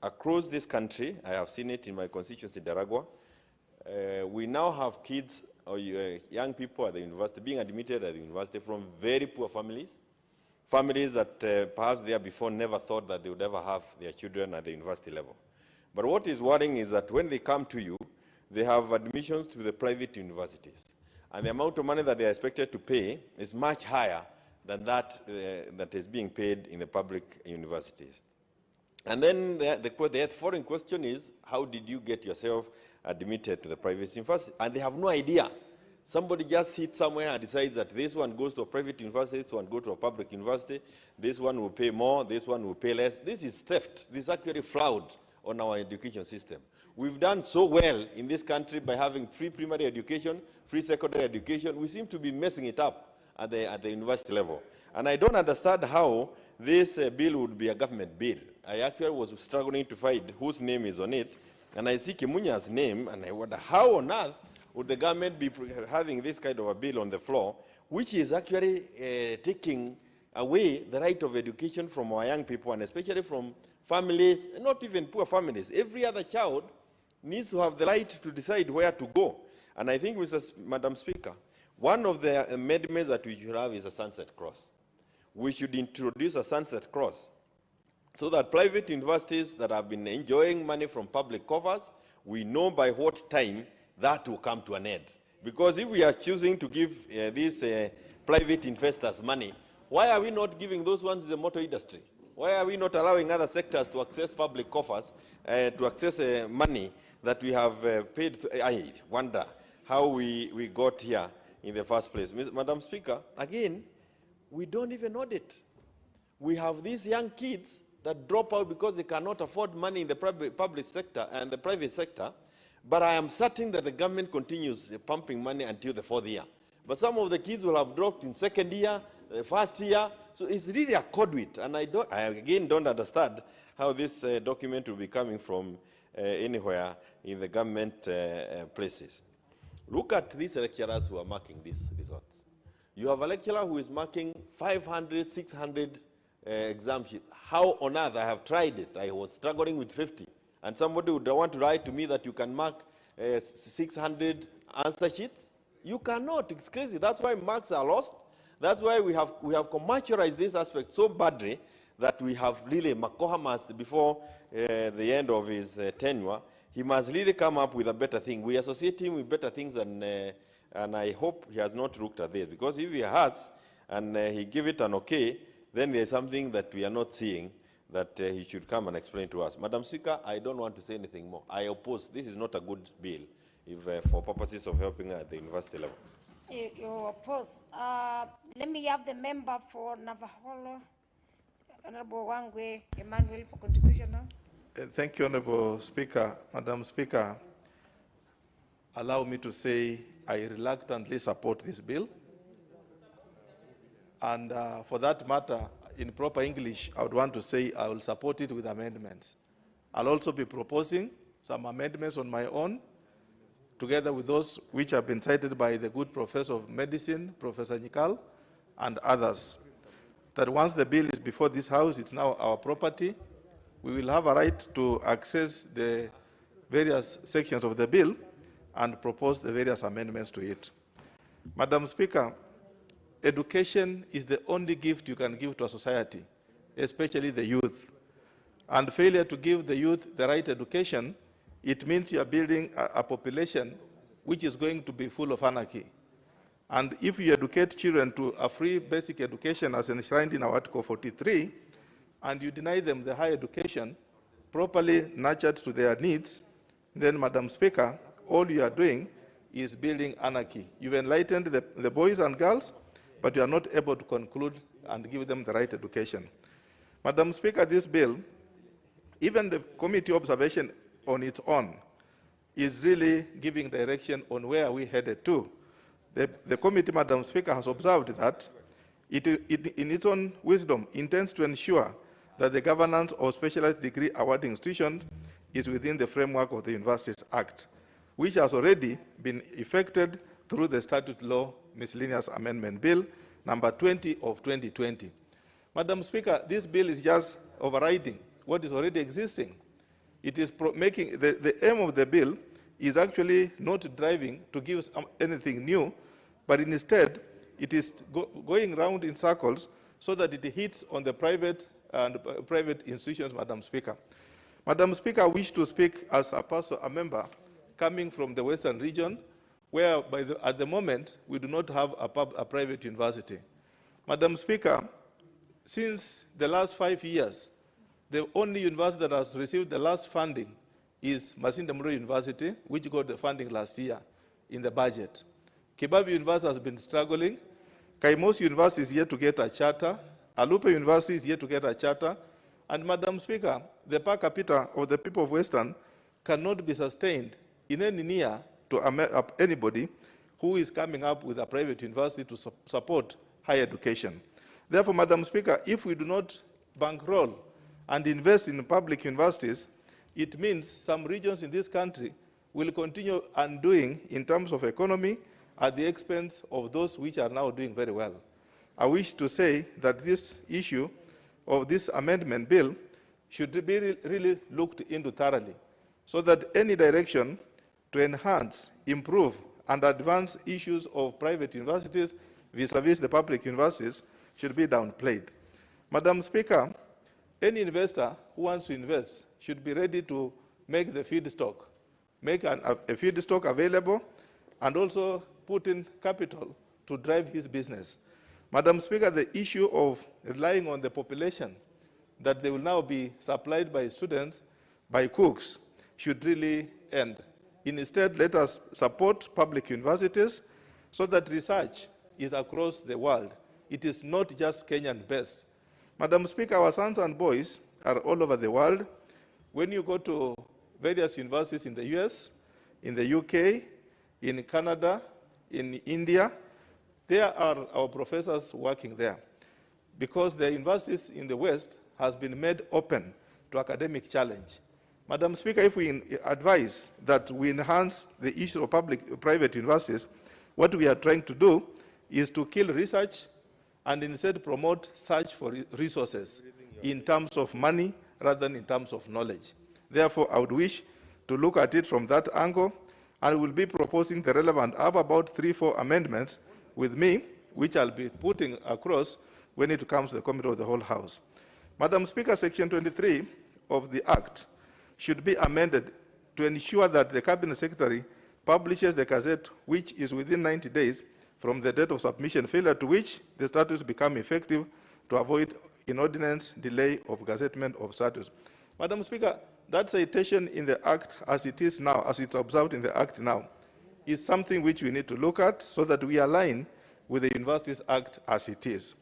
across this country, I have seen it in my constituency, Daragwa, we now have kids or young people at the university being admitted at the university from very poor families, families that perhaps there before never thought that they would ever have their children at the university level. But what is worrying is that when they come to you, they have admissions to the private universities, and the amount of money that they are expected to pay is much higher than that that is being paid in the public universities. And then the foreign question is, how did you get yourself admitted to the private university? And they have no idea. Somebody just sits somewhere and decides that this one goes to a private university, this one goes to a public university, this one will pay more, this one will pay less. This is theft. This is actually fraud on our education system. We've done so well in this country by having free primary education, free secondary education. We seem to be messing it up at the university level. And I don't understand how this bill would be a government bill. I actually was struggling to find whose name is on it, and I see Kimunya's name, and I wonder how on earth would the government be having this kind of a bill on the floor, which is actually taking away the right of education from our young people, and especially from families, not even poor families. Every other child needs to have the right to decide where to go. And I think, Madam Speaker, one of the amendments that we should have is a sunset clause. We should introduce a sunset clause so that private universities that have been enjoying money from public coffers, we know by what time that will come to an end. Because if we are choosing to give these private investors money, why are we not giving those ones in the motor industry? Why are we not allowing other sectors to access public coffers, to access money that we have paid? I wonder how we got here in the first place. Madam Speaker, again, we don't even audit. We have these young kids that drop out because they cannot afford money in the public sector and the private sector, but I am certain that the government continues pumping money until the fourth year. But some of the kids will have dropped in second year, first year, so it's really a conduit, and I again don't understand how this document will be coming from anywhere in the government places. Look at these lecturers who are marking these results. You have a lecturer who is marking 500, 600 exam sheets. How on earth? I have tried it. I was struggling with 50. And somebody would want to write to me that you can mark 600 answer sheets. You cannot. It's crazy. That's why marks are lost. That's why we have commercialized this aspect so badly that we have really, Makoha must, before the end of his tenure, he must really come up with a better thing. We associate him with better things, and I hope he has not looked at this, because if he has, and he give it an okay, then there's something that we are not seeing that he should come and explain to us. Madam Speaker, I don't want to say anything more. I oppose. This is not a good bill if for purposes of helping at the university level. You oppose. Let me have the member for Navaholo, Honorable Wangwe Emmanuel, for contribution now. Thank you, Honorable Speaker. Madam Speaker, allow me to say I reluctantly support this bill. And for that matter, in proper English, I would want to say I will support it with amendments. I'll also be proposing some amendments on my own, together with those which have been cited by the good professor of medicine, Professor Nikal, and others. That once the bill is before this House, it's now our property. We will have a right to access the various sections of the bill and propose the various amendments to it. Madam Speaker, education is the only gift you can give to a society, especially the youth. And failure to give the youth the right education, it means you are building a population which is going to be full of anarchy. And if you educate children to a free basic education as enshrined in our Article 43, and you deny them the higher education, properly nurtured to their needs, then, Madam Speaker, all you are doing is building anarchy. You've enlightened the boys and girls, but you are not able to conclude and give them the right education. Madam Speaker, this bill, even the committee observation on its own, is really giving direction on where we headed to. The committee, Madam Speaker, has observed that it, in its own wisdom, intends to ensure that the governance of specialized degree awarding institutions is within the framework of the Universities Act, which has already been effected through the Statute Law Miscellaneous Amendment Bill number 20 of 2020. Madam Speaker, this bill is just overriding what is already existing. It is making, the aim of the bill is actually not driving to give anything new, but instead it is going round in circles so that it hits on the private institutions, Madam Speaker. Madam Speaker, I wish to speak as a member coming from the Western region, where at the moment we do not have a private university. Madam Speaker, since the last 5 years, the only university that has received the last funding is Masinda Muro University, which got the funding last year in the budget. Kibabi University has been struggling. Kaimosi University is yet to get a charter. Alupe University is yet to get a charter. And Madam Speaker, the per capita of the people of Western cannot be sustained in any near to anybody who is coming up with a private university to support higher education. Therefore, Madam Speaker, if we do not bankroll and invest in public universities, it means some regions in this country will continue undoing in terms of economy at the expense of those which are now doing very well. I wish to say that this issue of this amendment bill should be really looked into thoroughly, so that any direction to enhance, improve, and advance issues of private universities vis-a-vis the public universities should be downplayed. Madam Speaker, any investor who wants to invest should be ready to make the feedstock, make a feedstock available, and also put in capital to drive his business. Madam Speaker, the issue of relying on the population that they will now be supplied by students, by cooks, should really end. Instead, let us support public universities so that research is across the world. It is not just Kenyan-based. Madam Speaker, our sons and boys are all over the world. When you go to various universities in the US, in the UK, in Canada, in India, there are our professors working there, because the universities in the West has been made open to academic challenge. Madam Speaker, if we advise that we enhance the issue of private universities, what we are trying to do is to kill research and instead promote search for resources in terms of money rather than in terms of knowledge. Therefore, I would wish to look at it from that angle, and will be proposing the relevant, I have about 3-4 amendments with me, which I'll be putting across when it comes to the committee of the whole House. Madam Speaker, Section 23 of the Act should be amended to ensure that the Cabinet Secretary publishes the Gazette which is within 90 days from the date of submission, failure to which the statutes become effective to avoid inordinate delay of gazettement of statutes. Madam Speaker, that citation in the Act as it is now, as it's observed in the Act now, is something which we need to look at so that we align with the Universities Act as it is.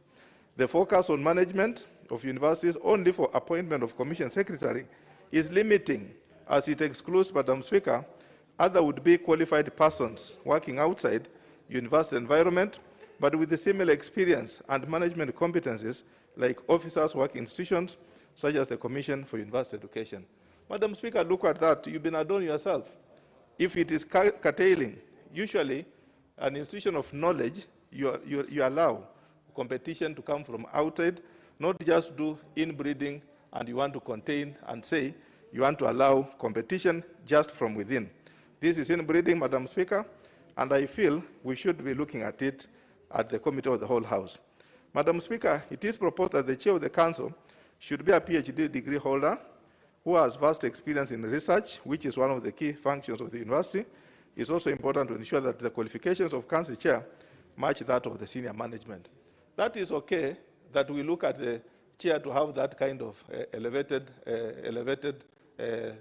The focus on management of universities only for appointment of commission secretary is limiting, as it excludes, Madam Speaker, other would-be qualified persons working outside university environment, but with the similar experience and management competencies like officers working institutions such as the Commission for University Education. Madam Speaker, look at that. You've been adorned yourself. If it is curtailing, usually an institution of knowledge, you allow competition to come from outside, not just do inbreeding and you want to contain and say you want to allow competition just from within. This is inbreeding, Madam Speaker, and I feel we should be looking at it at the Committee of the Whole House. Madam Speaker, it is proposed that the Chair of the Council should be a PhD degree holder who has vast experience in research, which is one of the key functions of the university. It's also important to ensure that the qualifications of Council Chair match that of the senior management. That is okay that we look at the Chair to have that kind of elevated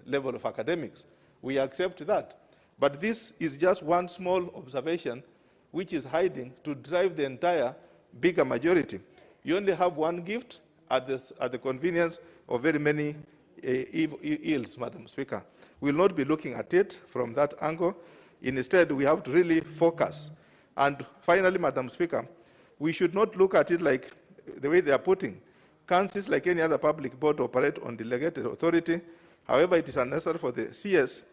level of academics. We accept that. But this is just one small observation which is hiding to drive the entire bigger majority. You only have one gift at the convenience of very many ills, Madam Speaker. We will not be looking at it from that angle. Instead, we have to really focus. And finally, Madam Speaker, we should not look at it like the way they are putting. Councils, like any other public board, operate on delegated authority. However, it is unnecessary for the CS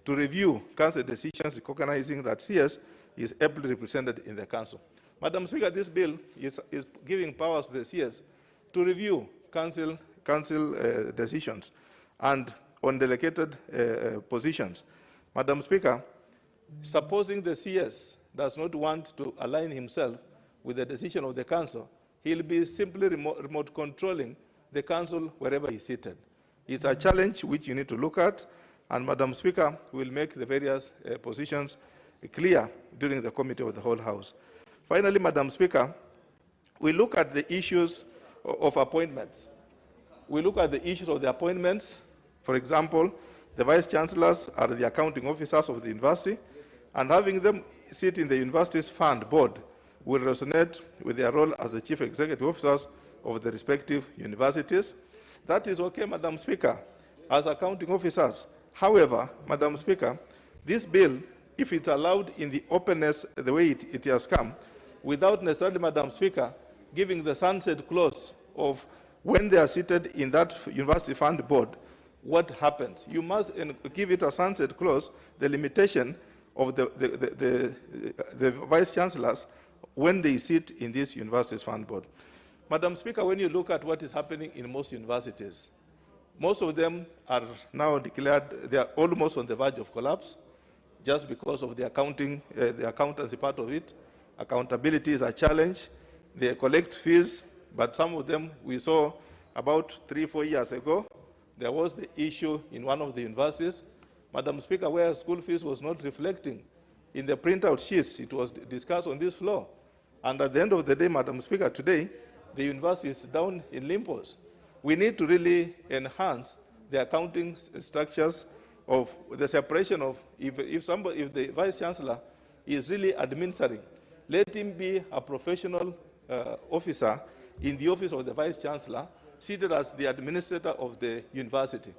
to review council decisions, recognizing that CS is ably represented in the council. Madam Speaker, this bill is giving powers to the CS to review council decisions and on delegated positions. Madam Speaker, supposing the CS does not want to align himself with the decision of the council, he'll be simply remote controlling the council wherever he's seated. It's a challenge which you need to look at, and Madam Speaker will make the various positions clear during the Committee of the Whole House. Finally, Madam Speaker, we look at the issues of appointments. We look at the issues of the appointments. For example, the Vice Chancellors are the accounting officers of the university, and having them sit in the university's fund board will resonate with their role as the chief executive officers of the respective universities. That is okay, Madam Speaker, as accounting officers. However, Madam Speaker, this bill, if it's allowed in the openness the way it has come, without necessarily, Madam Speaker, giving the sunset clause of when they are seated in that university fund board, what happens? You must give it a sunset clause, the limitation of the Vice Chancellors when they sit in this university's fund board. Madam Speaker, when you look at what is happening in most universities, most of them are now declared, they are almost on the verge of collapse just because of the accountancy part of it. Accountability is a challenge. They collect fees, but some of them we saw about 3-4 years ago, there was the issue in one of the universities, Madam Speaker, where school fees was not reflecting. In the printout sheets, it was discussed on this floor. And at the end of the day, Madam Speaker, today, the university is down in limbos. We need to really enhance the accounting structures of the separation of, if the Vice Chancellor is really administering, let him be a professional officer in the office of the Vice Chancellor, seated as the administrator of the university.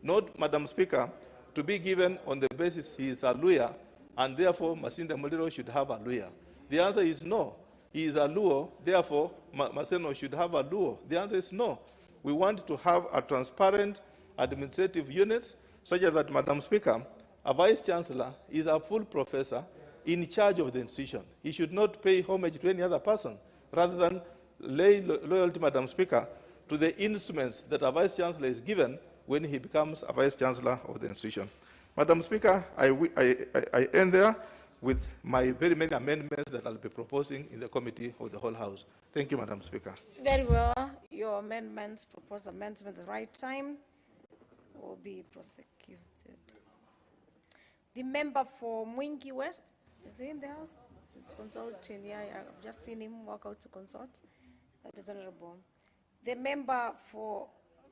Not, Madam Speaker, to be given on the basis he is a lawyer, and therefore Masinda Muliro should have a lawyer. The answer is no. He is a Luo, therefore Maseno should have a Luo. The answer is no. We want to have a transparent administrative unit such that, Madam Speaker, a Vice Chancellor is a full professor in charge of the institution. He should not pay homage to any other person, rather than lay loyalty, Madam Speaker, to the instruments that a Vice Chancellor is given when he becomes a Vice Chancellor of the institution. Madam Speaker, I end there with my very many amendments that I'll be proposing in the Committee of the Whole House. Thank you, Madam Speaker. Very well. your amendments, proposed amendments at the right time will be prosecuted. The member for Mwingi West, is he in the house? He's consulting, yeah, I've just seen him walk out to consult. That is honorable. The member for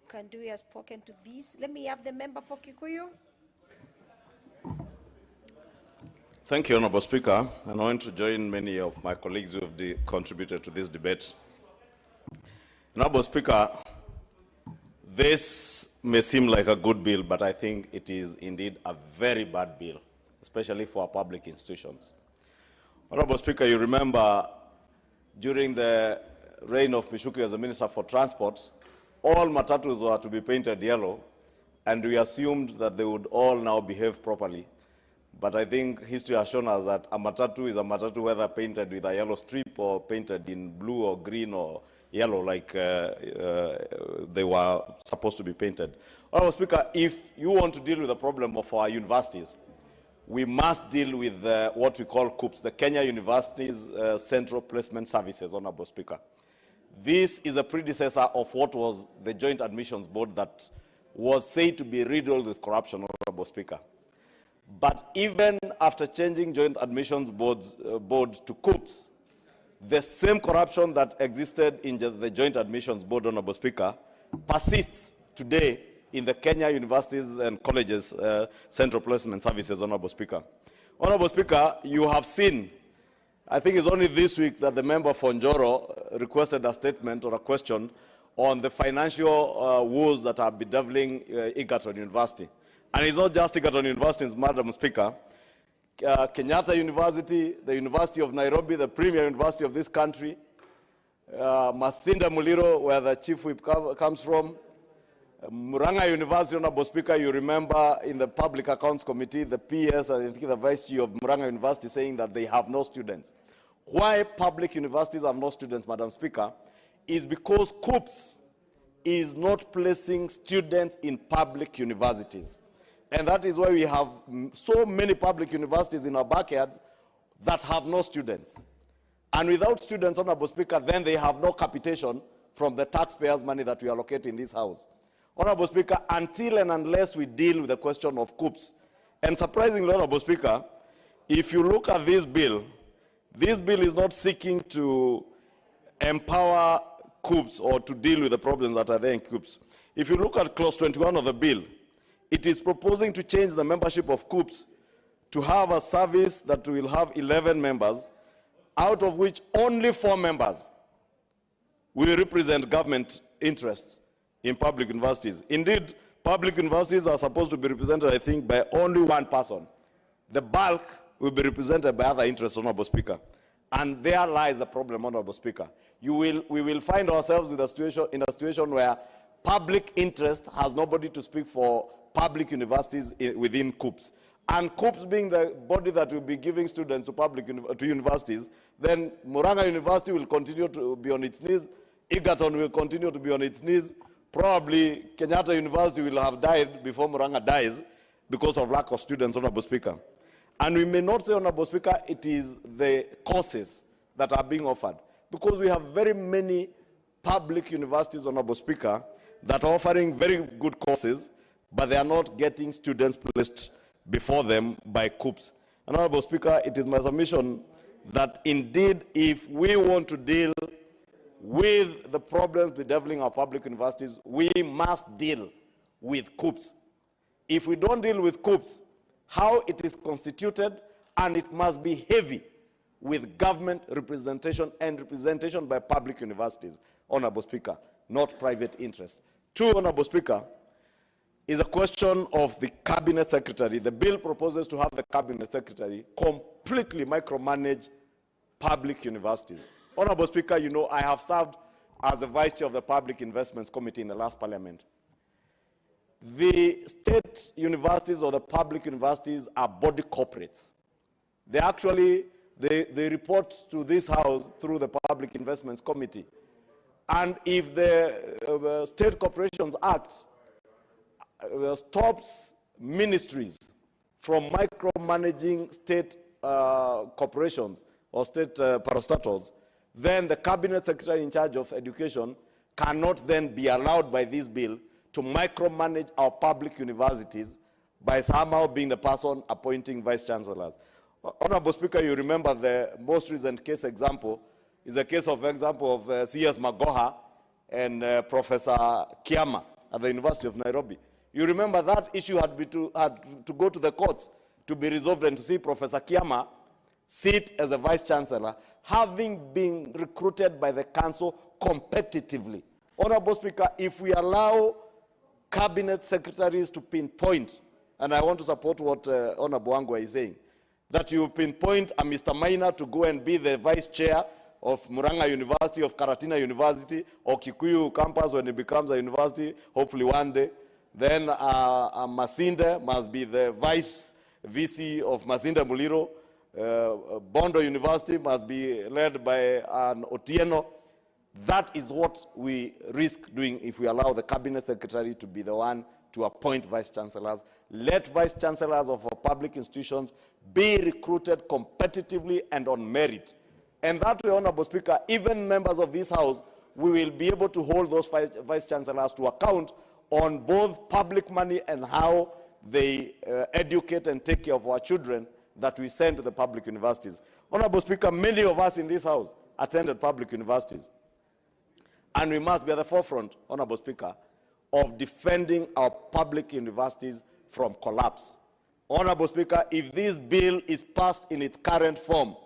Kandui has spoken to this. Let me have the member for Kikuyu. Thank you, Honorable Speaker, and I want to join many of my colleagues who have contributed to this debate. Honorable Speaker, this may seem like a good bill, but I think it is indeed a very bad bill, especially for our public institutions. Honorable Speaker, you remember during the reign of Mishuki as the Minister for Transport, all matatus were to be painted yellow, and we assumed that they would all now behave properly. But I think history has shown us that a matatu is a matatu whether painted with a yellow strip or painted in blue or green or yellow like they were supposed to be painted. Honorable Speaker, if you want to deal with the problem of our universities, we must deal with what we call CUPS, the Kenya Universities Central Placement Services, Honorable Speaker. This is a predecessor of what was the Joint Admissions Board that was said to be riddled with corruption, Honorable Speaker. But even after changing Joint Admissions Board to CUPS, the same corruption that existed in the Joint Admissions Board, Honorable Speaker, persists today in the Kenya Universities and Colleges Central Placement Services, Honorable Speaker. Honorable Speaker, you have seen, I think it's only this week that the member for Njoro requested a statement or a question on the financial woes that are bedeviling Egerton University. And it's not just Egerton University, Madam Speaker. Kenyatta University, the University of Nairobi, the premier university of this country, Masinda Muliro, where the chief whip comes from, Murang'a University, Honorable Speaker, you remember in the Public Accounts Committee, the PS, I think the Vice Chair of Murang'a University saying that they have no students. Why public universities have no students, Madam Speaker, is because CUPS is not placing students in public universities. And that is why we have so many public universities in our backyards that have no students. And without students, Honorable Speaker, then they have no capitation from the taxpayers' money that we allocate in this House. Honorable Speaker, until and unless we deal with the question of CUPS, and surprisingly, Honorable Speaker, if you look at this bill is not seeking to empower CUPS or to deal with the problems that are there in CUPS. If you look at clause 21 of the bill, it is proposing to change the membership of CUPS to have a service that will have 11 members, out of which only 4 members will represent government interests in public universities. Indeed, public universities are supposed to be represented, I think, by only one person. The bulk will be represented by other interests, Honorable Speaker. And there lies the problem, Honorable Speaker. We will find ourselves in a situation where public interest has nobody to speak for public universities within CUPS. And CUPS being the body that will be giving students to universities, then Murang'a University will continue to be on its knees, Egerton will continue to be on its knees, probably Kenyatta University will have died before Murang'a dies because of lack of students, Honorable Speaker. And we may not say, Honorable Speaker, it is the courses that are being offered, because we have very many public universities, Honorable Speaker, that are offering very good courses, but they are not getting students placed before them by CUPS. And Honorable Speaker, it is my submission that indeed, if we want to deal with the problems bedeviling our public universities, we must deal with CUPS. If we don't deal with CUPS, how it is constituted, and it must be heavy with government representation and representation by public universities, Honorable Speaker, not private interests. 2, Honorable Speaker, is a question of the Cabinet Secretary. The bill proposes to have the Cabinet Secretary completely micromanage public universities. Honorable Speaker, you know, I have served as the Vice Chair of the Public Investments Committee in the last Parliament. The state universities or the public universities are body corporates. They report to this House through the Public Investments Committee. And if the State Corporations Act stops ministries from micromanaging state corporations or state parastatals, then the Cabinet Secretary in charge of education cannot then be allowed by this bill to micromanage our public universities by somehow being the person appointing vice chancellors. Honorable Speaker, you remember the most recent case example is a case of C.S. Magoha and Professor Kiama at the University of Nairobi. You remember that issue had to go to the courts to be resolved and to see Professor Kiama sit as a vice chancellor, having been recruited by the council competitively. Honorable Speaker, if we allow cabinet secretaries to pinpoint, and I want to support what Honorable Wangwa is saying, that you pinpoint a Mr. Maina to go and be the vice chair of Muranga University, of Karatina University, or Kikuyu campus when it becomes a university, hopefully one day. Then Masinde must be the vice VC of Masinde Muliro. Bondo University must be led by an Otieno. That is what we risk doing if we allow the cabinet secretary to be the one to appoint vice chancellors. Let vice chancellors of our public institutions be recruited competitively and on merit. And that way, Honorable Speaker, even members of this House, we will be able to hold those vice chancellors to account on both public money and how they educate and take care of our children that we send to the public universities. Honorable Speaker, many of us in this House attended public universities. And we must be at the forefront, Honorable Speaker, of defending our public universities from collapse. Honorable Speaker, if this bill is passed in its current form,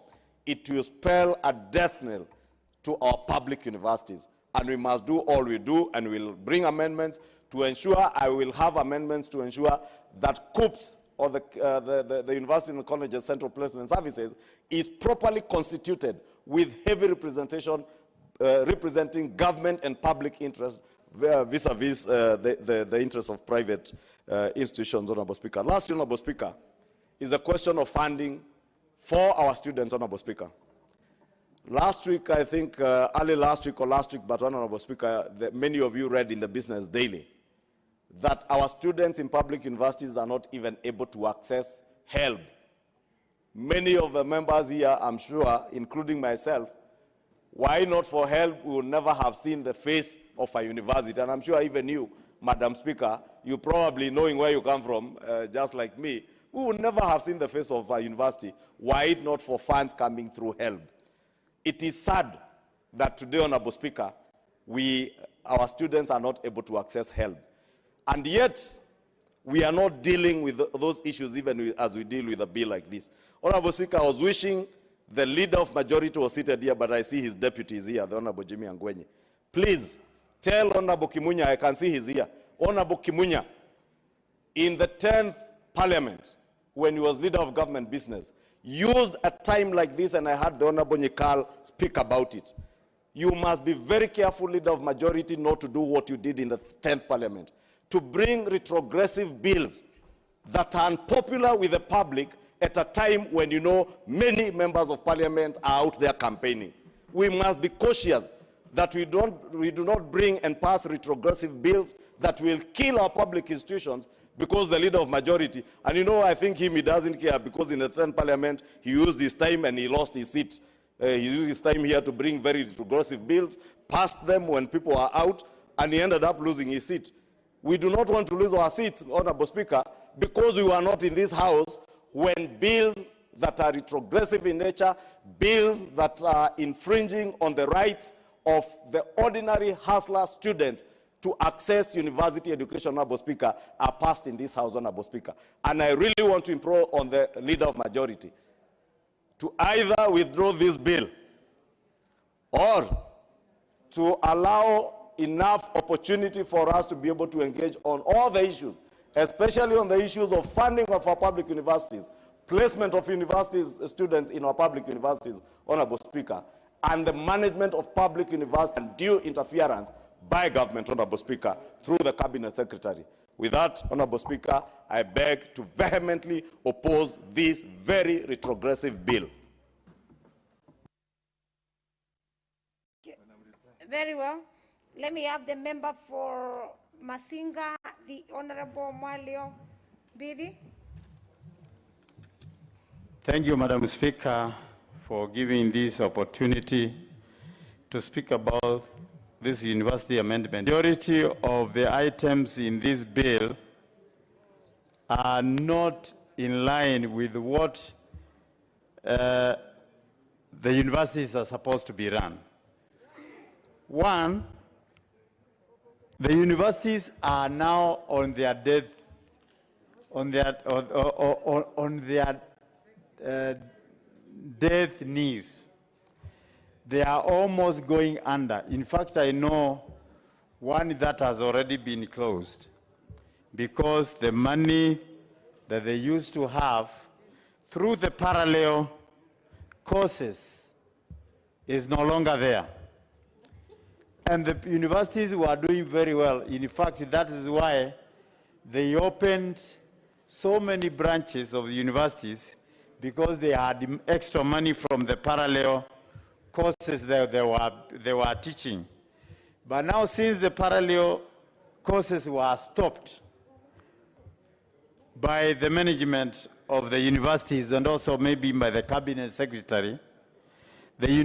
it will spell a death knell to our public universities. And we must do all we do, and we'll bring amendments to ensure, I will have amendments to ensure that COOPS, or the University and Colleges Central Placement Services, is properly constituted with heavy representation representing government and public interest vis-a-vis the interests of private institutions, Honorable Speaker. Last, Honorable Speaker, is a question of funding for our students, Honorable Speaker. Last week, I think, early last week or last week, but Honorable Speaker, many of you read in the Business Daily that our students in public universities are not even able to access help. Many of the members here, I'm sure, including myself, why not for help, we would never have seen the face of a university. And I'm sure even you, Madam Speaker, you probably knowing where you come from, just like me, we would never have seen the face of a university. Why not for funds coming through help? It is sad that today, Honorable Speaker, our students are not able to access help. And yet, we are not dealing with those issues even as we deal with a bill like this. Honorable Speaker, I was wishing the leader of majority was seated here, but I see his deputy is here, the Honorable Jimmy Angwenye. Please, tell Honorable Kimunya, I can see he's here. Honorable Kimunya, in the 10th Parliament, when he was leader of government business, used a time like this, and I heard the Honorable Nyikal speak about it. You must be very careful, leader of majority, not to do what you did in the 10th Parliament, to bring retrogressive bills that are unpopular with the public at a time when you know many members of parliament are out there campaigning. We must be cautious that we do not bring and pass retrogressive bills that will kill our public institutions because the leader of majority, and you know, I think he doesn't care because in the 10th Parliament, he used his time and he lost his seat. He used his time here to bring very retrogressive bills, passed them when people are out, and he ended up losing his seat. We do not want to lose our seats, Honorable Speaker, because we were not in this House when bills that are retrogressive in nature, bills that are infringing on the rights of the ordinary hustler students to access university education, Honorable Speaker, are passed in this House, Honorable Speaker. And I really want to implore on the leader of majority to either withdraw this bill or to allow enough opportunity for us to be able to engage on all the issues, especially on the issues of funding of our public universities, placement of universities students in our public universities, Honorable Speaker, and the management of public universities and due interference by government, Honorable Speaker, through the Cabinet Secretary. With that, Honorable Speaker, I beg to vehemently oppose this very retrogressive bill. Very well. Let me have the member for Masinga, the Honorable Mwalio Bidi. Thank you, Madam Speaker, for giving this opportunity to speak about this university amendment. Majority of the items in this bill are not in line with what the universities are supposed to be run. One, the universities are now on their death, on their death knees. They are almost going under. In fact, I know one that has already been closed because the money that they used to have through the parallel courses is no longer there. And the universities were doing very well. In fact, that is why they opened so many branches of the universities, because they had extra money from the parallel courses that they were teaching. But now, since the parallel courses were stopped by the management of the universities and also maybe by the cabinet secretary, the